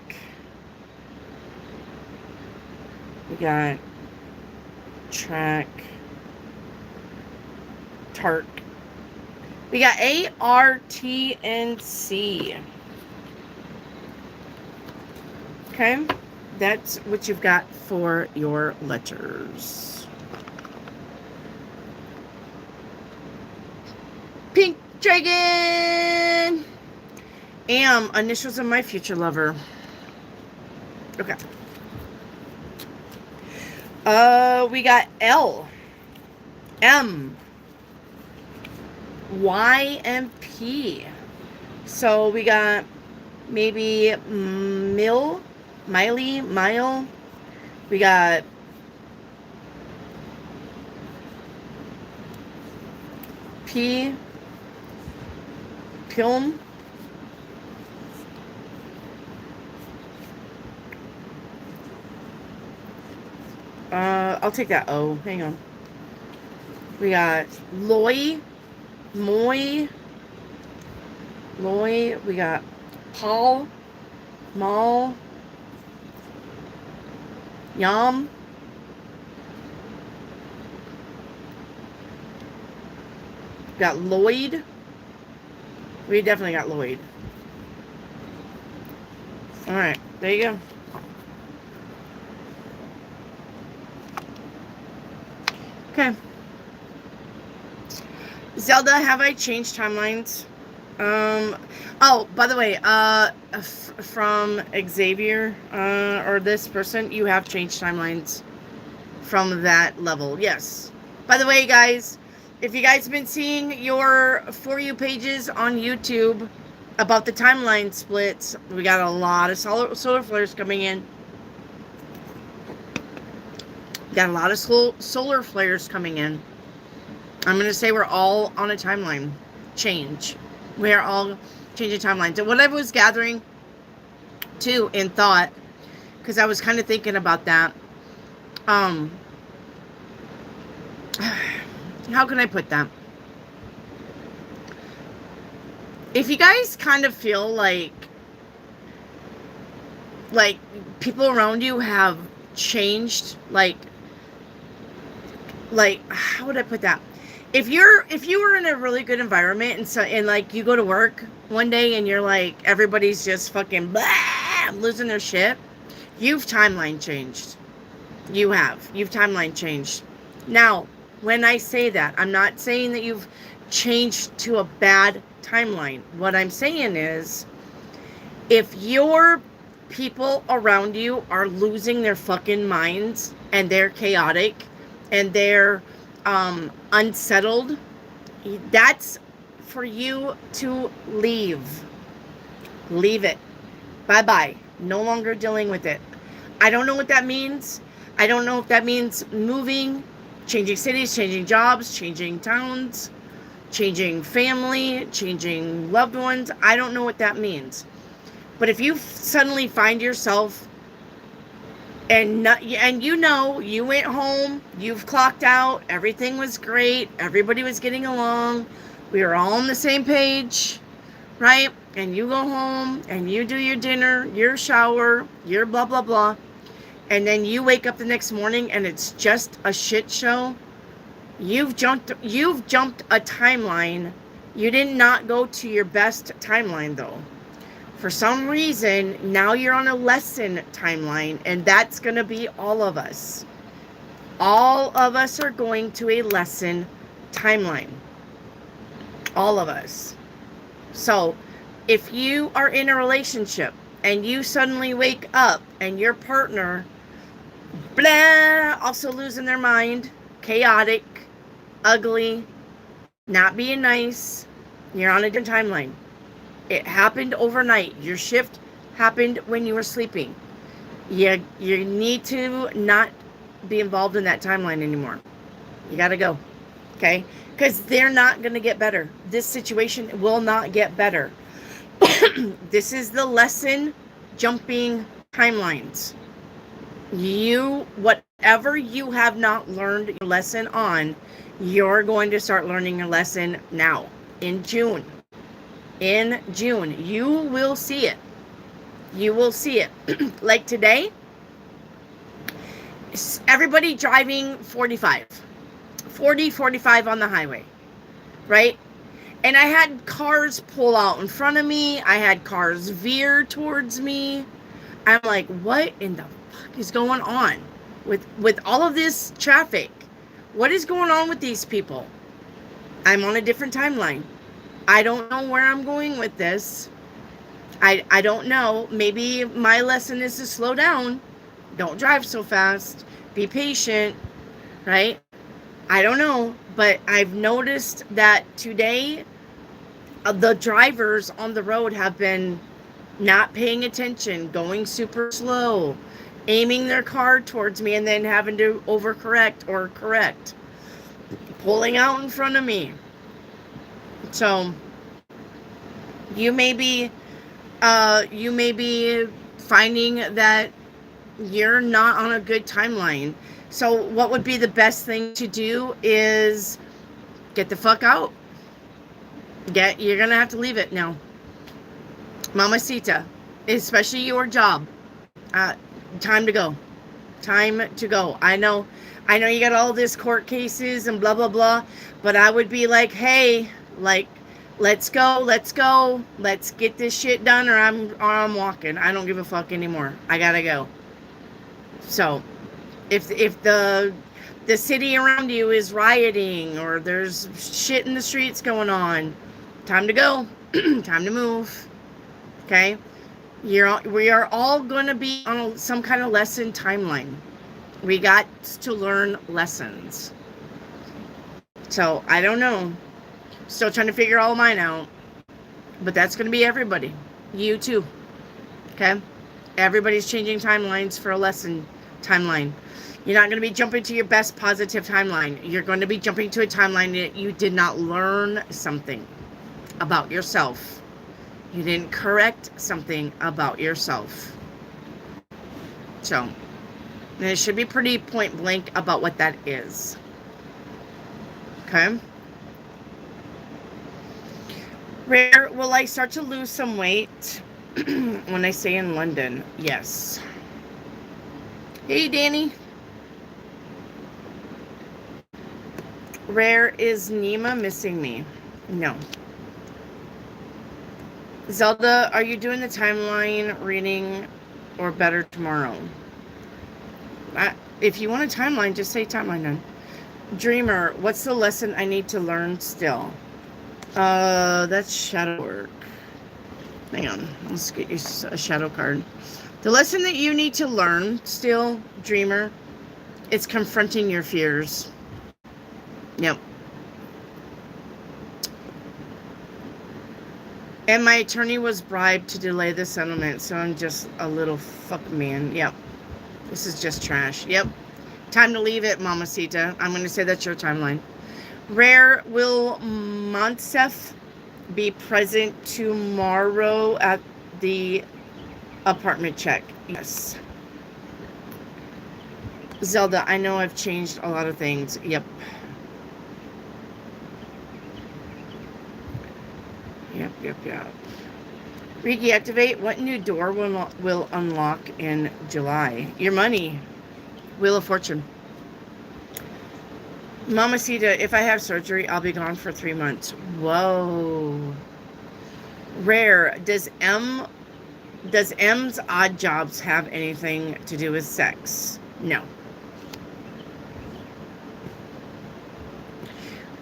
We got track, tark. We got A, R, T, and C. Okay, that's what you've got for your letters. Pink Dragon! Am, initials of my future lover. Okay. We got L, M, Y, and P. So we got maybe Miley, Mile. We got P. Pilm. I'll take that O. Hang on. We got Loy. Moy. Loy. We got Paul. Mal. Yam. Got Lloyd. We definitely got Lloyd. Alright, there you go. Okay. Zelda, have I changed timelines? Oh, by the way, from Xavier, or this person, you have changed timelines from that level. Yes. By the way, guys, if you guys have been seeing your For You pages on YouTube about the timeline splits, we got a lot of solar flares coming in. Got a lot of solar flares coming in. I'm going to say we're all on a timeline change. We are all changing timelines. And what I was gathering, too, in thought, because I was kind of thinking about that, how can I put that? If you guys kind of feel like people around you have changed, like how would I put that? If you were in a really good environment and like you go to work one day and you're like everybody's just fucking blah, losing their shit, you've timeline changed. You've timeline changed. Now, when I say that, I'm not saying that you've changed to a bad timeline. What I'm saying is, if your people around you are losing their fucking minds and they're chaotic and they're unsettled, that's for you to leave. Leave it. Bye-bye. No longer dealing with it. I don't know what that means. I don't know if that means moving, changing cities, changing jobs, changing towns, changing family, changing loved ones. I don't know what that means. But if you suddenly find yourself and you went home, you've clocked out, everything was great, everybody was getting along, we were all on the same page, right? And you go home and you do your dinner, your shower, your blah blah blah, and then you wake up the next morning and it's just a shit show. You've jumped a timeline. You did not go to your best timeline though. For some reason, now you're on a lesson timeline, and that's going to be all of us. All of us are going to a lesson timeline. All of us. So, if you are in a relationship and you suddenly wake up and your partner, blah, also losing their mind, chaotic, ugly, not being nice, you're on a different timeline. It happened overnight. Your shift happened when you were sleeping. You need to not be involved in that timeline anymore. You got to go. Okay? Because they're not going to get better. This situation will not get better. This is the lesson jumping timelines. Whatever you have not learned your lesson on, you're going to start learning your lesson now in June. In June, you will see it. You will see it. Like today, everybody driving 45 on the highway, right? And I had cars pull out in front of me. I had cars veer towards me. I'm like, what in the fuck is going on with all of this traffic? What is going on with these people? I'm on a different timeline. I don't know where I'm going with this. I don't know. Maybe my lesson is to slow down. Don't drive so fast. Be patient, right? I don't know. But I've noticed that today, the drivers on the road have been not paying attention, going super slow, aiming their car towards me and then having to overcorrect or correct, pulling out in front of me. So you may be finding that you're not on a good timeline. So what would be the best thing to do is get the fuck out. You're gonna have to leave it now. Mamacita, especially your job. Time to go. Time to go. I know you got all this court cases and blah blah blah, but I would be like, hey, like, let's go, let's get this shit done, or I'm walking. I don't give a fuck anymore. I gotta go. So, if the city around you is rioting or there's shit in the streets going on, time to go. Time to move. Okay? We are all going to be on some kind of lesson timeline. We got to learn lessons. So, I don't know. Still trying to figure all mine out. But that's going to be everybody. You too. Okay? Everybody's changing timelines for a lesson timeline. You're not going to be jumping to your best positive timeline. You're going to be jumping to a timeline that you did not learn something about yourself. You didn't correct something about yourself. So, and it should be pretty point blank about what that is. Okay? Rare, will I start to lose some weight when I stay in London? Yes. Hey, Danny. Rare, is Nima missing me? No. Zelda, are you doing the timeline reading or better tomorrow? If you want a timeline, just say timeline then. Dreamer, what's the lesson I need to learn still? That's shadow work. Hang on, let's get you a shadow card. The lesson that you need to learn still, Dreamer, it's confronting your fears. Yep. And my attorney was bribed to delay the settlement, so I'm just a little fuck man. Yep. This is just trash. Yep. Time to leave it, Mamacita. I'm going to say that's your timeline. Rare, will Monsef be present tomorrow at the apartment check? Yes. Zelda, I know I've changed a lot of things. Yep. Yep. Riki, activate. What new door will unlock in July? Your money. Wheel of Fortune. Mamacita, if I have surgery, I'll be gone for 3 months. Whoa. Rare, does M's odd jobs have anything to do with sex? No.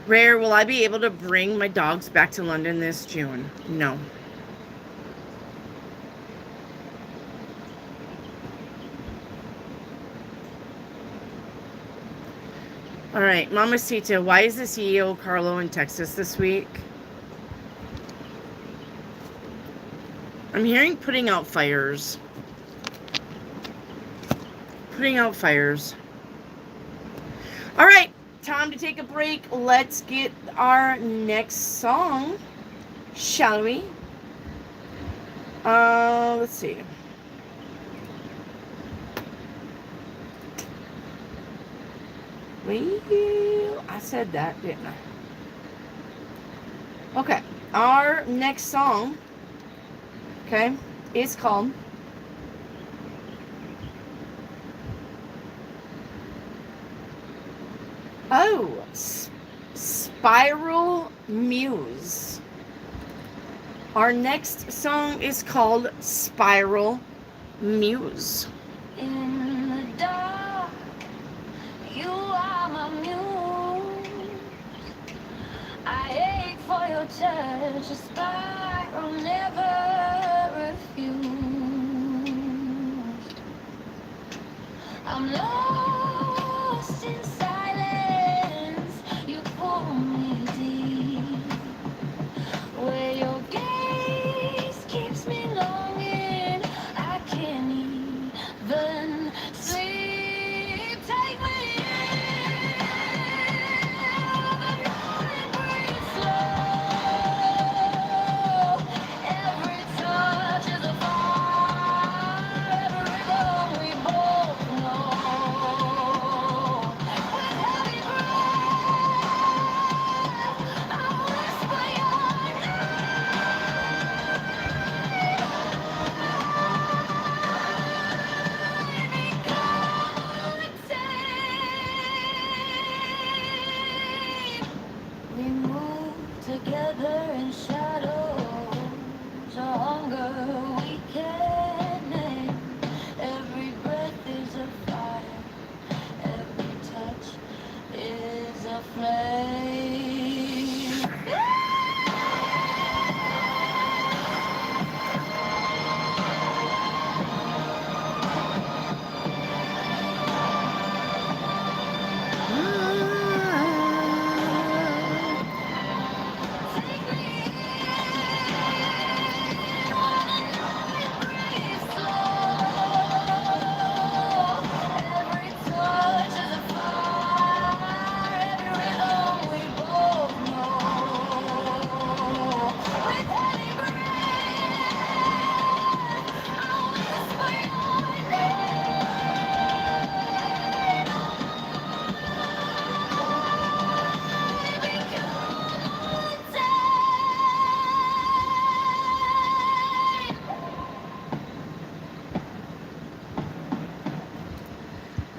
Rare, will I be able to bring my dogs back to London this June? No. All right, Mamacita, why is the CEO Carlo in Texas this week? I'm hearing putting out fires. Putting out fires. All right, time to take a break. Let's get our next song, shall we? Let's see. Well, I said that, didn't I? Okay, our next song, okay, is called Spiral Muse. Our next song is called Spiral Muse. In the dark, you are my muse. I ache for your touch, a spiral never refused. I'm lost in silence, you pull me deep. Where your gaze keeps me longing, I can't even sleep. Take me in, the morning breeze slow.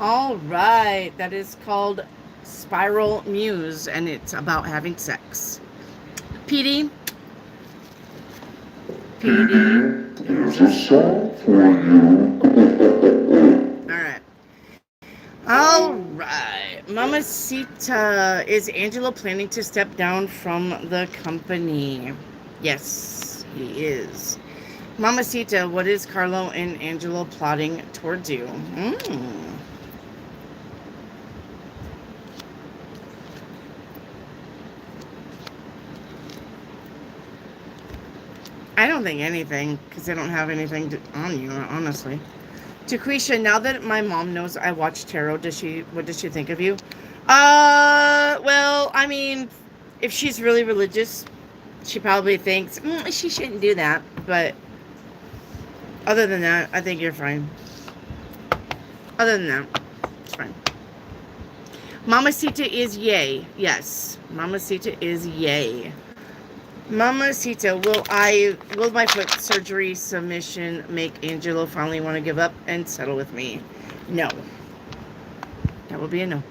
All right. That is called Spiral Muse, and it's about having sex. PD. PD. There's a song for you. All right. All right. Mamacita, is Angelo planning to step down from the company? Yes, he is. Mamacita, what is Carlo and Angelo plotting towards you? I don't think anything, because I don't have anything on you, honestly. Taquisha, now that my mom knows I watch tarot, what does she think of you? Well, I mean, if she's really religious, she probably thinks she shouldn't do that. But other than that, I think you're fine. Other than that, it's fine. Mamacita is yay. Yes, Mamacita is yay. Mamacita, will my foot surgery submission make Angelo finally want to give up and settle with me? No. That will be a no.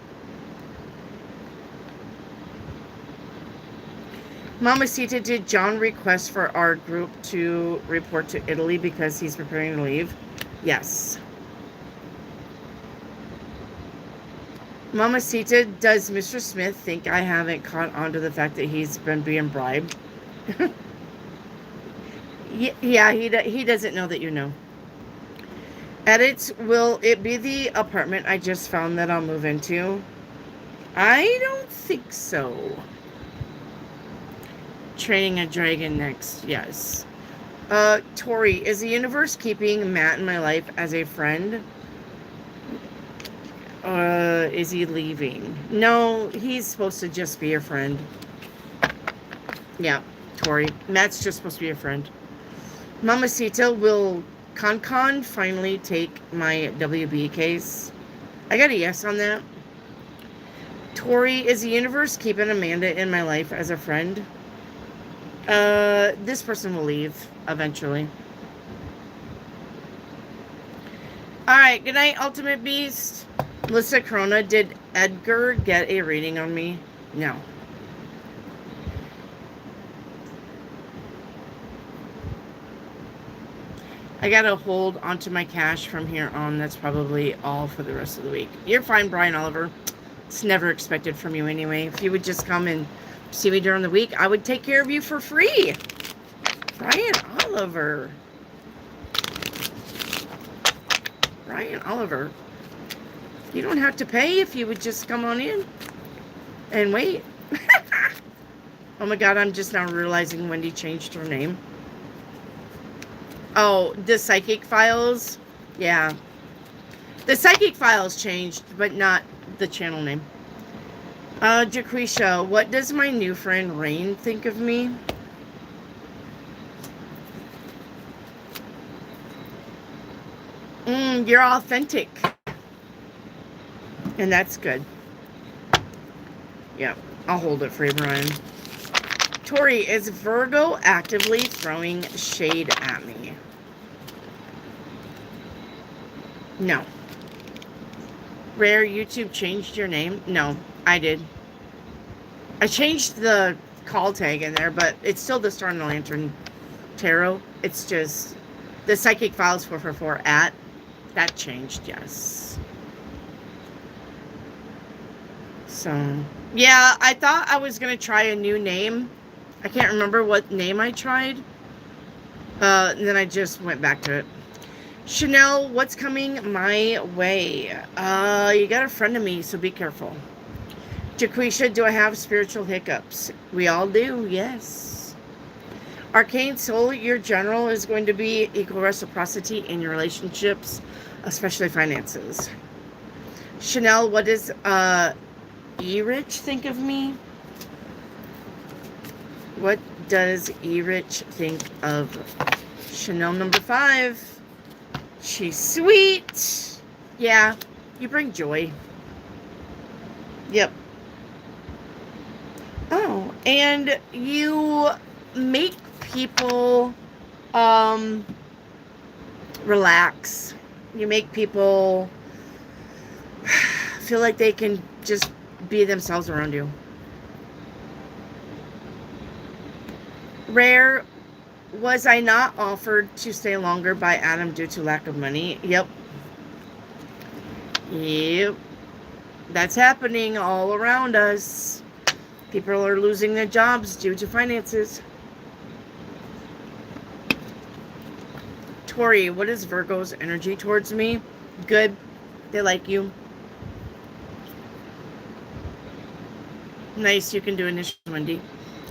Mamacita, did John request for our group to report to Italy because he's preparing to leave? Yes. Mamacita, does Mr. Smith think I haven't caught on to the fact that he's been being bribed? Yeah, he doesn't know that you know. Edits, will it be the apartment I just found that I'll move into? I don't think so. Training a dragon next, yes. Tori, is the universe keeping Matt in my life as a friend? Is he leaving? No, he's supposed to just be a friend. Yeah, Tori. Matt's just supposed to be a friend. Mamacita, will Con finally take my WB case? I got a yes on that. Tori, is the universe keeping Amanda in my life as a friend? This person will leave eventually. Alright, good night, Ultimate Beast. Melissa Corona, did Edgar get a reading on me? No. I gotta hold onto my cash from here on. That's probably all for the rest of the week. You're fine, Brian Oliver. It's never expected from you anyway. If you would just come and see me during the week, I would take care of you for free. Brian Oliver. Brian Oliver. You don't have to pay if you would just come on in and wait. Oh my God, I'm just now realizing Wendy changed her name. Oh, the Psychic Files? Yeah. The Psychic Files changed, but not the channel name. Jaquisha, what does my new friend Rain think of me? You're authentic. And that's good. Yeah, I'll hold it for you, Brian. Tori, is Virgo actively throwing shade at me? No. Rare, YouTube changed your name? No, I did. I changed the call tag in there, but it's still the Star and the Lantern Tarot. It's just the Psychic Files 444 at. That changed, yes. So, yeah, I thought I was going to try a new name. I can't remember what name I tried. And then I just went back to it. Chanel, what's coming my way? You got a friend of me, so be careful. Jaquisha, do I have spiritual hiccups? We all do, yes. Arcane Soul, your general is going to be equal reciprocity in your relationships, especially finances. Chanel, what does E-Rich think of me? What does E-Rich think of Chanel number 5? She's sweet. Yeah, you bring joy. Yep. Oh, and you make people relax. You make people feel like they can just be themselves around you. Rare, was I not offered to stay longer by Adam due to lack of money? Yep. Yep. That's happening all around us. People are losing their jobs due to finances. Tori, what is Virgo's energy towards me? Good. They like you. Nice, you can do initials, Wendy.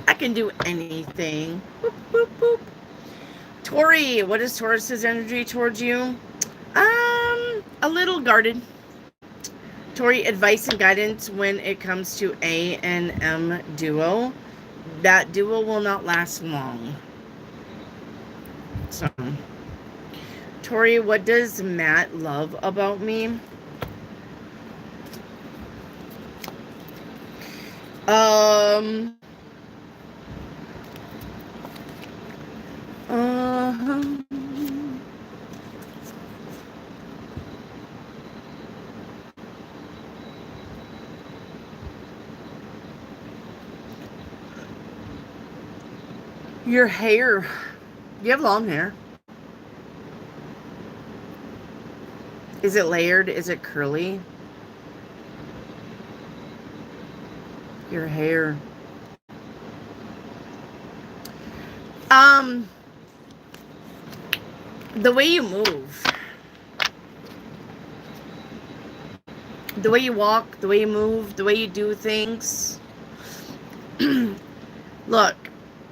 I can do anything. Boop, boop, boop. Tori, what is Taurus's energy towards you? A little guarded. Tori, advice and guidance when it comes to A and M duo. That duo will not last long. So, Tori, what does Matt love about me? Your hair. You have long hair. Is it layered? Is it curly? Your hair. The way you move. The way you walk, the way you move, the way you do things. Look,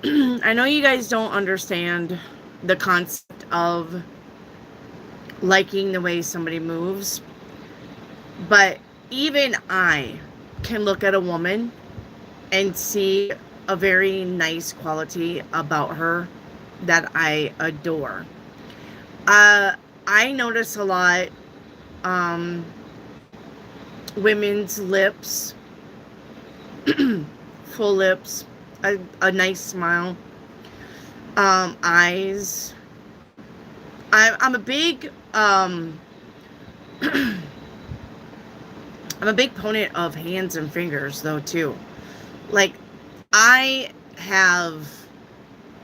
I know you guys don't understand the concept of liking the way somebody moves, but even I can look at a woman and see a very nice quality about her that I adore. I notice a lot women's lips, full lips, a nice smile, eyes. I'm a big I'm a big proponent of hands and fingers though too. Like, I have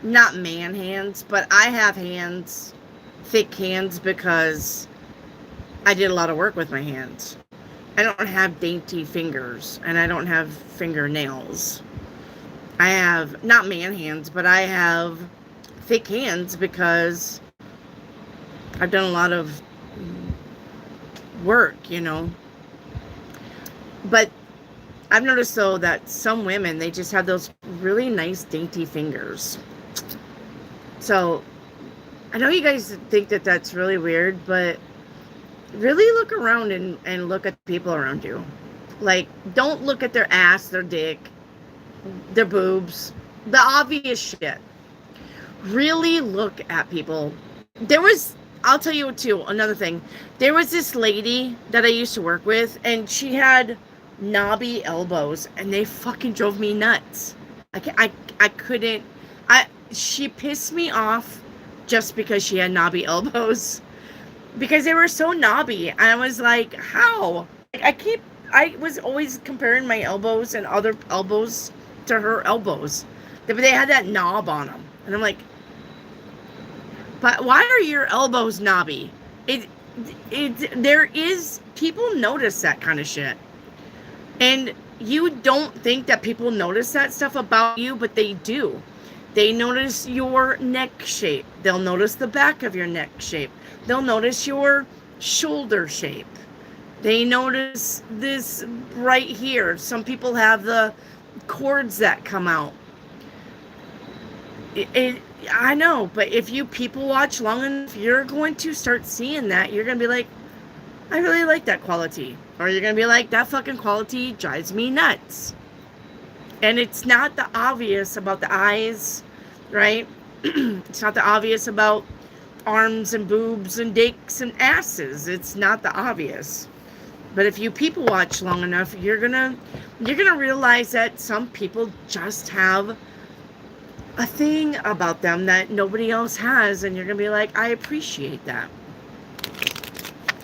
not man hands, but I have hands, thick hands, because I did a lot of work with my hands. I don't have dainty fingers, and I don't have fingernails. I have, not man hands, but I have thick hands because I've done a lot of work, you know. But I've noticed, though, that some women, they just have those really nice, dainty fingers. So, I know you guys think that that's really weird, but really look around and look at people around you. Like, don't look at their ass, their dick, their boobs, the obvious shit. Really look at people. I'll tell you too, another thing. There was this lady that I used to work with, and she had knobby elbows, and they fucking drove me nuts. I couldn't. She pissed me off just because she had knobby elbows, because they were so knobby. And I was like, how? I was always comparing my elbows and other elbows to her elbows, but they had that knob on them, and I'm like, but why are your elbows knobby? People notice that kind of shit. And you don't think that people notice that stuff about you, but they do. They notice your neck shape. They'll notice the back of your neck shape. They'll notice your shoulder shape. They notice this right here. Some people have the cords that come out. I know, but if you people watch long enough, you're going to start seeing that. You're going to be like, I really like that quality. Or you're going to be like, that fucking quality drives me nuts. And it's not the obvious about the eyes, right? It's not the obvious about arms and boobs and dicks and asses. It's not the obvious. But if you people watch long enough, you're gonna realize that some people just have a thing about them that nobody else has, and you're gonna be like, I appreciate that.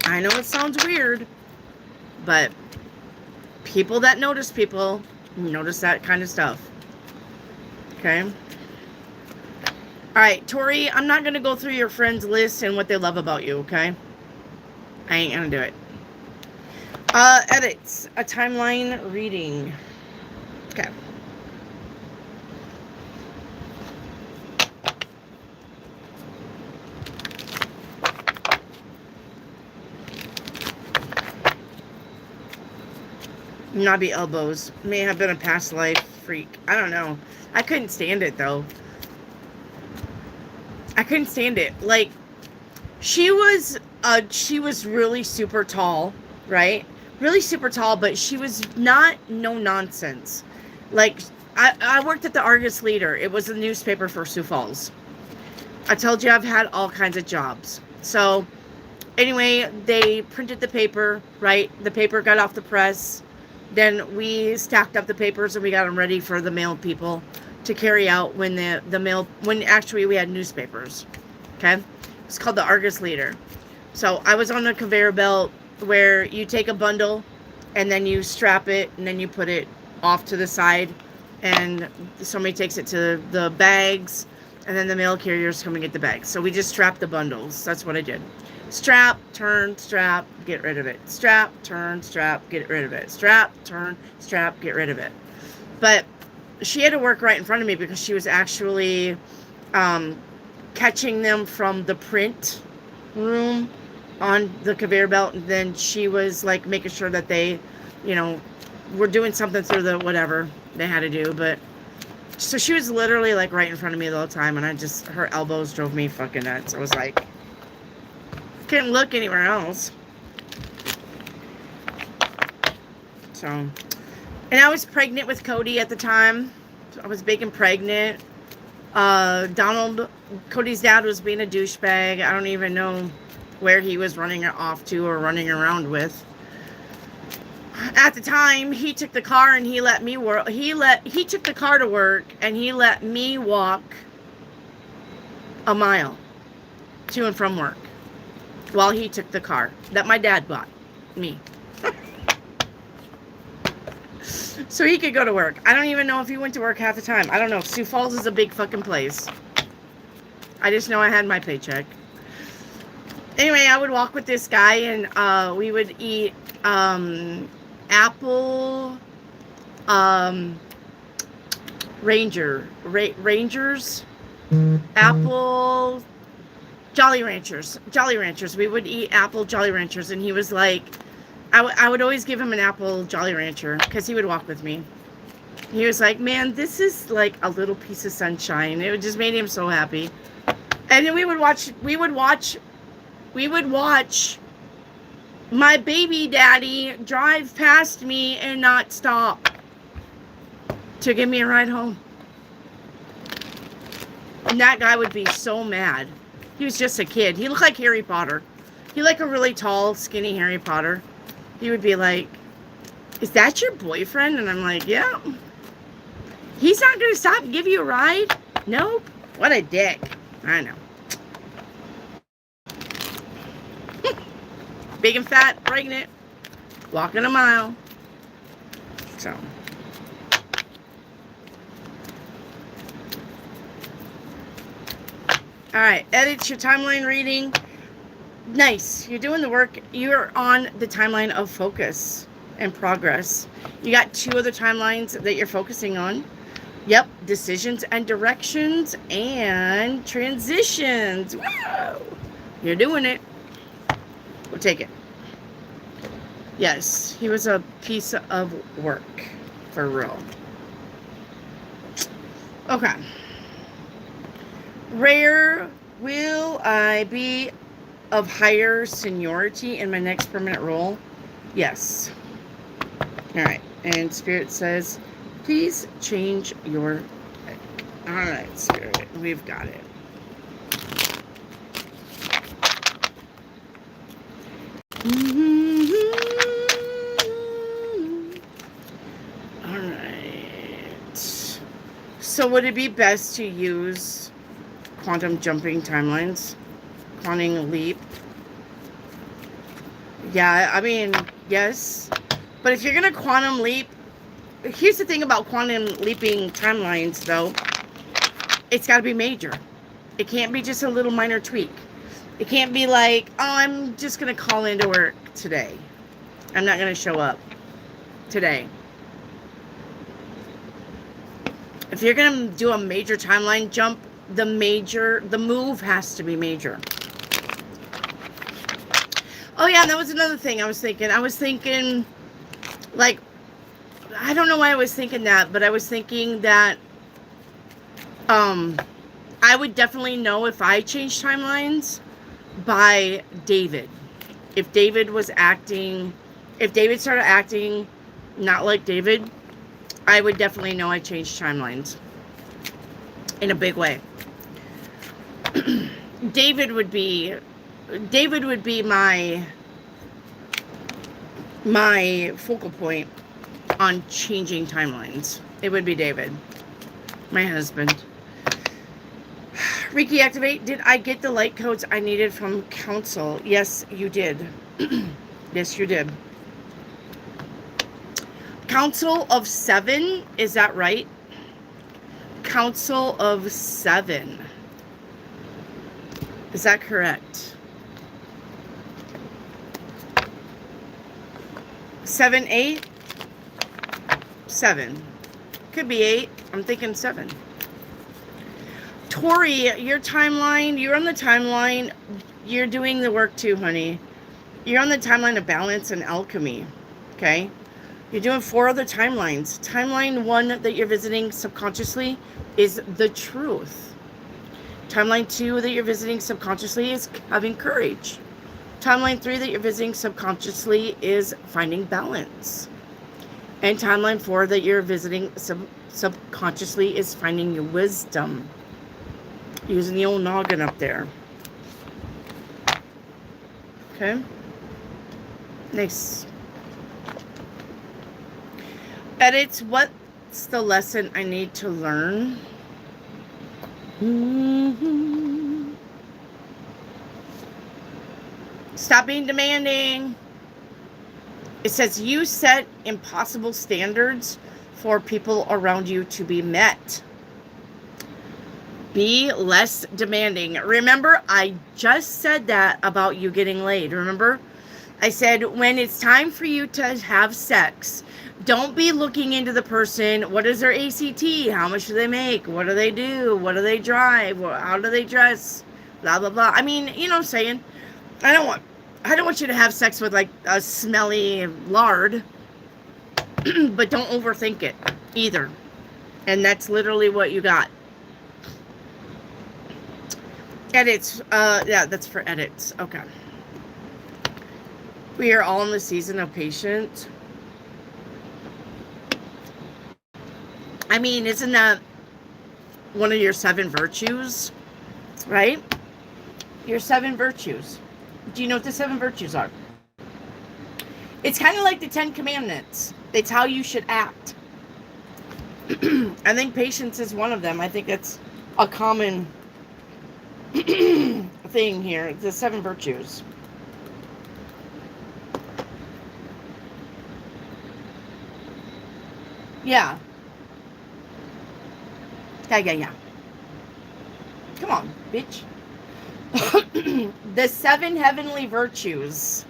I know it sounds weird, but People that notice people notice that kind of stuff. Okay. All right, Tori, I'm not going to go through your friends list and what they love about you, okay? I ain't going to do it. Edits. A timeline reading. Okay. Knobby elbows. May have been a past life freak. I don't know. I couldn't stand it, though. I couldn't stand it. Like, she was really super tall, right? Really super tall, but she was not no nonsense. Like, I worked at the Argus Leader. It was a newspaper for Sioux Falls. I told you I've had all kinds of jobs. So, anyway, they printed the paper, right? The paper got off the press. Then we stacked up the papers and we got them ready for the mail people to carry out when when actually we had newspapers. Okay? It's called the Argus Leader. So I was on the conveyor belt where you take a bundle and then you strap it and then you put it off to the side and somebody takes it to the bags and then the mail carriers come and get the bags. So we just strapped the bundles. That's what I did. Strap, turn, strap, get rid of it. Strap, turn, strap, get rid of it. Strap, turn, strap, get rid of it. But she had to work right in front of me because she was actually catching them from the print room on the conveyor belt. And then she was like making sure that they, you know, were doing something through the whatever they had to do. But so she was literally like right in front of me the whole time. And her elbows drove me fucking nuts. I was like, couldn't look anywhere else. So, and I was pregnant with Cody at the time. I was big and pregnant. Cody's dad was being a douchebag. I don't even know where he was running off to or running around with. At the time, he took the car and he let me work. He took the car to work and he let me walk a mile to and from work while he took the car that my dad bought me. So he could go to work. I don't even know if he went to work half the time. I don't know. Sioux Falls is a big fucking place. I just know I had my paycheck. Anyway, I would walk with this guy and we would eat apple Rangers, apple Jolly Ranchers. We would eat apple Jolly Ranchers, and he was like, I would always give him an apple Jolly Rancher because he would walk with me. He was like, man, this is like a little piece of sunshine. It just made him so happy. And then we would watch my baby daddy drive past me and not stop to give me a ride home. And that guy would be so mad. He was just a kid. He looked like Harry Potter. He looked like a really tall, skinny Harry Potter. He would be like, is that your boyfriend? And I'm like, yeah. He's not going to stop and give you a ride? Nope. What a dick. I know. Big and fat, pregnant, walking a mile. So. All right, edit your timeline reading. Nice. You're doing the work. You're on the timeline of focus and progress. You got 2 other timelines that you're focusing on. Yep, decisions and directions and transitions. Wow. You're doing it. We'll take it. Yes, he was a piece of work. For real. Okay. Rare, will I be of higher seniority in my next permanent role? Yes. Alright. And Spirit says, please change your pick. Alright, Spirit. We've got it. Alright. So would it be best to use quantum jumping timelines? Quantum leap? Yeah, I mean, yes. But if you're going to quantum leap, here's the thing about quantum leaping timelines, though. It's got to be major. It can't be just a little minor tweak. It can't be like, oh, I'm just going to call into work today. I'm not going to show up today. If you're going to do a major timeline jump, the move has to be major. Oh, yeah, that was another thing I was thinking. I was thinking, like, I don't know why I was thinking that, but I was thinking that I would definitely know if I changed timelines by David. If David started acting not like David, I would definitely know I changed timelines in a big way. David would be my focal point on changing timelines. It would be David, my husband. Reiki activate. Did I get the light codes I needed from council? Yes, you did. Yes, you did. Council of 7, is that right? Council of 7. Is that correct? 7, 8? 7. Could be 8. I'm thinking 7. Tori, your timeline, you're on the timeline. You're doing the work too, honey. You're on the timeline of balance and alchemy. Okay? You're doing 4 other timelines. Timeline 1 that you're visiting subconsciously is the truth. Timeline 2 that you're visiting subconsciously is having courage. Timeline 3 that you're visiting subconsciously is finding balance. And timeline 4 that you're visiting subconsciously is finding your wisdom. Using the old noggin up there. Okay. Nice. Edits, what's the lesson I need to learn? Mm-hmm. Stop being demanding. It says you set impossible standards for people around you to be met. Be less demanding. Remember, I just said that about you getting laid. Remember? I said, when it's time for you to have sex, don't be looking into the person. What is their ACT? How much do they make? What do they do? What do they drive? How do they dress? Blah, blah, blah. I mean, you know what I'm saying? I don't want you to have sex with like a smelly lard. But don't overthink it either. And that's literally what you got. Edits. Yeah, that's for edits. Okay. We are all in the season of patience. I mean, isn't that one of your 7 virtues? Right? Your 7 virtues. Do you know what the 7 virtues are? It's kind of like the 10 Commandments. It's how you should act. I think patience is one of them. I think that's a common thing here. The 7 virtues. Yeah. Yeah. Come on, bitch. The 7 heavenly virtues,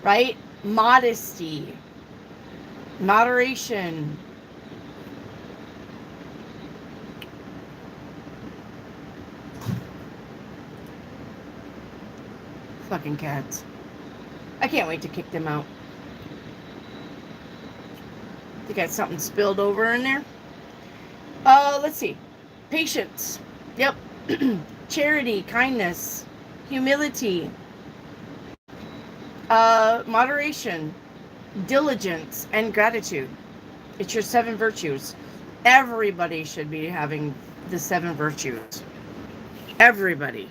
right? Modesty, moderation, fucking cats. I can't wait to kick them out. They got something spilled over in there. Let's see. Patience. Yep. Charity, kindness, humility, moderation, diligence, and gratitude. It's your 7 virtues. Everybody should be having the 7 virtues. Everybody.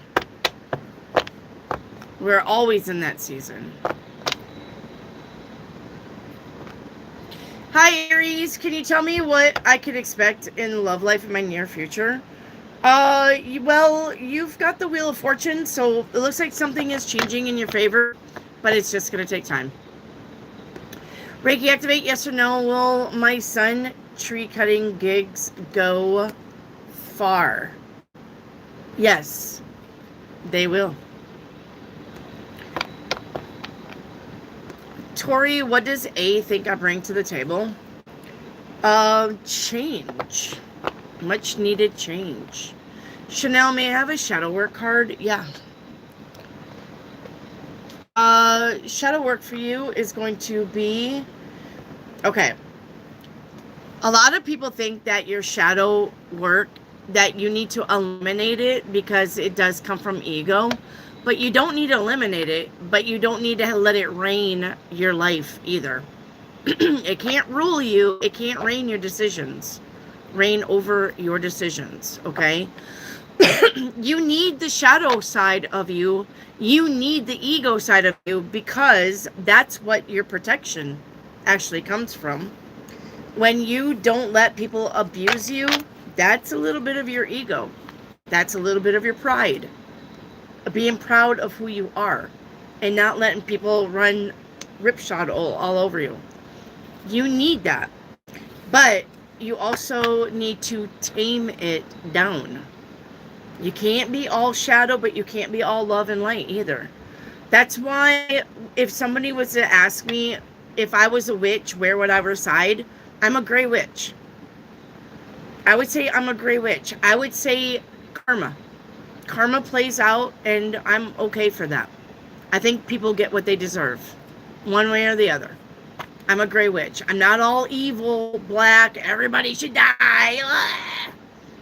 We're always in that season. Hi, Aries. Can you tell me what I could expect in love life in my near future? Well, you've got the Wheel of Fortune, so it looks like something is changing in your favor, but it's just going to take time. Reiki activate, yes or no? Will my son tree cutting gigs go far? Yes, they will. Tori, what does A think I bring to the table? Change. Much needed change. Chanel, may I have a shadow work card? Yeah. Shadow work for you is going to be... Okay. A lot of people think that your shadow work, that you need to eliminate it because it does come from ego. But you don't need to eliminate it, but you don't need to let it reign your life either. It can't rule you. It can't reign your decisions. Reign over your decisions, okay? You need the shadow side of you. You need the ego side of you because that's what your protection actually comes from. When you don't let people abuse you, that's a little bit of your ego. That's a little bit of your pride. Being proud of who you are and not letting people run ripshod all over you. You need that. But you also need to tame it down. You can't be all shadow, but you can't be all love and light either. That's why if somebody was to ask me if I was a witch, where would I reside? I'm a gray witch. I would say I'm a gray witch. I would say karma. Karma plays out, and I'm okay for that. I think people get what they deserve, one way or the other. I'm a gray witch. I'm not all evil, black, everybody should die.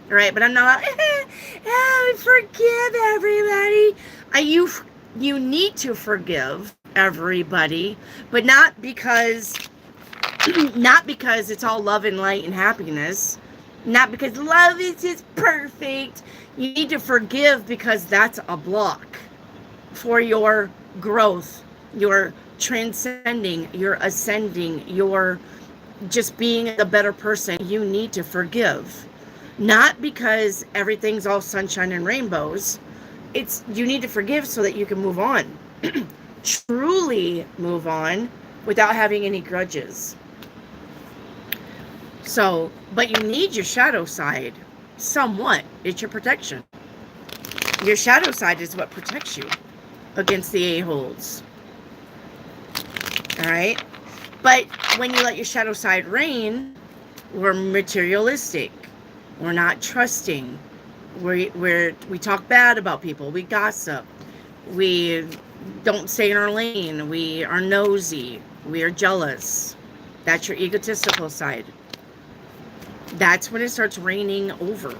Right? But I'm not, forgive everybody. You need to forgive everybody, but not because it's all love and light and happiness. Not because love is just perfect. You need to forgive because that's a block for your growth, your transcending, your ascending, your just being a better person. You need to forgive. Not because everything's all sunshine and rainbows. It's you need to forgive so that you can move on. Truly move on without having any grudges. So, but you need your shadow side somewhat. It's your protection. Your shadow side is what protects you against the a-holes. All right? But when you let your shadow side reign, we're materialistic. We're not trusting. We talk bad about people. We gossip. We don't stay in our lane. We are nosy. We are jealous. That's your egotistical side. That's when it starts raining over.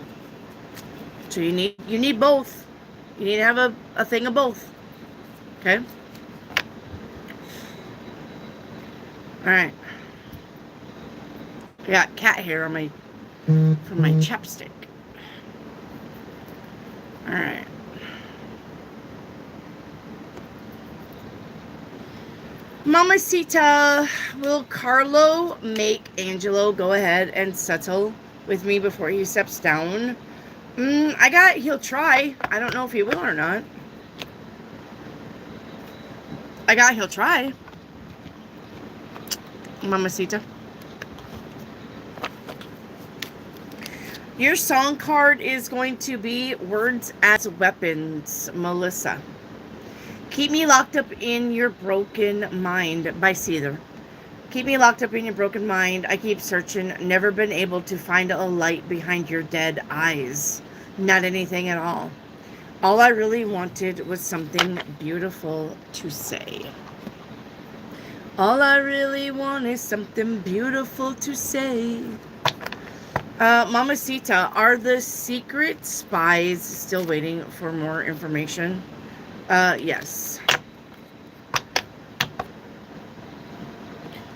So you need both. You need to have a thing of both. Okay? Alright. I got cat hair on from my chapstick. Alright. Mamacita, will Carlo make Angelo go ahead and settle with me before he steps down? He'll try. I don't know if he will or not. He'll try. Mamacita. Your song card is going to be Words as Weapons, Melissa. Keep me locked up in your broken mind by Cedar. Keep me locked up in your broken mind. I keep searching. Never been able to find a light behind your dead eyes. Not anything at all. All I really wanted was something beautiful to say. All I really want is something beautiful to say. Mamacita, are the secret spies still waiting for more information? Yes.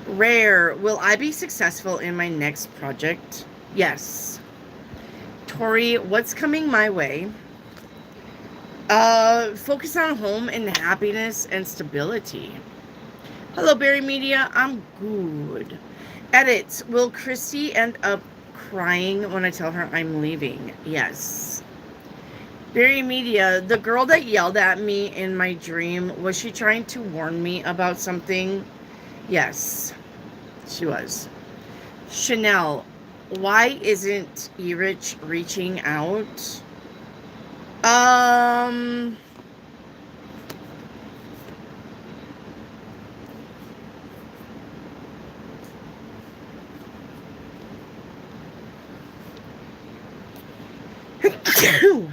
Rare, will I be successful in my next project? Yes. Tori, what's coming my way? Focus on home and happiness and stability. Hello, Berry Media. I'm good. Edits, will Christy end up crying when I tell her I'm leaving? Yes. Berry Media, the girl that yelled at me in my dream, was she trying to warn me about something? Yes. She was. Chanel, why isn't Erich reaching out?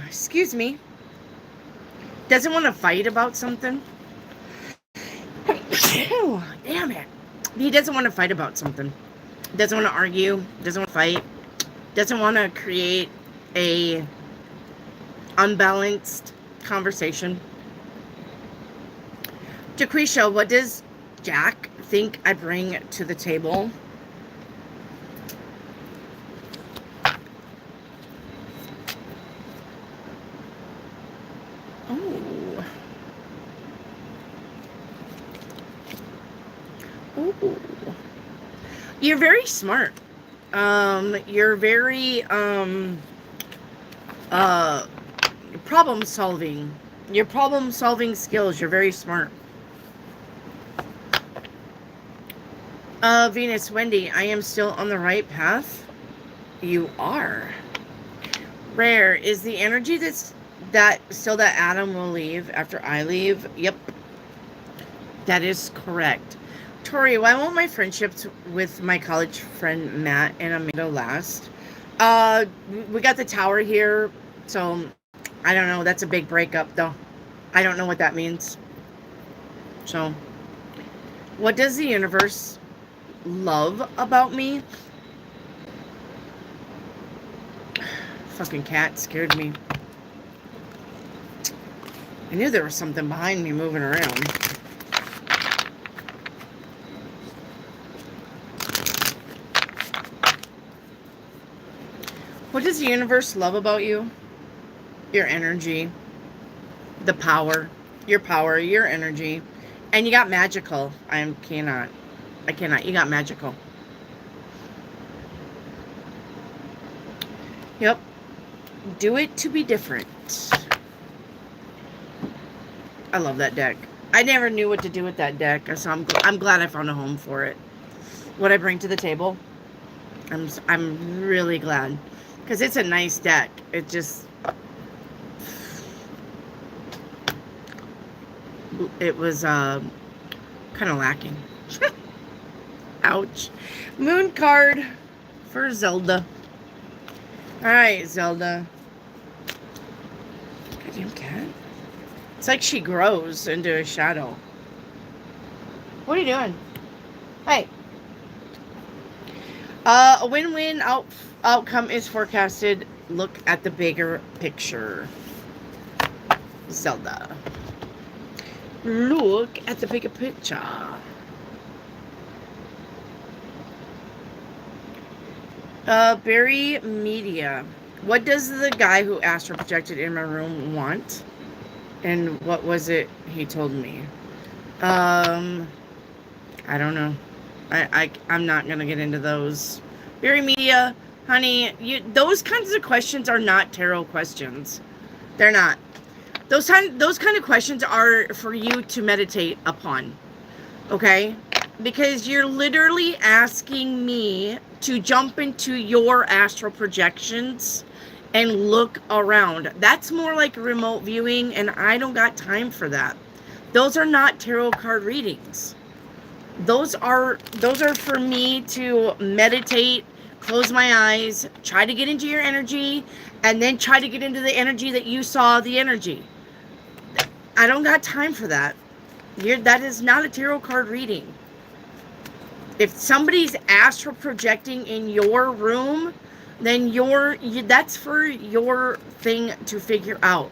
Excuse me. Doesn't want to fight about something. Damn it. He doesn't want to fight about something. Doesn't want to argue. Doesn't want to fight. Doesn't want to create a unbalanced conversation. Jaquisha, what does Jack think I bring to the table? Oh. Oh. You're very smart. You're very problem solving. Your problem solving skills, you're very smart. Venus, Wendy, I am still on the right path. You are. Rare, is the energy that Adam will leave after I leave? Yep. That is correct. Tori, why won't my friendships with my college friend Matt and Amanda last? We got the tower here, so I don't know. That's a big breakup, though. I don't know what that means. So, what does the universe love about me? Fucking cat scared me. I knew there was something behind me moving around. What does the universe love about you? Your energy, the power, your energy, and you got magical. I cannot. You got magical. Yep. Do it to be different. I love that deck. I never knew what to do with that deck, so I'm glad I found a home for it. What I bring to the table, I'm really glad, because it's a nice deck. It just, it was kind of lacking. Ouch. Moon card for Zelda. Alright, Zelda. Goddamn cat. It's like she grows into a shadow. What are you doing? Hey. A win-win outcome is forecasted. Look at the bigger picture. Zelda. Look at the bigger picture. Barry Media. What does the guy who astral projected in my room want? And what was it he told me? I don't know. I'm not gonna get into those. Barry Media, honey, those kinds of questions are not tarot questions. They're not. Those kind of questions are for you to meditate upon. Okay? Because you're literally asking me to jump into your astral projections and look around. That's more like remote viewing, and I don't got time for that. Those are not tarot card readings. Those are for me to meditate, close my eyes, try to get into your energy, and then try to get into the energy that you saw the energy. I don't got time for that. That is not a tarot card reading. If somebody's astral projecting in your room, then that's for your thing to figure out.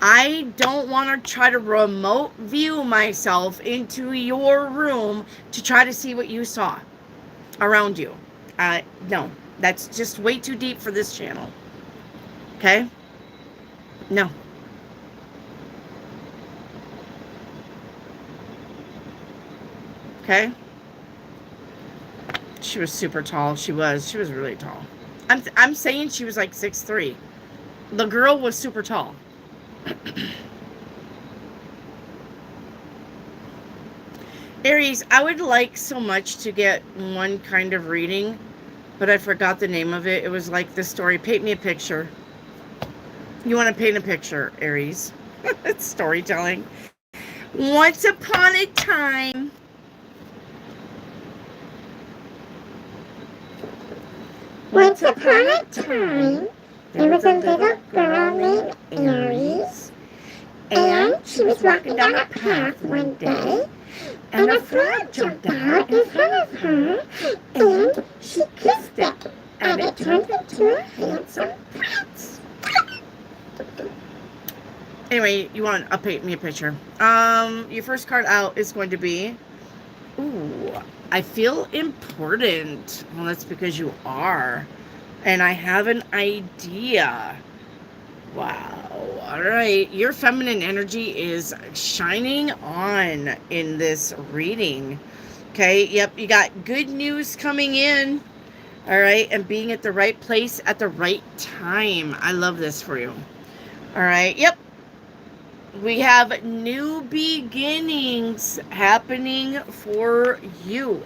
I don't want to try to remote view myself into your room to try to see what you saw around you. No, that's just way too deep for this channel. Okay? No. Okay? She was super tall. She was really tall. I'm saying she was like 6'3". The girl was super tall. Aries, I would like so much to get one kind of reading, but I forgot the name of it. It was like this story. Paint me a picture. You want to paint a picture, Aries. It's storytelling. Once upon a time. Once upon a time, there was a little girl named Aries, and she was walking down a path one day, and a frog jumped out in front of her, and she kissed it, and it turned into a handsome prince. Anyway, you want to paint me a picture. Your first card out is going to be, ooh, I feel important. Well, that's because you are. And I have an idea. Wow. All right. Your feminine energy is shining on in this reading. Okay. Yep. You got good news coming in. All right. And being at the right place at the right time. I love this for you. All right. Yep. We have new beginnings happening for you.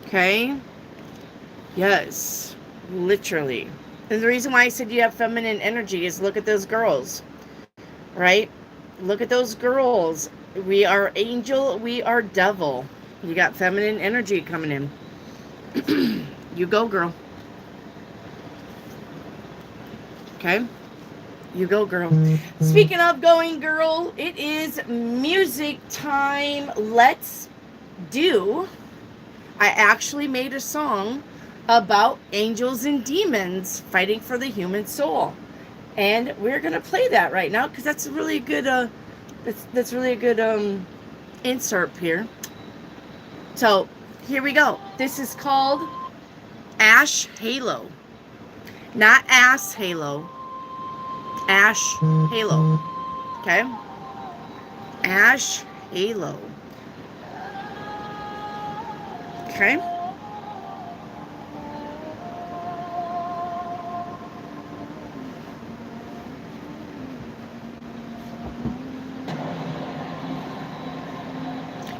Okay? Yes. Literally. And the reason why I said you have feminine energy is look at those girls. Right? Look at those girls. We are angel, we are devil. You got feminine energy coming in. You go, girl. Okay? You go, girl. Speaking of going, girl, it is music time. Let's do. I actually made a song about angels and demons fighting for the human soul, and we're gonna play that right now because that's really a good. That's really a good insert here. So here we go. This is called Ash Halo, not Ass Halo. Ash Halo. Okay? Ash Halo. Okay?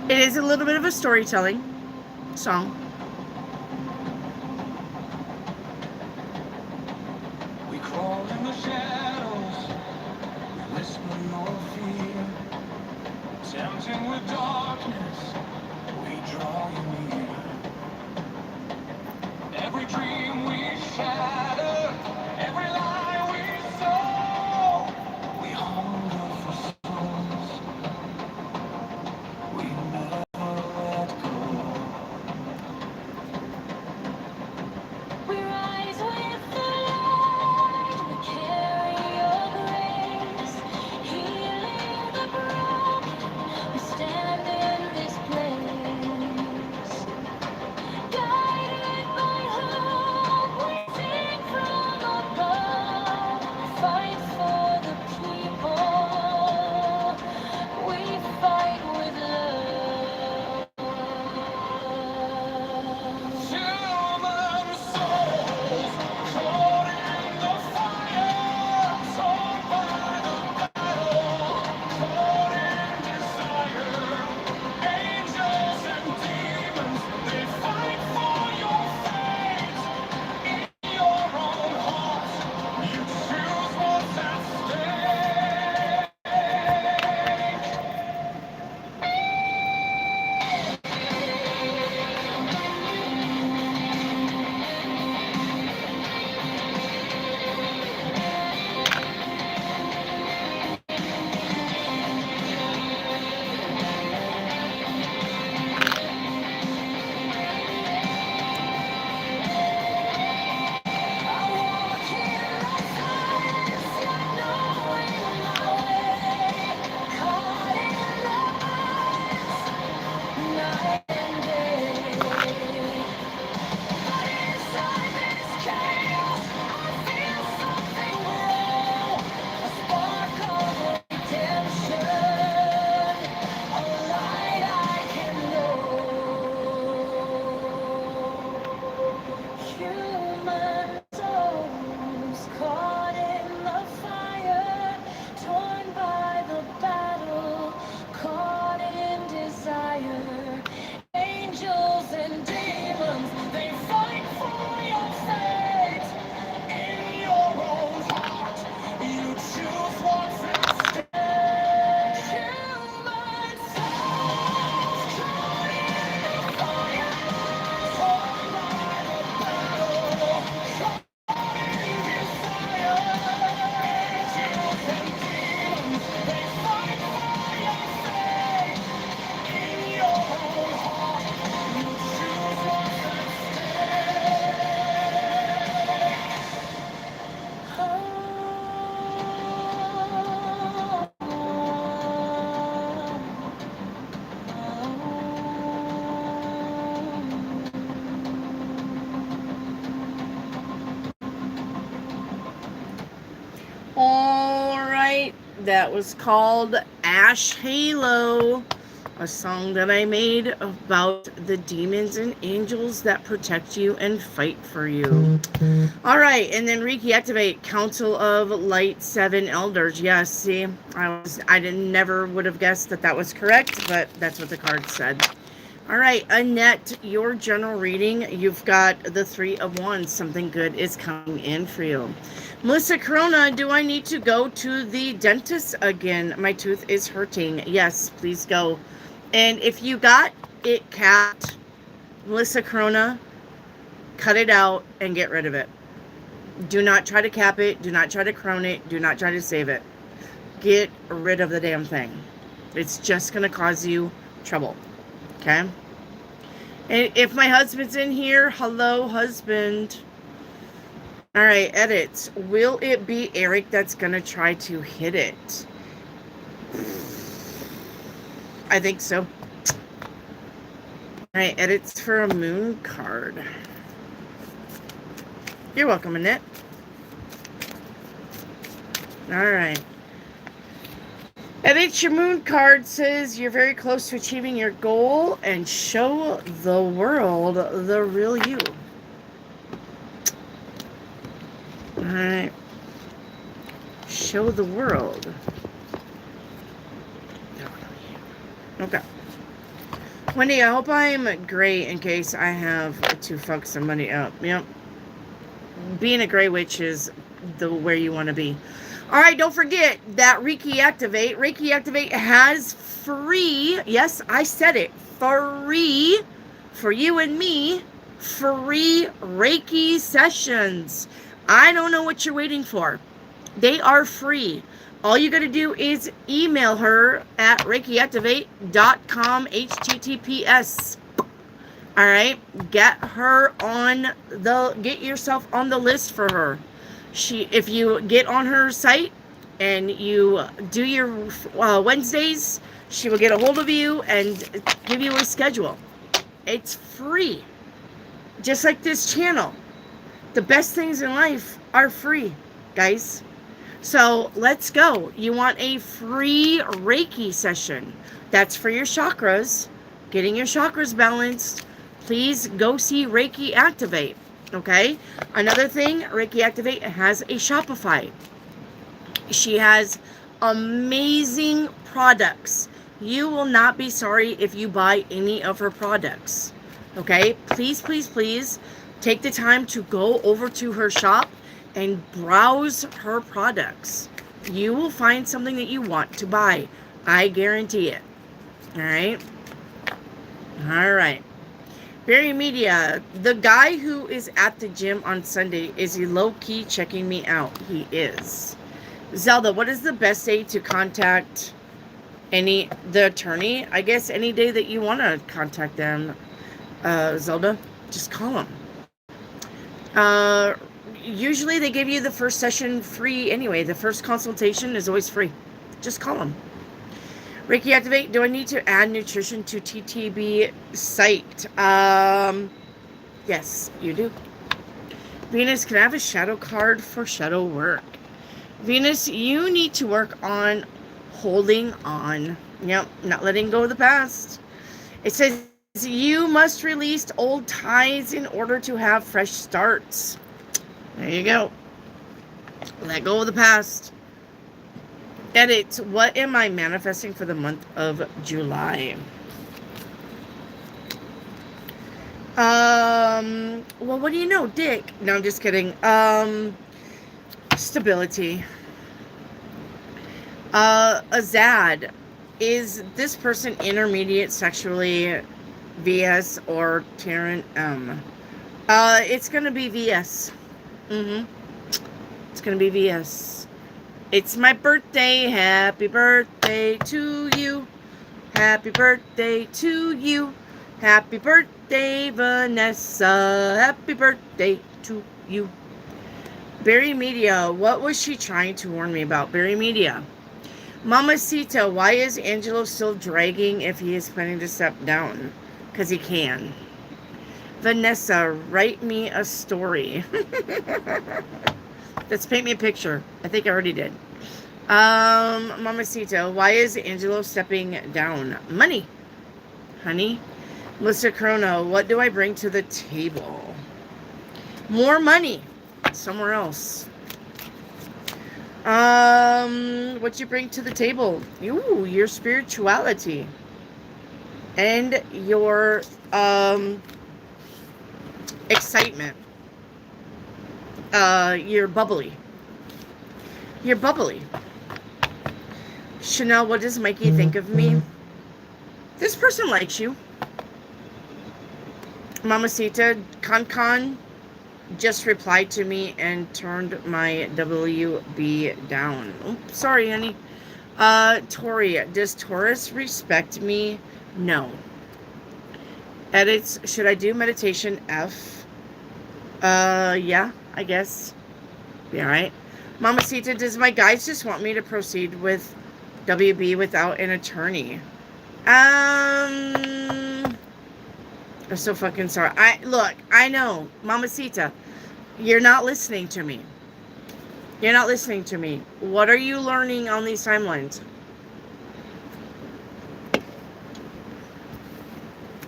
It is a little bit of a storytelling song. We crawl in the shadows, we whisper your fear, tempting with darkness, we draw you near. Every dream we shatter, every lie we sow, we hunger for souls, we never let go. We rise with the light, we carry your grace, healing the broken, we stand in this place. Guided by hope, we sing from That was called Ash Halo, a song that I made about the demons and angels that protect you and fight for you. All right, and then Reiki activate Council of Light 7 Elders. Yes, see, I didn't never would have guessed that that was correct, but that's what the card said. All right, Annette, your general reading, you've got the 3 of Wands. Something good is coming in for you. Melissa Corona, do I need to go to the dentist again? My tooth is hurting. Yes, please go. And if you got it capped, Melissa Corona, cut it out and get rid of it. Do not try to cap it. Do not try to crown it. Do not try to save it. Get rid of the damn thing. It's just going to cause you trouble. Okay? And if my husband's in here, hello, husband. All right, edits. Will it be Eric that's going to try to hit it? I think so. All right, edits for a moon card. You're welcome, Annette. All right. Edit your moon card says you're very close to achieving your goal and show the world the real you. All right. Show the world. Okay. Wendy, I hope I'm gray in case I have to fuck somebody up. Yep. Being a gray witch is where you want to be. All right, don't forget that Reiki Activate. Reiki Activate has free, yes, I said it, free, for you and me, free Reiki sessions. I don't know what you're waiting for. They are free. All you got to do is email her at reikiactivate.com, HTTPS. All right, get yourself on the list for her. If you get on her site and you do your Wednesdays, she will get a hold of you and give you a schedule. It's free. Just like this channel. The best things in life are free, guys. So let's go. You want a free Reiki session. That's for your chakras. Getting your chakras balanced. Please go see Reiki Activate. Okay? Another thing, Reiki Activate has a Shopify. She has amazing products. You will not be sorry if you buy any of her products. Okay? Please, please, please take the time to go over to her shop and browse her products. You will find something that you want to buy. I guarantee it. All right? All right. Barry Media, the guy who is at the gym on Sunday, is he low-key checking me out? He is. Zelda, what is the best day to contact the attorney? I guess any day that you want to contact them, Zelda, just call them. Usually they give you the first session free anyway. The first consultation is always free. Just call them. Reiki Activate, do I need to add nutrition to TTB site? Yes, you do. Venus, can I have a shadow card for shadow work? Venus, you need to work on holding on. Yep, not letting go of the past. It says you must release old ties in order to have fresh starts. There you go. Let go of the past. Edit, what am I manifesting for the month of July? Well, what do you know, Dick? No, I'm just kidding. Stability. Azad, is this person intermediate sexually, VS, or Tarrant M? It's gonna be VS. It's gonna be VS. It's my birthday. Happy birthday to you. Happy birthday to you. Happy birthday, Vanessa. Happy birthday to you. Barry Media, what was she trying to warn me about? Barry Media. Mamacita, why is Angelo still dragging if he is planning to step down? Because he can. Vanessa, write me a story. Let's paint me a picture. I think I already did. Mamacita, why is Angelo stepping down? Money, honey. Mr. Chrono, what do I bring to the table? More money. Somewhere else. What you bring to the table? Ooh, your spirituality. And your, excitement. You're bubbly. You're bubbly. Chanel, what does Mikey think of me? This person likes you. Mamacita, Con just replied to me and turned my WB down. Oh, sorry, honey. Tori, does Taurus respect me? No. Edits, should I do meditation? F. Yeah, I guess. Be alright. Mamacita, does my guides just want me to proceed with WB without an attorney? I'm so fucking sorry. Look, I know, Mamacita, you're not listening to me. You're not listening to me. What are you learning on these timelines?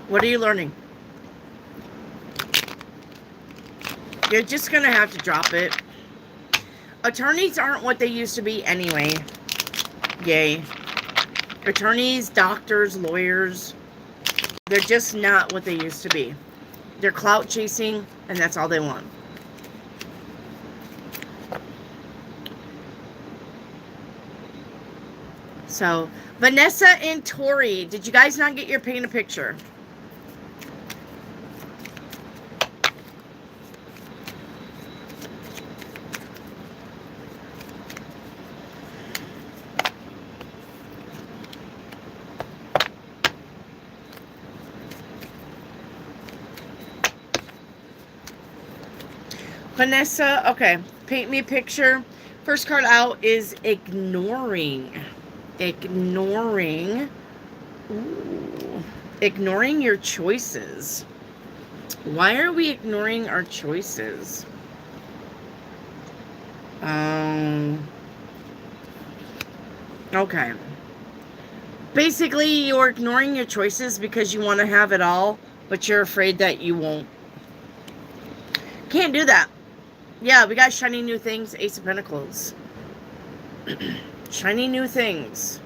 What are you learning? You're just gonna have to drop it. Attorneys aren't what they used to be anyway. Yay. Attorneys, doctors, lawyers, they're just not what they used to be. They're clout chasing, and that's all they want. So, Vanessa and Tori, did you guys not get your paint a picture? Vanessa, okay, paint me a picture. First card out is ignoring. Ignoring. Ooh. Ignoring your choices. Why are we ignoring our choices? Okay. Basically, you're ignoring your choices because you want to have it all, but you're afraid that you won't. Can't do that. Yeah, we got shiny new things. Ace of Pentacles. Shiny new things.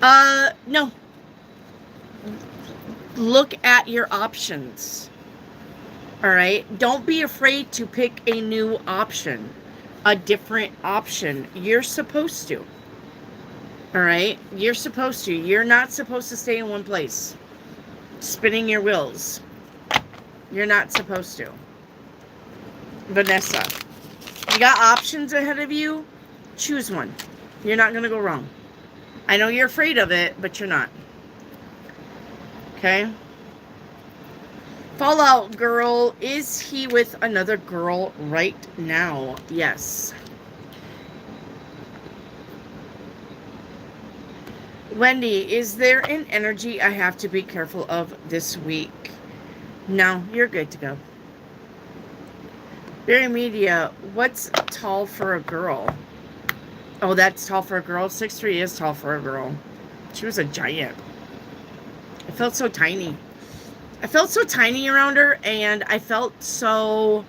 No. Look at your options. Alright? Don't be afraid to pick a new option. A different option. You're supposed to. Alright? You're supposed to. You're not supposed to stay in one place. Spinning your wheels. You're not supposed to. Vanessa, you got options ahead of you? Choose one. You're not going to go wrong. I know you're afraid of it, but you're not. Okay? Fallout girl, is he with another girl right now? Yes. Wendy, is there an energy I have to be careful of this week? No, you're good to go. Berry Media, what's tall for a girl? Oh, that's tall for a girl? 6'3" is tall for a girl. She was a giant. I felt so tiny. I felt so tiny around her, and I felt so...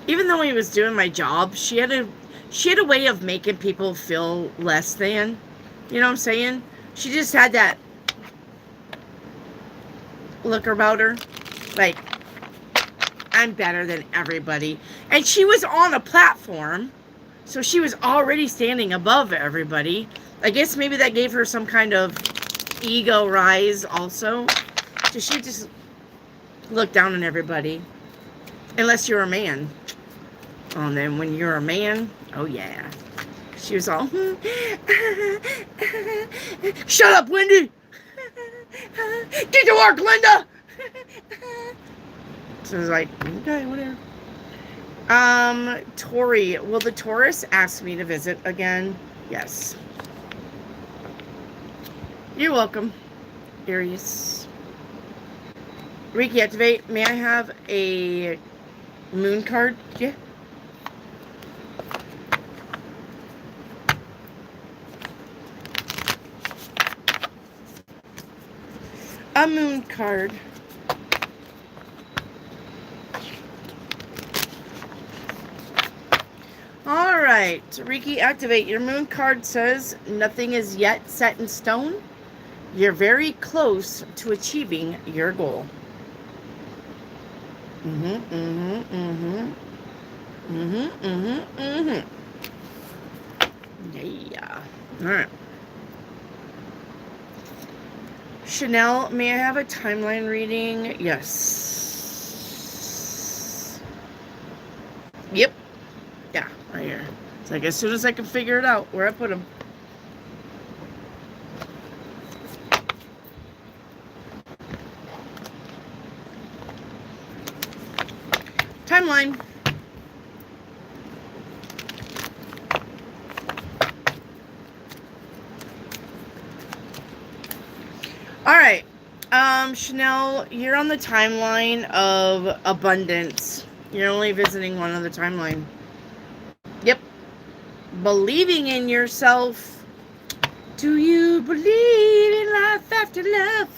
Even though I was doing my job, she had a way of making people feel less than. You know what I'm saying? She just had that look about her. Like, I'm better than everybody. And she was on a platform, so she was already standing above everybody. I guess maybe that gave her some kind of ego rise also. So she just looked down on everybody. Unless you're a man. Oh, and then when you're a man, oh yeah. She was all, shut up, Wendy! Get to work, Linda! So I was like, okay, whatever. Tori, will the Taurus ask me to visit again? Yes. You're welcome, Aries. Reiki activate. May I have a moon card? Yeah. A moon card. All right, Reiki activate. Your moon card says nothing is yet set in stone. You're very close to achieving your goal. Yeah. All right. Chanel, may I have a timeline reading? Yes. Yep. Yeah, right here. It's like as soon as I can figure it out where I put them. Timeline. All right. Chanel, you're on the timeline of abundance. You're only visiting one other timeline. Yep. Believing in yourself. Do you believe in life after love?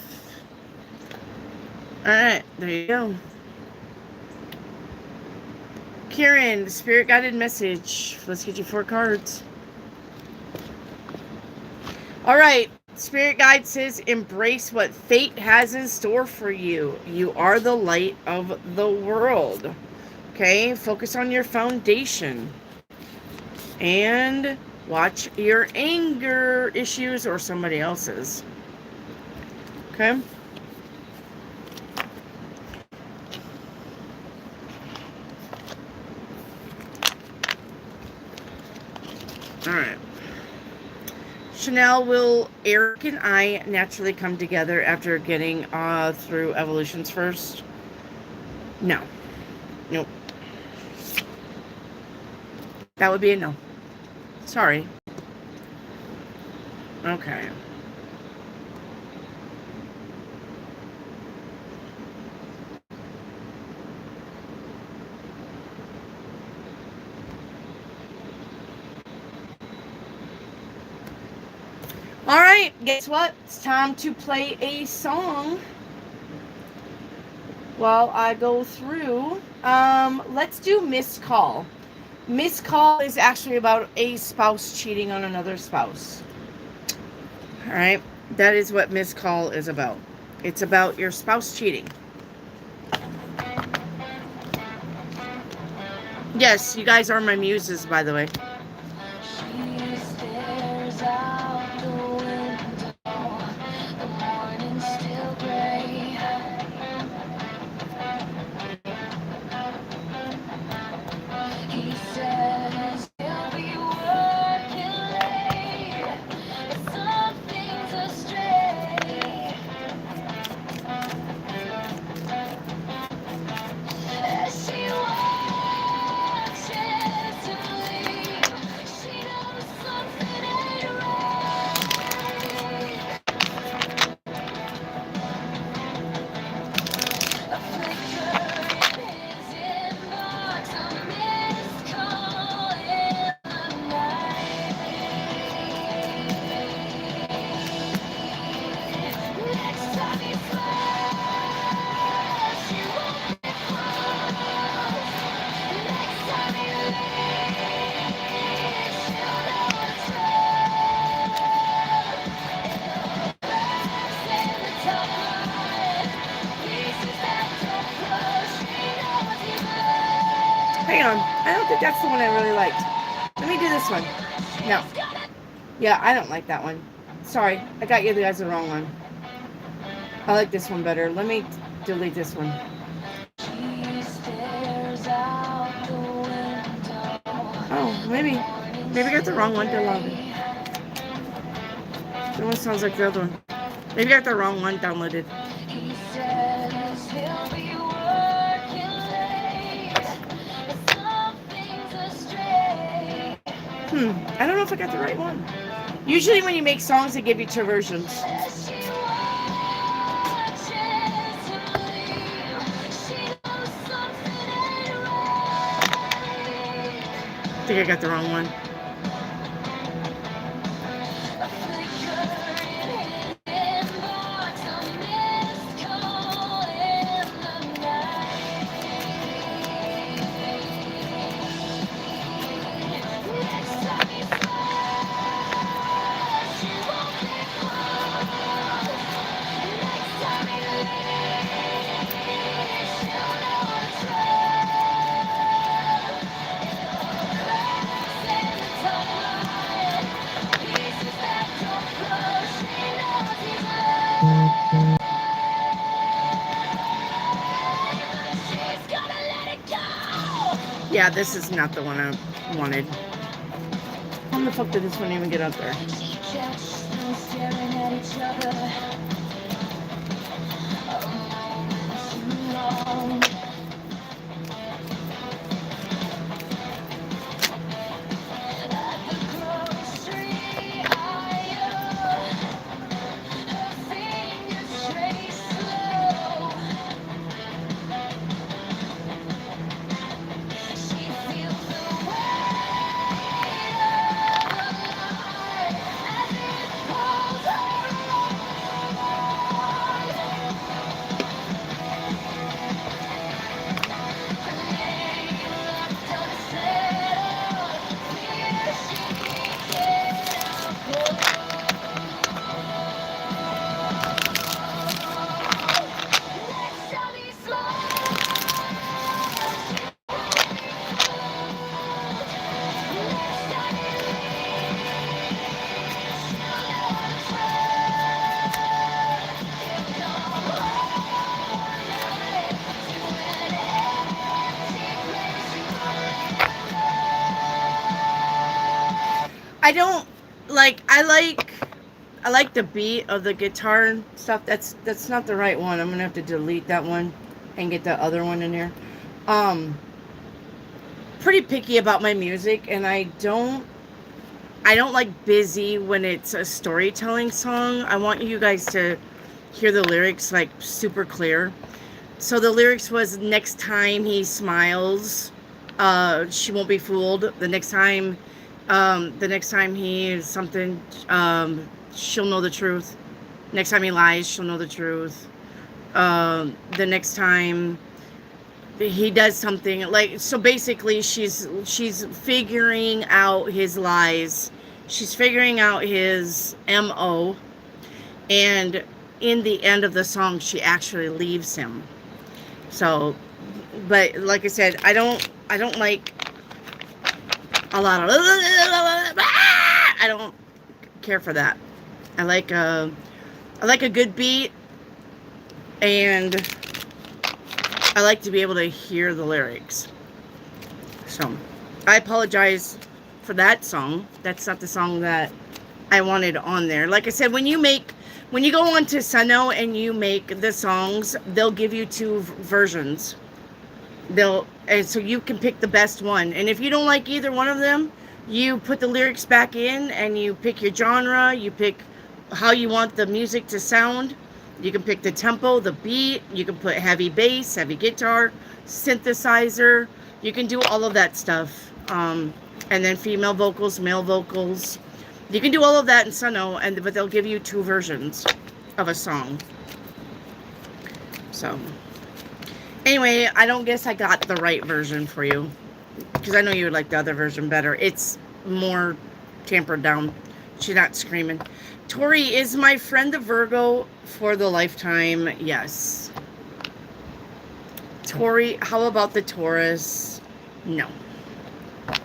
All right, there you go. Kieran, the spirit guided message. Let's get you 4 cards. All right. Spirit guide says embrace what fate has in store for you. You are the light of the world. Okay, focus on your foundation. And watch your anger issues or somebody else's. Okay? All right. Chanel, will Eric and I naturally come together after getting through evolutions first? No. Nope. That would be a no. Sorry. Okay. All right, guess what? It's time to play a song while I go through. Let's do Missed Call. Missed Call is actually about a spouse cheating on another spouse. All right, that is what Missed Call is about. It's about your spouse cheating. Yes, you guys are my muses, by the way. She stares out the window. The morning's still gray. He says he'll be working late, but something's astray. As she watches him leave, she knows something ain't right. A flicker in his inbox, a missed call in the night. Next time he flies, she won't be close. Next time he leaves, she'll know the truth. In the timeline, pieces that don't close, she knows he's left. Hang on. I don't think that's the one I really liked. Let me do this one. No. Yeah, I don't like that one. Sorry, I got you guys the wrong one. I like this one better. Let me delete this one. She stares out the window. Oh, maybe I got the wrong one downloaded. That one sounds like the other one. Maybe I got the wrong one downloaded. He says he'll be working late, but something's astray. I don't know if I got the right one. Usually when you make songs, they give you 2 versions. As she watches him leave, I think I got the wrong one. Yeah, this is not the one I wanted. How the fuck did this one even get up there? I don't I like the beat of the guitar and stuff. That's not the right one. I'm gonna have to delete that one and get the other one in here. Pretty picky about my music, and I don't like busy when it's a storytelling song. I want you guys to hear the lyrics like super clear. So the lyrics was, next time he smiles, she won't be fooled. The next time he is something, she'll know the truth. Next time he lies, she'll know the truth. The next time he does something, like, so basically she's figuring out his lies. She's figuring out his MO, and in the end of the song, she actually leaves him. So, but like I said, I don't like a lot of, I don't care for that. I like a good beat, and I like to be able to hear the lyrics. So, I apologize for that song. That's not the song that I wanted on there. Like I said, when you go on to Suno and you make the songs, they'll give you two versions. And so you can pick the best one. And if you don't like either one of them, you put the lyrics back in and you pick your genre, you pick how you want the music to sound. You can pick the tempo, the beat, you can put heavy bass, heavy guitar, synthesizer. You can do all of that stuff. And then female vocals, male vocals. You can do all of that in Suno, but they'll give you two versions of a song. So, anyway, I don't guess I got the right version for you, because I know you would like the other version better. It's more tampered down. She's not screaming. Tori, is my friend the Virgo for the lifetime? Yes. Tori, how about the Taurus? No. All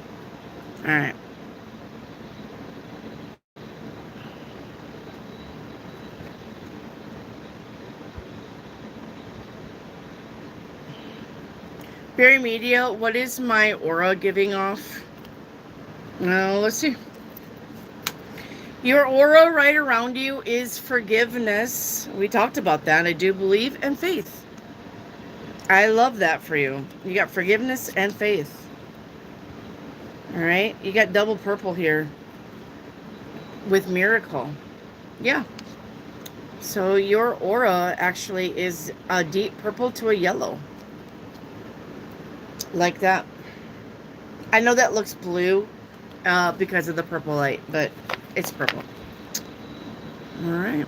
right. Berry Media, what is my aura giving off? Well, let's see. Your aura right around you is forgiveness. We talked about that. I do believe, and faith. I love that for you. You got forgiveness and faith. All right. You got double purple here with miracle. Yeah. So your aura actually is a deep purple to a yellow. Like that. I know that looks blue because of the purple light, but it's purple. All right.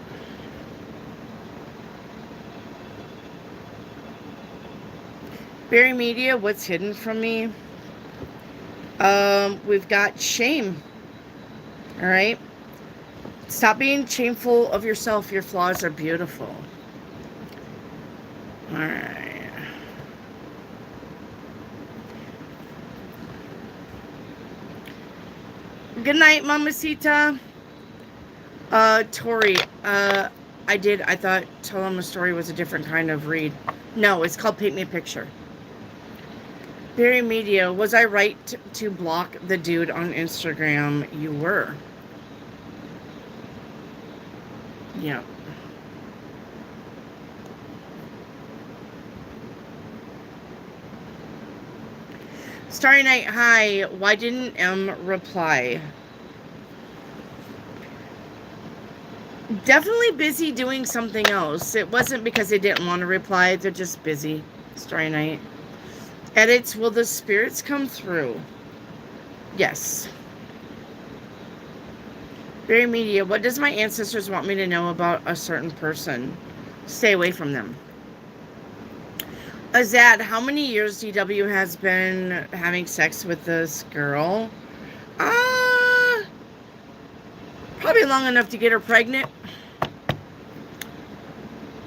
Berry Media, what's hidden from me? We've got shame. All right. Stop being shameful of yourself. Your flaws are beautiful. All right. Good night, Mamacita. Tori, I did. I thought Tell Them a Story was a different kind of read. No, it's called Paint Me a Picture. Berry Media, was I right to block the dude on Instagram? You were. Yeah. Starry Night, hi. Why didn't M reply? Definitely busy doing something else. It wasn't because they didn't want to reply. They're just busy. Starry Night. Edits, will the spirits come through? Yes. Berry Media, what does my ancestors want me to know about a certain person? Stay away from them. Azad, how many years DW has been having sex with this girl? Probably long enough to get her pregnant.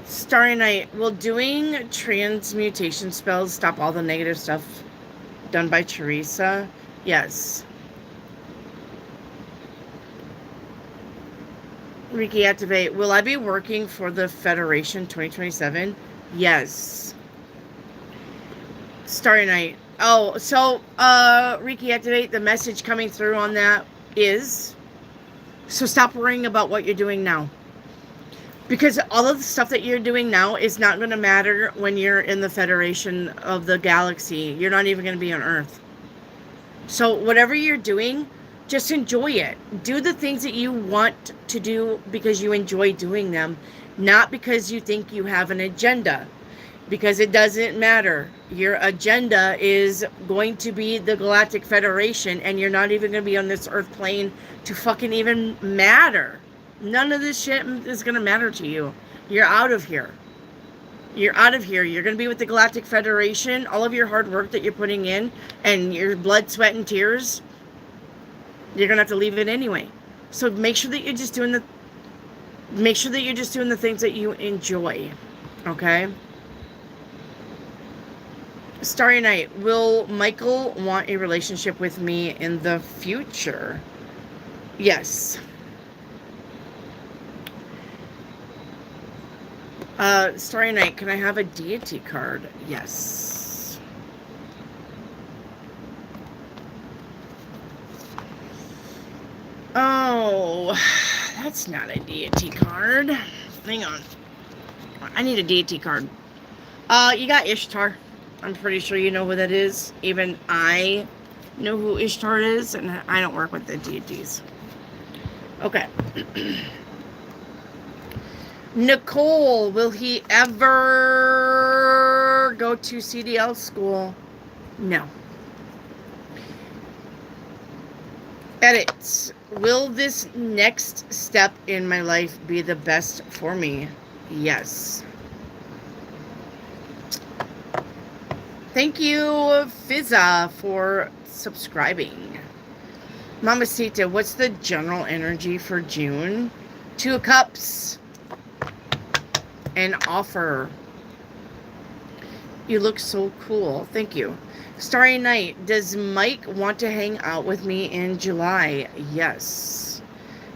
Starry Night, will doing transmutation spells stop all the negative stuff done by Teresa? Yes. Reiki Activate, will I be working for the Federation 2027? Yes. Starry Night. Oh, so Reiki Activate, the message coming through on that is, so stop worrying about what you're doing now. Because all of the stuff that you're doing now is not going to matter when you're in the Federation of the Galaxy. You're not even going to be on Earth. So whatever you're doing, just enjoy it. Do the things that you want to do because you enjoy doing them, not because you think you have an agenda. Because it doesn't matter. Your agenda is going to be the Galactic Federation, and you're not even going to be on this Earth plane to fucking even matter. None of this shit is going to matter to you. You're out of here. You're out of here. You're going to be with the Galactic Federation. All of your hard work that you're putting in and your blood, sweat, and tears, you're going to have to leave it anyway. So make sure that you're just doing the things that you enjoy. Okay? Starry Night, will Michael want a relationship with me in the future? Yes. Starry Night, can I have a deity card? Yes. Oh, that's not a deity card. Hang on. I need a deity card. You got Ishtar. I'm pretty sure you know who that is. Even I know who Ishtar is, and I don't work with the deities. Okay. Nicole, will he ever go to CDL school? No. Edit. Will this next step in my life be the best for me? Yes. Thank you, Fizza, for subscribing. Mamacita, what's the general energy for June? 2 of Cups. An offer. You look so cool. Thank you. Starry Night, does Mike want to hang out with me in July? Yes.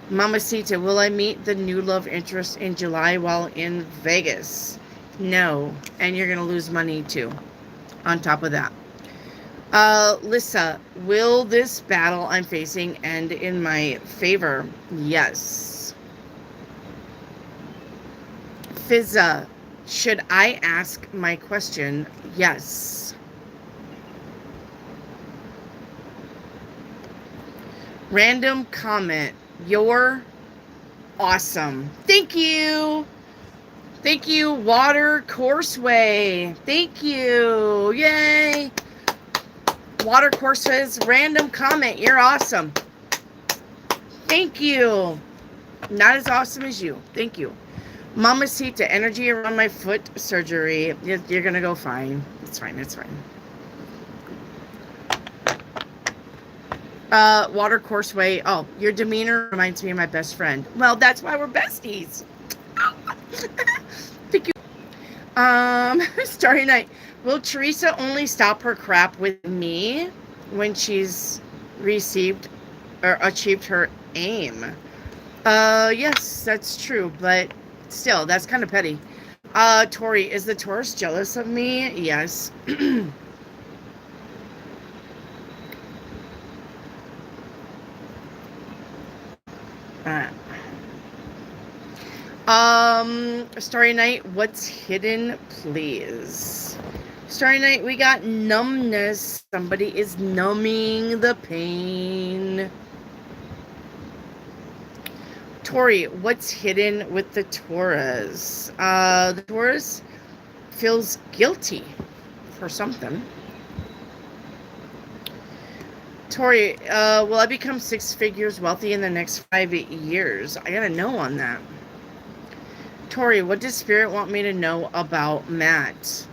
Mamacita, will I meet the new love interest in July while in Vegas? No. And you're going to lose money too. On top of that. Lissa, will this battle I'm facing end in my favor? Yes. Fizza, should I ask my question? Yes. Random comment. You're awesome. Thank you. Thank you, Water Courseway. Thank you. Yay. Water courses, random comment. You're awesome. Thank you. Not as awesome as you. Thank you. Mamacita, energy around my foot surgery. You're going to go fine. It's fine. It's fine. Water courseway. Oh, your demeanor reminds me of my best friend. Well, that's why we're besties. Thank you. Starry night. Will Teresa only stop her crap with me when she's received or achieved her aim? Yes, that's true, but still, that's kind of petty. Tori, is the Taurus jealous of me? Yes. Starry night, what's hidden, please? Starry night, we got numbness. Somebody is numbing the pain. Tori, what's hidden with the Taurus? The Taurus feels guilty for something. Tori, will I become 6 figures wealthy in the next 5 years? I gotta know on that. Tori, what does Spirit want me to know about Matt?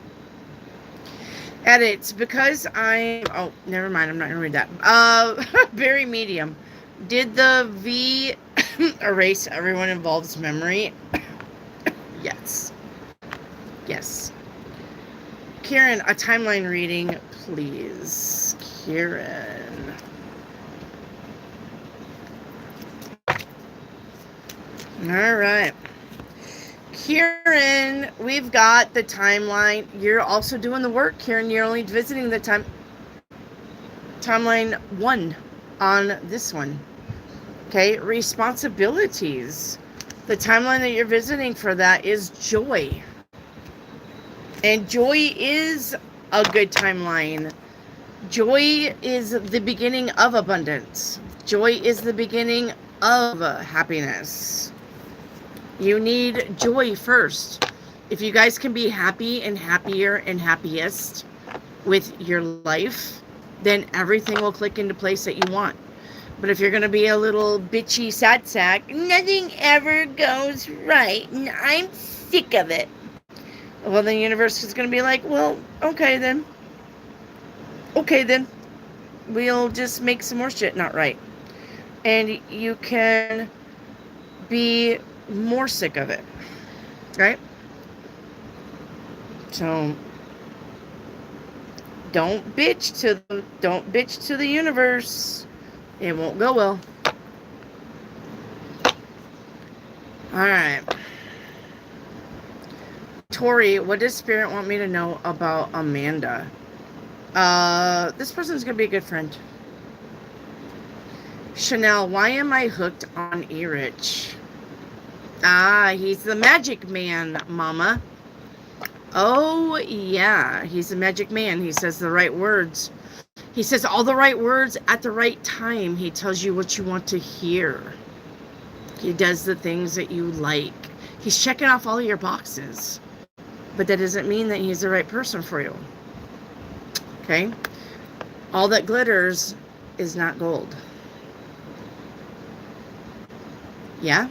Edit, because oh, never mind, I'm not gonna read that. Very medium. Did the V erase everyone involved's memory? Yes. Yes. Karen, a timeline reading, please. Karen. All right. Karen, we've got the timeline. You're also doing the work, Karen. You're only visiting the timeline 1 on this one. Okay, responsibilities. The timeline that you're visiting for that is joy. And joy is a good timeline. Joy is the beginning of abundance. Joy is the beginning of happiness. You need joy first. If you guys can be happy and happier and happiest with your life, then everything will click into place that you want. But if you're going to be a little bitchy sad sack, nothing ever goes right, and I'm sick of it. Well, the universe is going to be like, well, okay then. Okay then. We'll just make some more shit not right. And you can be more sick of it, right? So don't bitch to the universe. It won't go well. All right. Tori, what does Spirit want me to know about Amanda? This person's gonna be a good friend. Chanel, why am I hooked on Erich? He's the magic man, mama. Oh, yeah. He's a magic man. He says the right words. He says all the right words at the right time. He tells you what you want to hear. He does the things that you like. He's checking off all your boxes. But that doesn't mean that he's the right person for you. Okay? All that glitters is not gold. Yeah?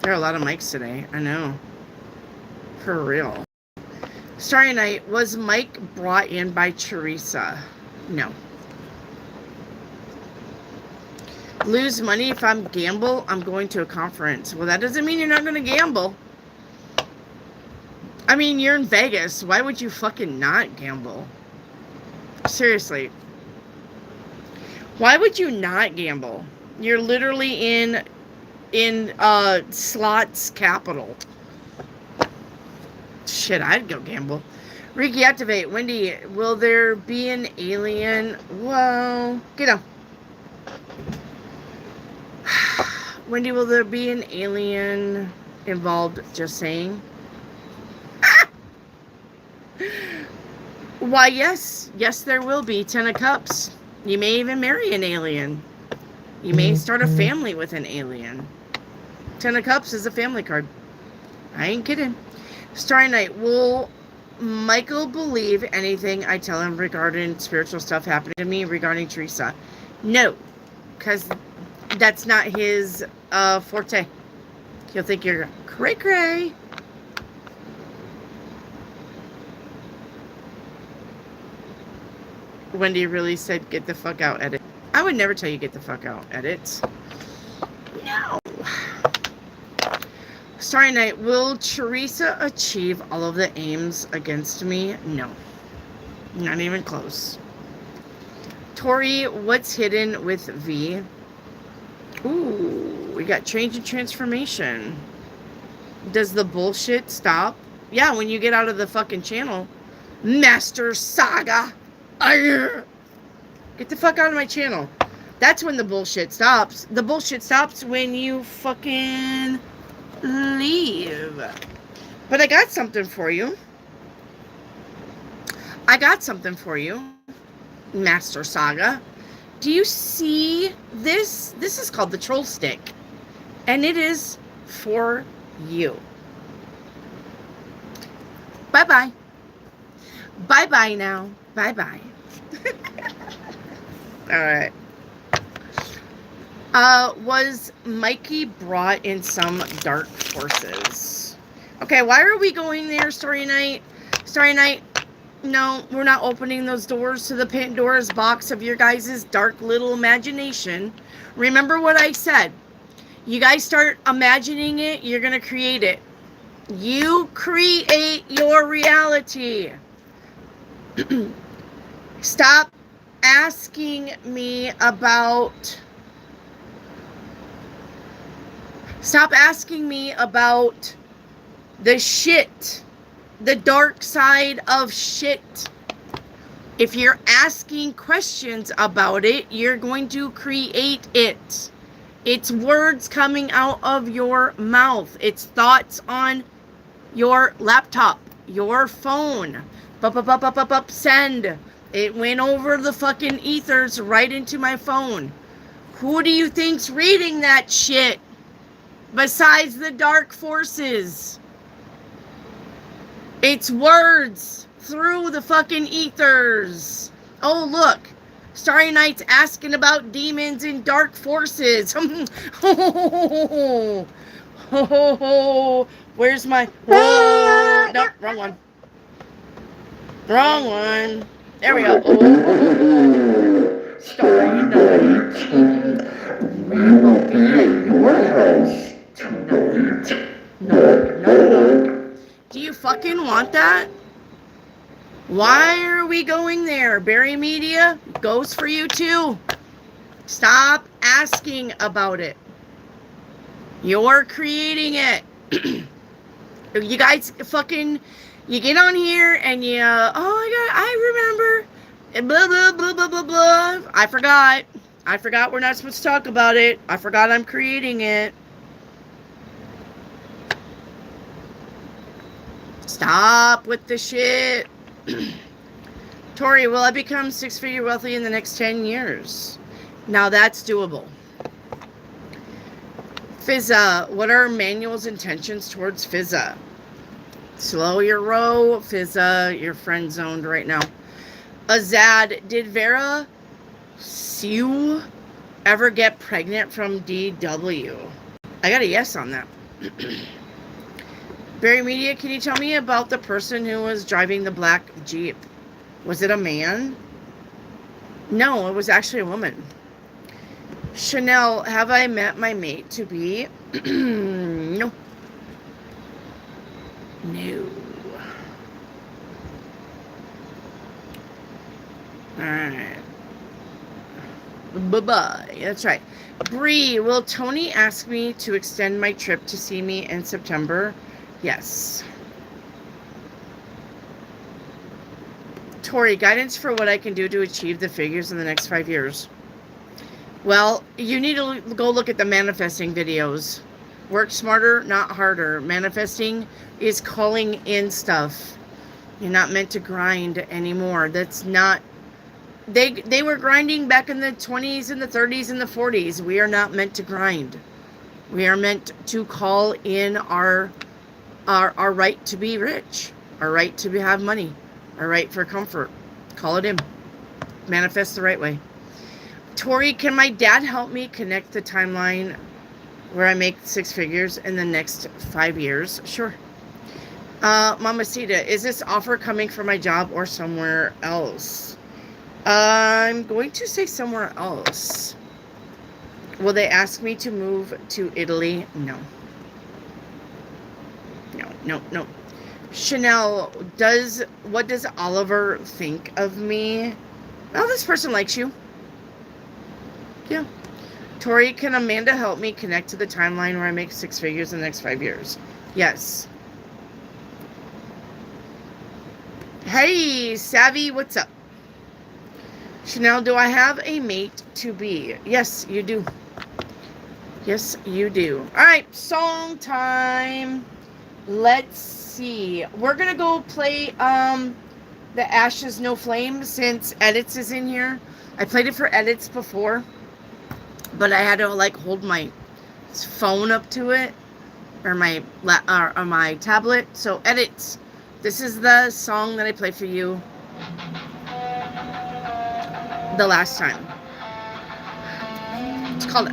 There are a lot of mics today. I know. For real. Starry night, was Mike brought in by Teresa? No. Lose money if I'm gamble? I'm going to a conference. Well, that doesn't mean you're not going to gamble. I mean, you're in Vegas. Why would you fucking not gamble? Seriously. Why would you not gamble? You're literally in slots capital. Shit, I'd go gamble. Reiki activate. Wendy, will there be an alien? Well, get down. Wendy, will there be an alien involved? Just saying. Why, yes. Yes, there will be. 10 of Cups. You may even marry an alien. You may start a family with an alien. 10 of Cups is a family card. I ain't kidding. Starry night, will Michael believe anything I tell him regarding spiritual stuff happening to me regarding Teresa? No, because that's not his forte. He'll think you're cray cray. Wendy really said, get the fuck out, edit. I would never tell you get the fuck out, edit. No. Starry Night, will Teresa achieve all of the aims against me? No. Not even close. Tori, what's hidden with V? Ooh, we got change and transformation. Does the bullshit stop? Yeah, when you get out of the fucking channel. Master Saga. Arr! Get the fuck out of my channel. That's when the bullshit stops. The bullshit stops when you fucking leave. But I got something for you. Master Saga. Do you see this? This is called the troll stick. And it is for you. Bye-bye. Bye-bye now. Bye-bye. All right. Was Mikey brought in some dark forces? Okay, why are we going there, Starry Night? Starry Night, no, we're not opening those doors to the Pandora's box of your guys' dark little imagination. Remember what I said. You guys start imagining it, you're going to create it. You create your reality. Stop asking me about the shit, the dark side of shit. If you're asking questions about it, you're going to create it. It's words coming out of your mouth. It's thoughts on your laptop, your phone. Send. It went over the fucking ethers right into my phone. Who do you think's reading that shit? Besides the dark forces. It's words through the fucking ethers. Oh, look. Starry Night's asking about demons and dark forces. Where's my... Whoa. Nope, wrong one. Wrong one. There we go. Oh. Starry Night. We will be at your house tonight. No. Do you fucking want that? Why are we going there? Barry Media goes for you too. Stop asking about it. You're creating it. You guys fucking, you get on here and you, oh my God, I remember. Blah, blah, blah, blah, blah, blah. I forgot we're not supposed to talk about it. I forgot I'm creating it. Stop with the shit. Tori, will I become 6-figure wealthy in the next 10 years? Now that's doable. Fizza, what are Manuel's intentions towards Fizza? Slow your row, Fizza. You're friend zoned right now. Azad, did Vera Sue ever get pregnant from DW? I got a yes on that. Barry Media, can you tell me about the person who was driving the black Jeep? Was it a man? No, it was actually a woman. Chanel, have I met my mate to be? No. No. Alright. Bye-bye. That's right. Bree, will Tony ask me to extend my trip to see me in September? Yes. Tori, guidance for what I can do to achieve the figures in the next 5 years. Well, you need to go look at the manifesting videos. Work smarter, not harder. Manifesting is calling in stuff. You're not meant to grind anymore. That's not... They were grinding back in the 20s and the 30s and the 40s. We are not meant to grind. We are meant to call in our right to be rich. our right to have money, our right for comfort. Call it in. Manifest the right way. Tori, can my dad help me connect the timeline where I make 6 figures in the next 5 years? Sure. Mamacita, is this offer coming from my job or somewhere else? I'm going to say somewhere else. Will they ask me to move to Italy? No. No. Chanel, what does Oliver think of me? Oh, this person likes you. Yeah. Tori, can Amanda help me connect to the timeline where I make 6 figures in the next 5 years? Yes. Hey, Savvy, what's up? Chanel, do I have a mate to be? Yes, you do. Yes, you do. All right, song time. Let's see. We're going to go play the Ashes No Flame since Edits is in here. I played it for Edits before, but I had to like hold my phone up to it or my tablet. So Edits, this is the song that I played for you the last time. It's called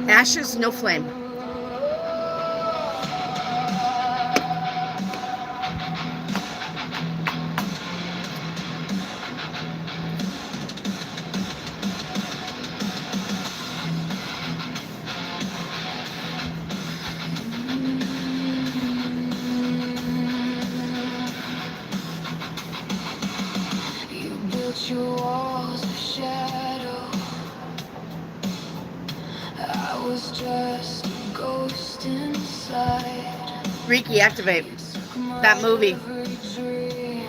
Ashes No Flame. Your walls of shadow. I was just a ghost inside. Reiki, activate that movie. Dream,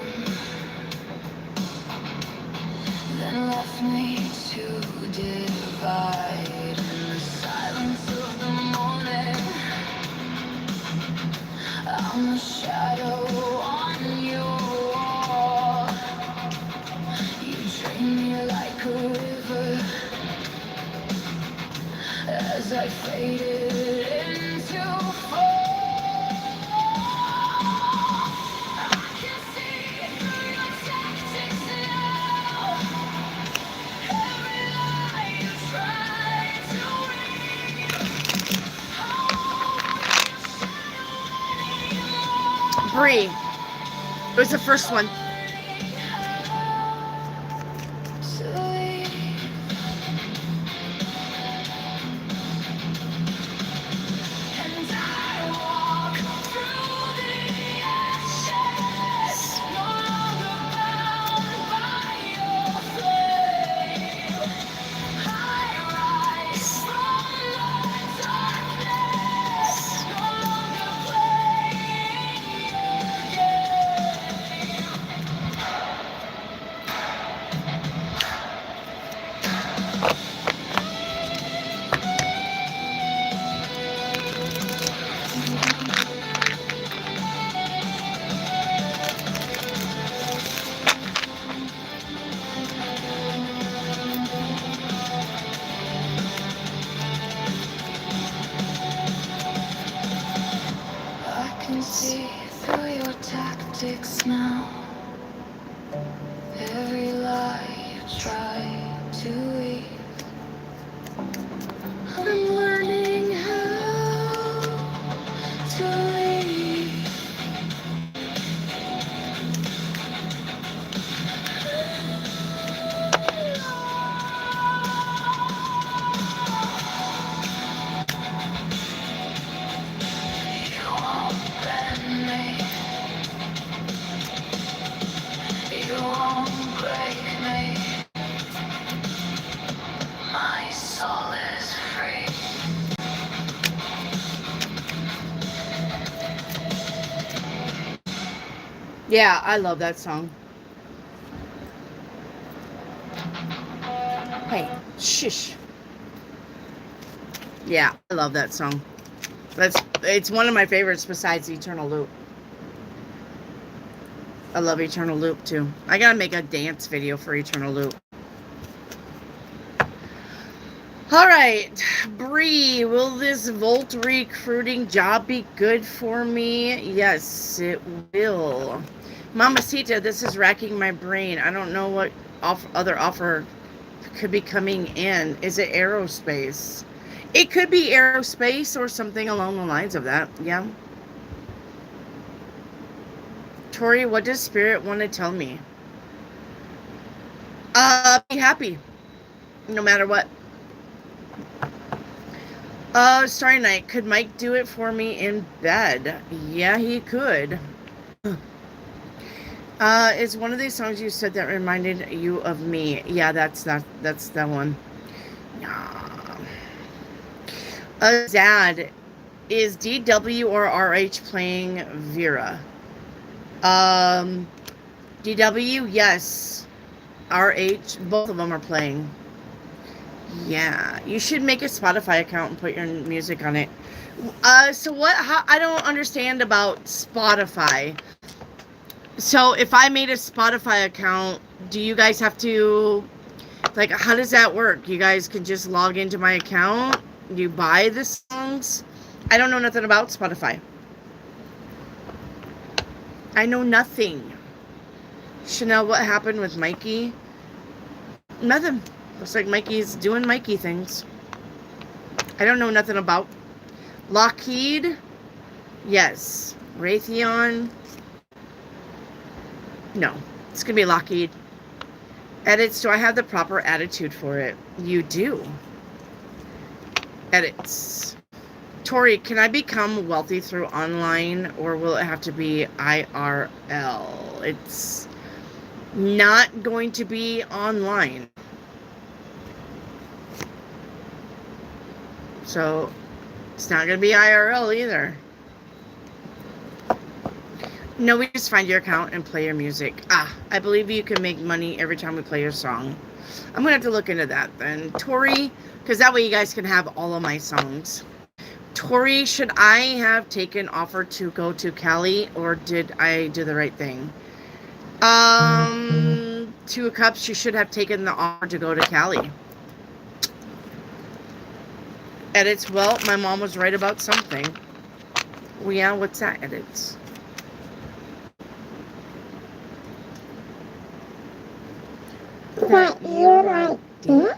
then left me to divide in the silence of the morning. I'm a shadow on your wall. Drain me like a river as I faded into fall. I can see through your tactics now. Every lie you try to read. Bree. It was the first one. See through your tactics now. Every lie you try to weave. I'm learning how to leave. You won't bend me. You won't break me. My soul is free. Yeah, I love that song. Hey, shush. Yeah, I love that song. It's one of my favorites besides Eternal Loop. I love Eternal Loop too. I gotta make a dance video for Eternal Loop. All right, Bree, will this Volt recruiting job be good for me? Yes, it will. Mamacita, this is racking my brain. I don't know what other offer could be coming in. Is it aerospace? It could be aerospace or something along the lines of that. Yeah. Tori, what does Spirit want to tell me? Be happy, no matter what. Starry Night, could Mike do it for me in bed? Yeah, he could. It's one of these songs you said that reminded you of me. Yeah, that's that one. Zad, is DW or RH playing Vera? DW, yes. RH, both of them are playing. Yeah, you should make a Spotify account and put your music on it. So what? How, I don't understand about Spotify. So if I made a Spotify account, do you guys have to, like, how does that work? You guys can just log into my account? You buy the songs? I don't know nothing about Spotify. I know nothing. Chanel, what happened with Mikey? Nothing. Looks like Mikey's doing Mikey things. I don't know nothing about. Lockheed? Yes. Raytheon? No. It's going to be Lockheed. Edits. Do I have the proper attitude for it? You do. Edits. Tori, can I become wealthy through online or will it have to be IRL? It's not going to be online. So it's not going to be IRL either. No, we just find your account and play your music. I believe you can make money every time we play your song. I'm going to have to look into that then. Tori, because that way you guys can have all of my songs. Tori, should I have taken offer to go to Cali or did I do the right thing? 2 of Cups, you should have taken the offer to go to Cali. Edits, well, my mom was right about something. Well, yeah, what's that, edits? That you like dick?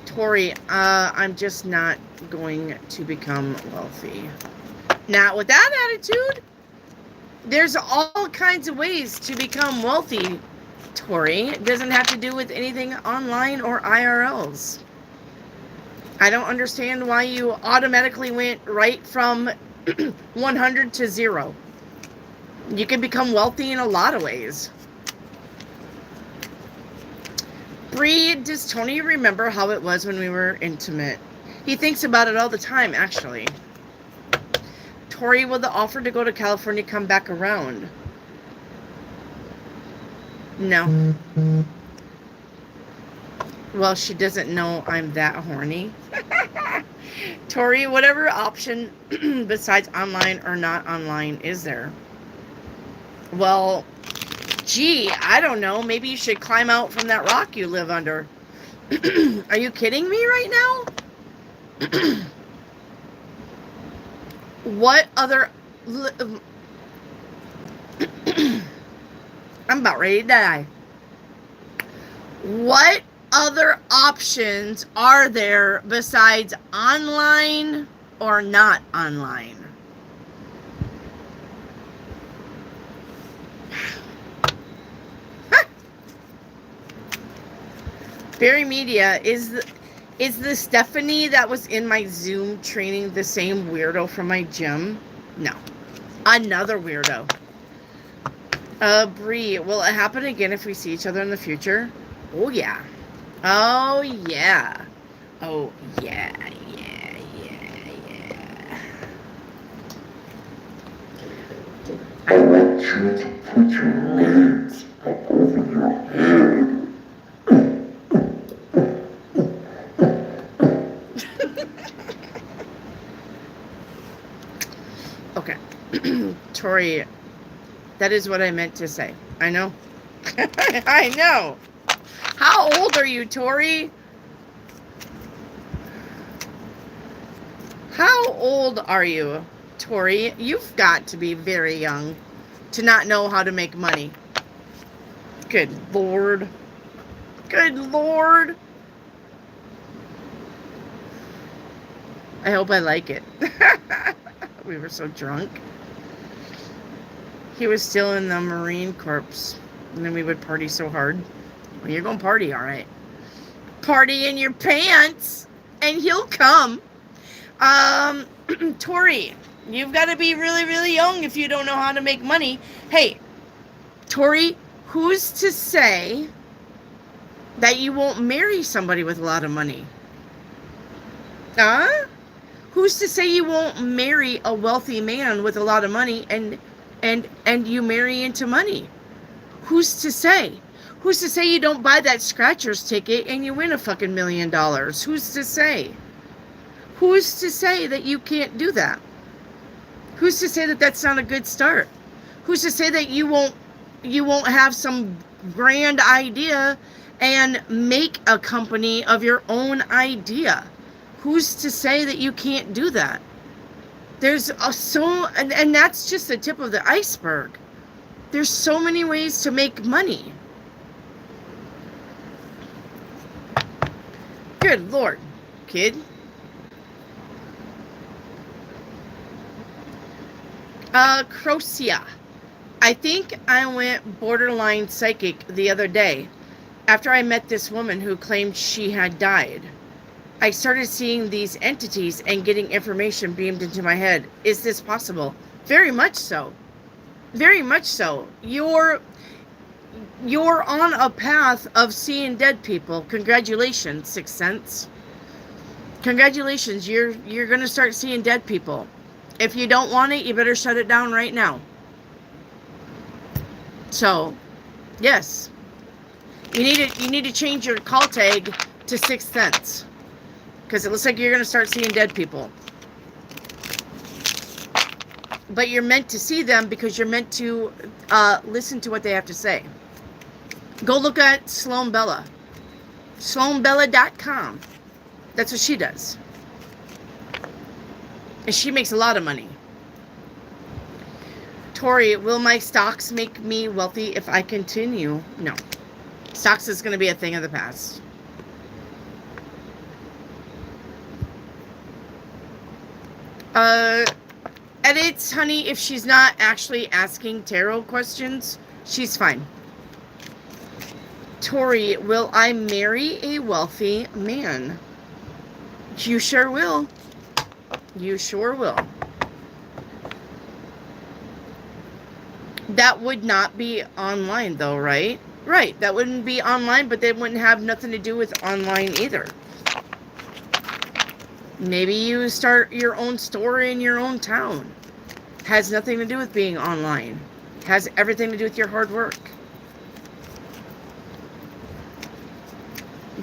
Tori, I'm just not going to become wealthy. Now, with that attitude, there's all kinds of ways to become wealthy, Tori. It doesn't have to do with anything online or IRLs. I don't understand why you automatically went right from 100 to 0. You can become wealthy in a lot of ways. Bree, does Tony remember how it was when we were intimate? He thinks about it all the time, actually. Tori, will the offer to go to California come back around? No. Well, she doesn't know I'm that horny. Tori, whatever option besides online or not online is there? Well, gee, I don't know. Maybe you should climb out from that rock you live under. Are you kidding me right now? What other... I'm about ready to die. What other options are there besides online or not online? Barry Media, is the Stephanie that was in my Zoom training the same weirdo from my gym? No. Another weirdo. Bree, will it happen again if we see each other in the future? Oh, yeah. Oh, yeah. Oh, yeah, yeah, yeah, yeah. I want you to put your hands up over your head. Okay. Tori, that is what I meant to say. I know. I know. How old are you, Tori? How old are you, Tori? You've got to be very young to not know how to make money. Good Lord. Good Lord. I hope I like it. We were so drunk. He was still in the Marine Corps. And then we would party so hard. Well, you're going to party, all right. Party in your pants. And he'll come. Tori, you've got to be really, really young if you don't know how to make money. Hey, Tori, who's to say that you won't marry somebody with a lot of money? Huh? Who's to say you won't marry a wealthy man with a lot of money and you marry into money? Who's to say? Who's to say you don't buy that scratcher's ticket and you win a fucking $1 million? Who's to say? Who's to say that you can't do that? Who's to say that that's not a good start? Who's to say that you won't have some grand idea and make a company of your own idea? Who's to say that you can't do that? There's and that's just the tip of the iceberg. There's so many ways to make money. Good Lord, kid. Crocia. I think I went borderline psychic the other day after I met this woman who claimed she had died. I started seeing these entities and getting information beamed into my head. Is this possible? Very much so. Very much so. You're on a path of seeing dead people. Congratulations, Sixth Sense. Congratulations, you're going to start seeing dead people. If you don't want it, you better shut it down right now. So, yes. You need to change your call tag to Sixth Sense. Because it looks like you're going to start seeing dead people. But you're meant to see them because you're meant to listen to what they have to say. Go look at Sloan Bella. SloanBella.com. That's what she does. And she makes a lot of money. Tori, will my stocks make me wealthy if I continue? No. Stocks is going to be a thing of the past. Edits, honey, if she's not actually asking tarot questions, she's fine. Tori, will I marry a wealthy man? You sure will. You sure will. That would not be online, though, right? Right, that wouldn't be online, but they wouldn't have nothing to do with online either. Maybe you start your own store in your own town. Has nothing to do with being online. Has everything to do with your hard work.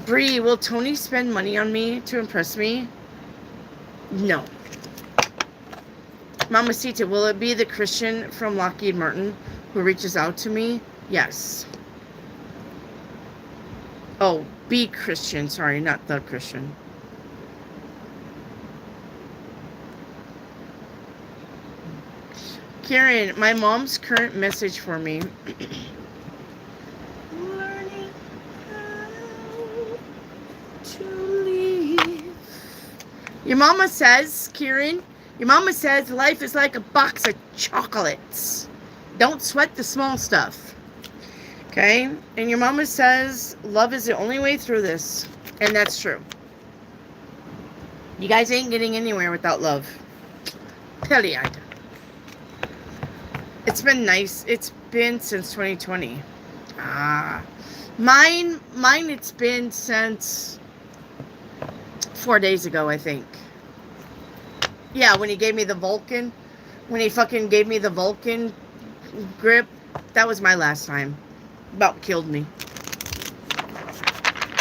Bree, will Tony spend money on me to impress me? No. Mamacita, will it be the Christian from Lockheed Martin who reaches out to me? Yes. Oh, be Christian. Sorry, not the Christian. Karen, my mom's current message for me. Learning how to live. Your mama says, Karen, your mama says life is like a box of chocolates. Don't sweat the small stuff. Okay? And your mama says love is the only way through this. And that's true. You guys ain't getting anywhere without love. Period. It's been nice. It's been since 2020. Mine it's been since 4 days ago, I think. Yeah, when he gave me the Vulcan. When he fucking gave me the Vulcan grip. That was my last time. About killed me.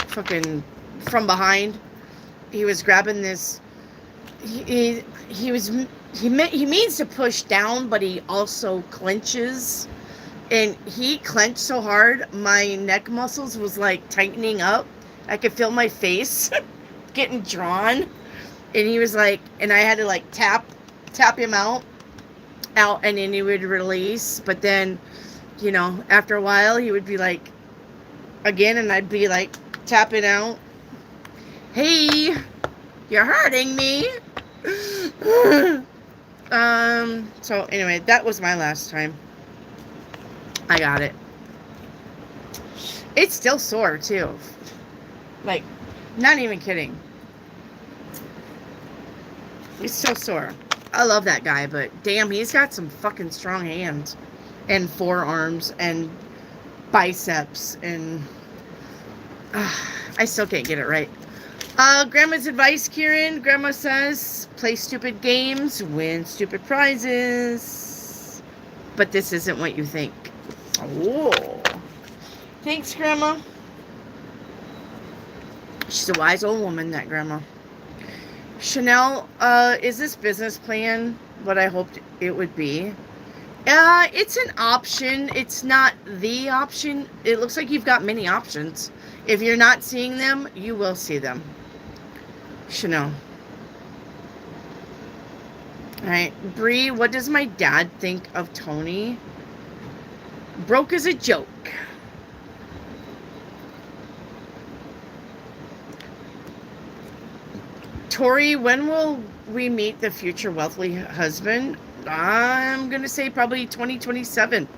Fucking from behind. He was grabbing this. He means to push down, but he also clenches And he clenched so hard, my neck muscles was like tightening up. I could feel my face getting drawn. And he was like, and I had to like tap him out, and then he would release. But then, you know, after a while, he would be like, again, and I'd be like tapping out. Hey, you're hurting me. So anyway, that was my last time. I got it. It's still sore too. Like, not even kidding. It's still sore. I love that guy, but damn, he's got some fucking strong hands and forearms and biceps, and I still can't get it right. Grandma's advice, Kieran. Grandma says, play stupid games, win stupid prizes. But this isn't what you think. Oh. Thanks, Grandma. She's a wise old woman, that Grandma. Chanel, is this business plan what I hoped it would be? It's an option. It's not the option. It looks like you've got many options. If you're not seeing them, you will see them. Chanel. Alright, Bree, what does my dad think of Tony? Broke as a joke. Tori, when will we meet the future wealthy husband? I'm going to say probably 2027.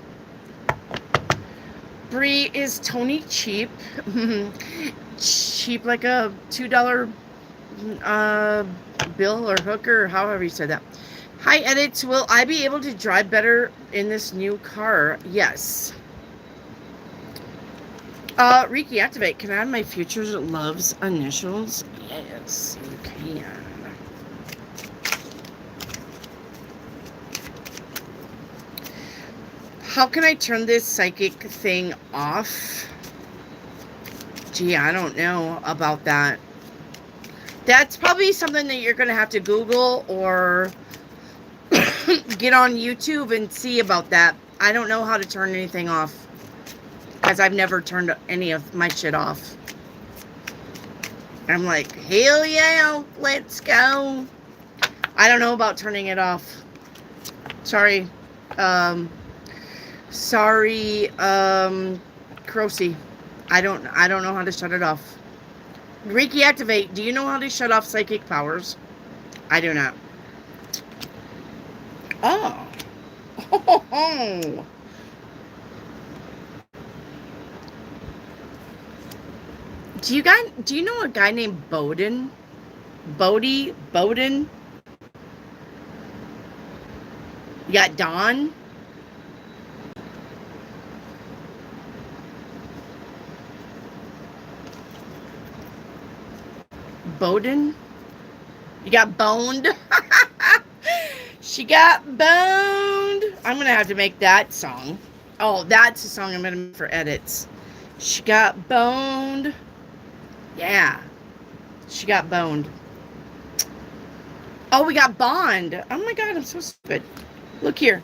Bree, is Tony cheap? Cheap like a $2 bill or hooker, or however you said that. Hi, Edits. Will I be able to drive better in this new car? Yes. Riki, activate. Can I have my future love's initials? Yes, you can. How can I turn this psychic thing off? Gee, I don't know about that. That's probably something that you're going to have to Google or get on YouTube and see about that. I don't know how to turn anything off because I've never turned any of my shit off. I'm like, hell yeah, let's go. I don't know about turning it off. Sorry. Sorry, Crocy. I don't know how to shut it off. Reiki activate. Do you know how to shut off psychic powers? I do not. Oh. Oh. Do you know a guy named Bowden? Bowden? You got Don? Bowden? You got boned? She got boned. I'm going to have to make that song. Oh, that's a song I'm going to make for Edits. She got boned. Yeah. She got boned. Oh, we got Bond. Oh my God, I'm so stupid. Look here.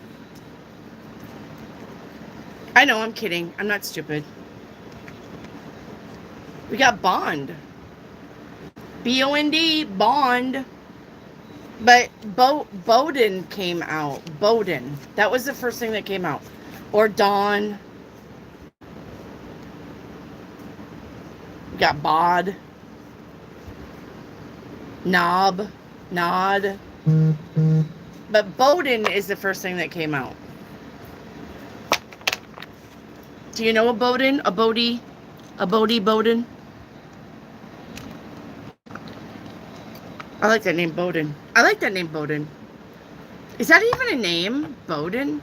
I know, I'm kidding. I'm not stupid. We got Bond. B-O-N-D, Bond. But Bowden came out. Bowden. That was the first thing that came out. Or Dawn. We got Bod. Knob. Nod. But Bowden is the first thing that came out. Do you know a Bowden? A Bodie? A Bodie Bowden? I like that name, Bowden. I like that name, Bowden. Is that even a name? Bowden?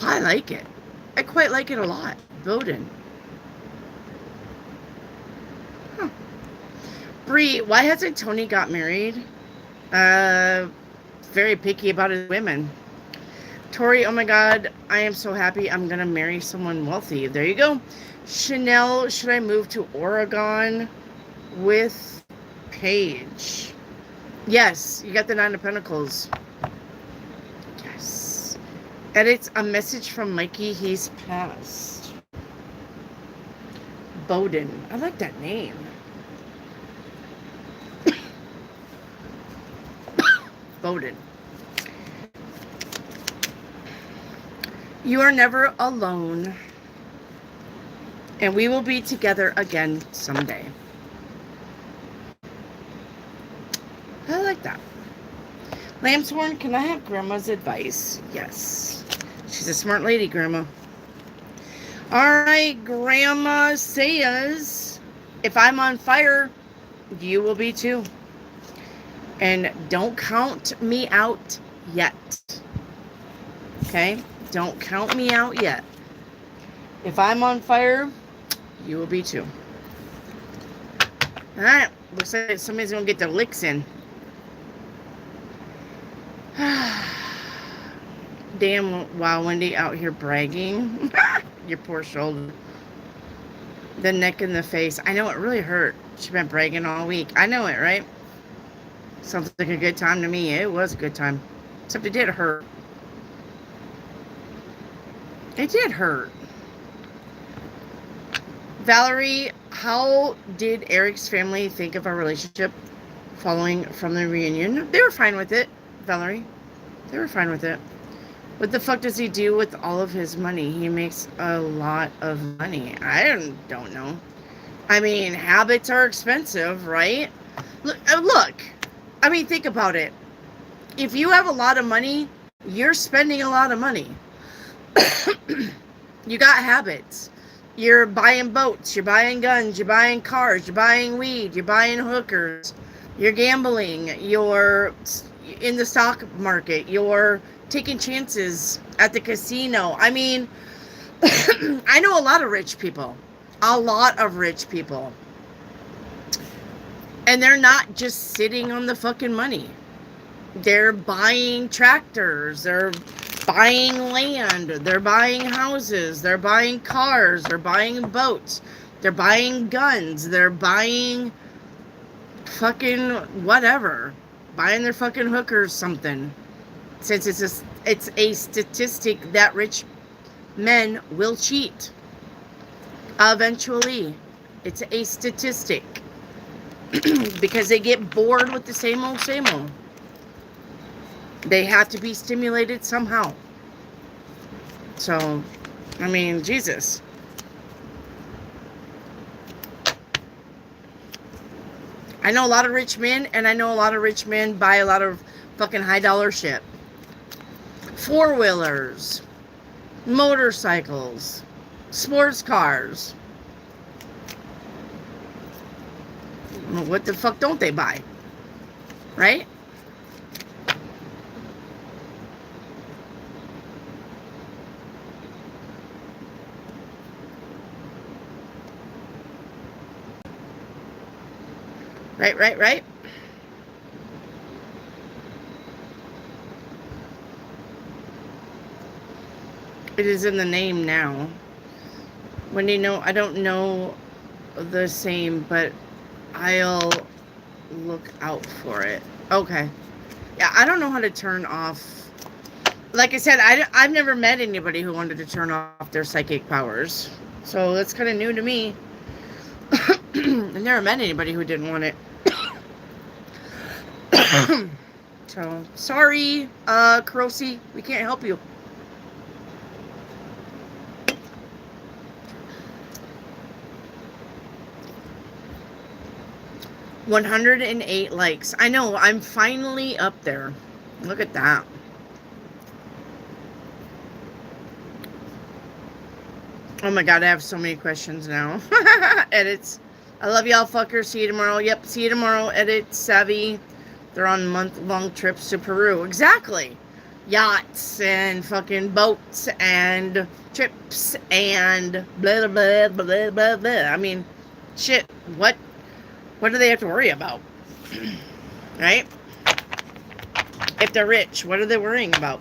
I like it. I quite like it a lot. Bowden. Huh. Bree, why hasn't Tony got married? Very picky about his women. Tori, oh my God, I am so happy I'm going to marry someone wealthy. There you go. Chanel, should I move to Oregon with Paige? Yes, you got the Nine of Pentacles. Yes. Edits a message from Mikey. He's passed. Bowden. I like that name. Bowden. You are never alone. And we will be together again someday. I like that. Lambshorn, can I have Grandma's advice? Yes. She's a smart lady, Grandma. Alright, Grandma says, if I'm on fire, you will be too. And don't count me out yet. Okay? Don't count me out yet. If I'm on fire, you will be too. Alright, looks like somebody's gonna get their licks in. Damn, wow, Wendy out here bragging. Your poor shoulder. The neck and the face. I know it really hurt. She's been bragging all week. I know it, right? Sounds like a good time to me. It was a good time. Except it did hurt. It did hurt. Valerie, how did Eric's family think of our relationship following from the reunion? They were fine with it, Valerie. They were fine with it. What the fuck does he do with all of his money? He makes a lot of money. I don't know. I mean, habits are expensive, right? Look. I mean, think about it. If you have a lot of money, you're spending a lot of money. You got habits. You're buying boats, you're buying guns, you're buying cars, you're buying weed, you're buying hookers, you're gambling, you're in the stock market, you're taking chances at the casino. I mean, I know a lot of rich people. A lot of rich people. And they're not just sitting on the fucking money. They're buying tractors, they're buying land, they're buying houses, they're buying cars, they're buying boats, they're buying guns, they're buying fucking whatever, buying their fucking hookers something. Since it's a statistic that rich men will cheat eventually. It's a statistic. Because they get bored with the same old, same old. They have to be stimulated somehow. So, I mean, Jesus. I know a lot of rich men, and I know a lot of rich men buy a lot of fucking high dollar shit. Four-wheelers, motorcycles, sports cars. What the fuck don't they buy? Right? Right. It is in the name now. When you know, I don't know the same, but I'll look out for it. Okay. Yeah, I don't know how to turn off. Like I said, I've never met anybody who wanted to turn off their psychic powers. So that's kind of new to me. I've never met anybody who didn't want it. So, sorry, Kurosi, we can't help you. $108 likes. I know, I'm finally up there. Look at that. Oh my god, I have so many questions now. Edits. I love y'all fuckers. See you tomorrow. Yep, see you tomorrow. Edit. Savvy. They're on month-long trips to Peru. Exactly. Yachts and fucking boats and trips and blah, blah, blah, blah, blah, blah. I mean, shit. What do they have to worry about? Right? If they're rich, what are they worrying about?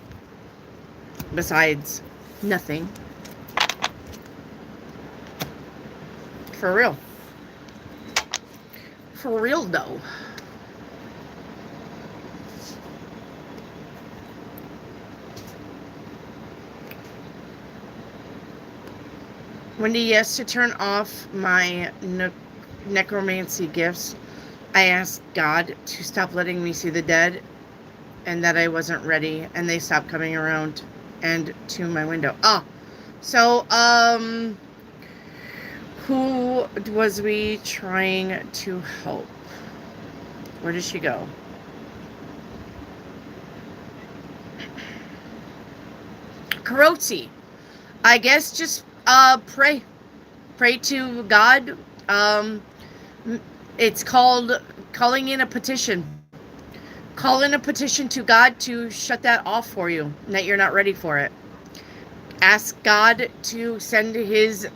Besides nothing. For real. For real, though. Wendy, yes, to turn off my necromancy gifts, I asked God to stop letting me see the dead and that I wasn't ready, and they stopped coming around and to my window. So, who was we trying to help? Where did she go? Karotsi. I guess just pray. Pray to God. It's called calling in a petition. Call in a petition to God to shut that off for you, that you're not ready for it. Ask God to send his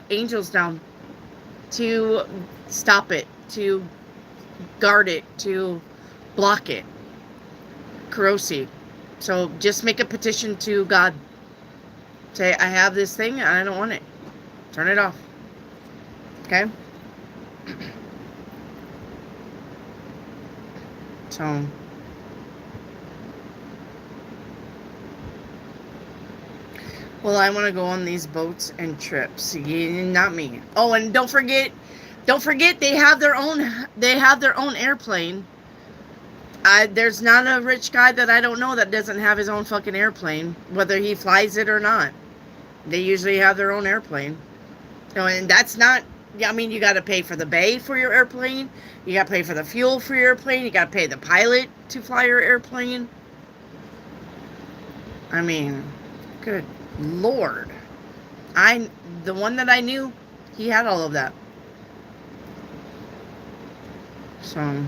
angels down to stop it, to guard it, to block it. Kurosi. So just make a petition to God. Say, I have this thing and I don't want it. Turn it off. Okay? So, well, I want to go on these boats and trips. Not me. Oh, and don't forget, they have their own airplane. There's not a rich guy that I don't know that doesn't have his own fucking airplane, whether he flies it or not. They usually have their own airplane. And that's not, I mean, you got to pay for the bay for your airplane. You got to pay for the fuel for your airplane. You got to pay the pilot to fly your airplane. I mean, good Lord. The one that I knew, he had all of that. So,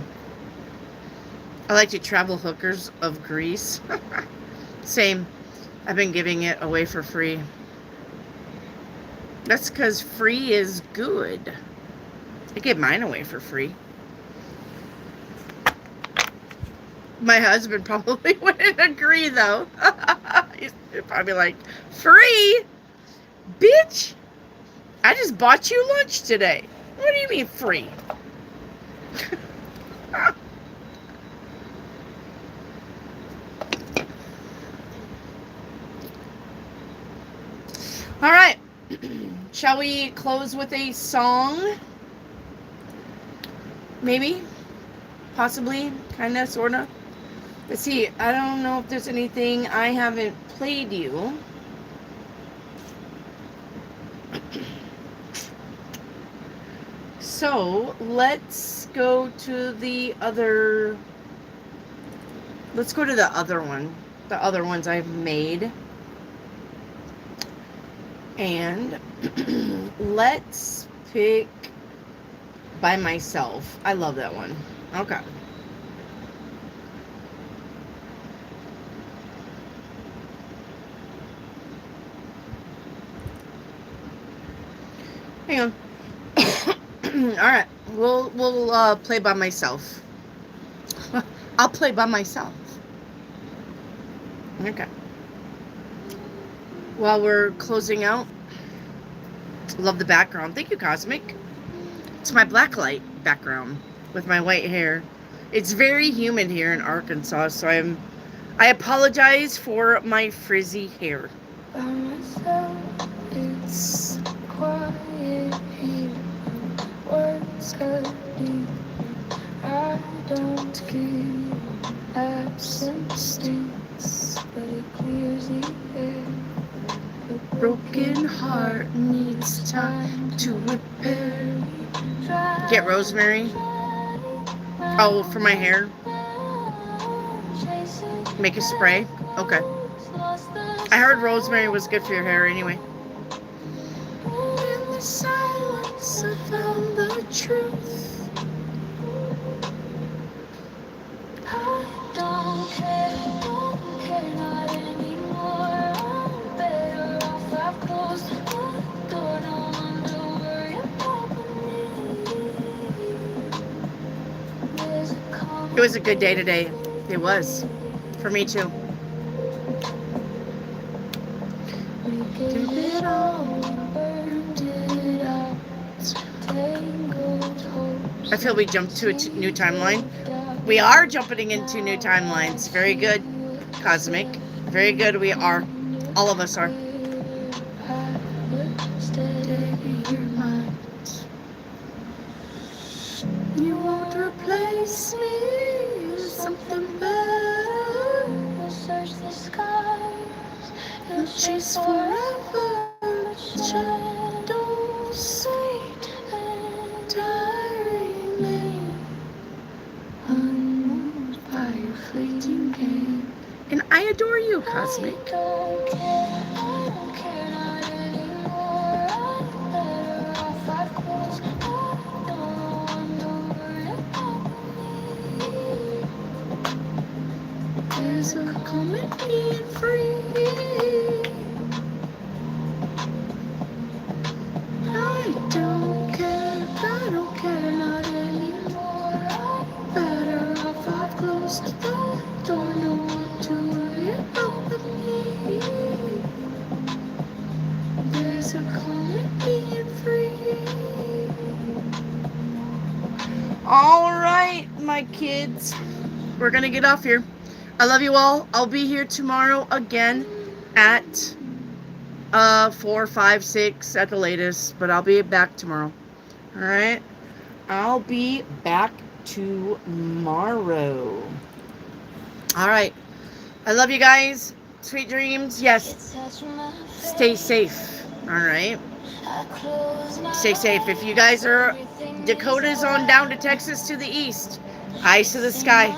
I like to travel hookers of Greece. Same. I've been giving it away for free. That's because free is good. I give mine away for free. My husband probably wouldn't agree, though. He's probably like, free? Bitch, I just bought you lunch today. What do you mean free? All right. Shall we close with a song? Maybe? Possibly? Kinda? Sorta? Let's see. I don't know if there's anything I haven't played you. So, let's go to the other... Let's go to the other one. The other ones I've made. And let's pick By Myself. I love that one. Okay. Hang on. Alright. We'll play By Myself. I'll play by myself. Okay. While we're closing out, love the background. Thank you, Cosmic. It's my blacklight background with my white hair. It's very humid here in Arkansas, so I apologize for my frizzy hair. By myself, it's quiet here. Words cut deep. I don't give. Absence stinks, but it clears the air. A Broken heart needs time to repair. Get rosemary. Oh, for my hair. Make a spray. Okay. I heard rosemary was good for your hair anyway. In the silence, I found the truth. I don't care not anymore. I'm better off. I've closed the door. Don't worry about me. There's a calm. It was a good day today. It was. For me too. We gave it all, burned it out. Tangled hopes. I feel we jumped to a new timeline. We are jumping into new timelines. Very good, Cosmic. Very good. We are. All of us are. steady your mind. You won't replace me with something better. You'll search the skies, you'll chase forever. Shadows sweet and I remain unmoved by your fleeting gain. And I adore you, Cosmic. I don't care not anymore. I'm better off I've closed. I don't worry about me. There's a comet being free. I don't care not anymore. I'm better off I've closed the door. No one to worry about but me. There's a comet being free. All right, my kids. We're going to get off here. I love you all. I'll be here tomorrow again at 4, 5, 6 at the latest. But I'll be back tomorrow. All right? I'll be back tomorrow. All right. I love you guys. Sweet dreams. Yes. Stay safe. All right. Stay safe. If you guys are Dakota's on down to Texas to the east, eyes to the sky.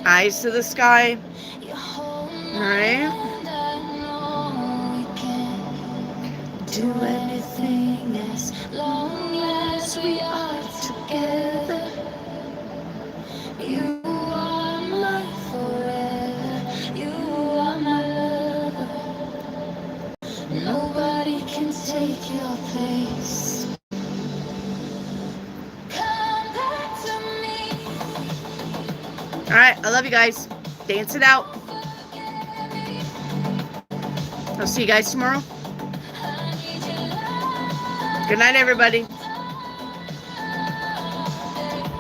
Eyes to the sky. All right. Do anything as long as we are together. You are my forever. You are my lover. Nobody can take your place. Come back to me. All right. I love you guys. Dance it out. I'll see you guys tomorrow. Good night, everybody.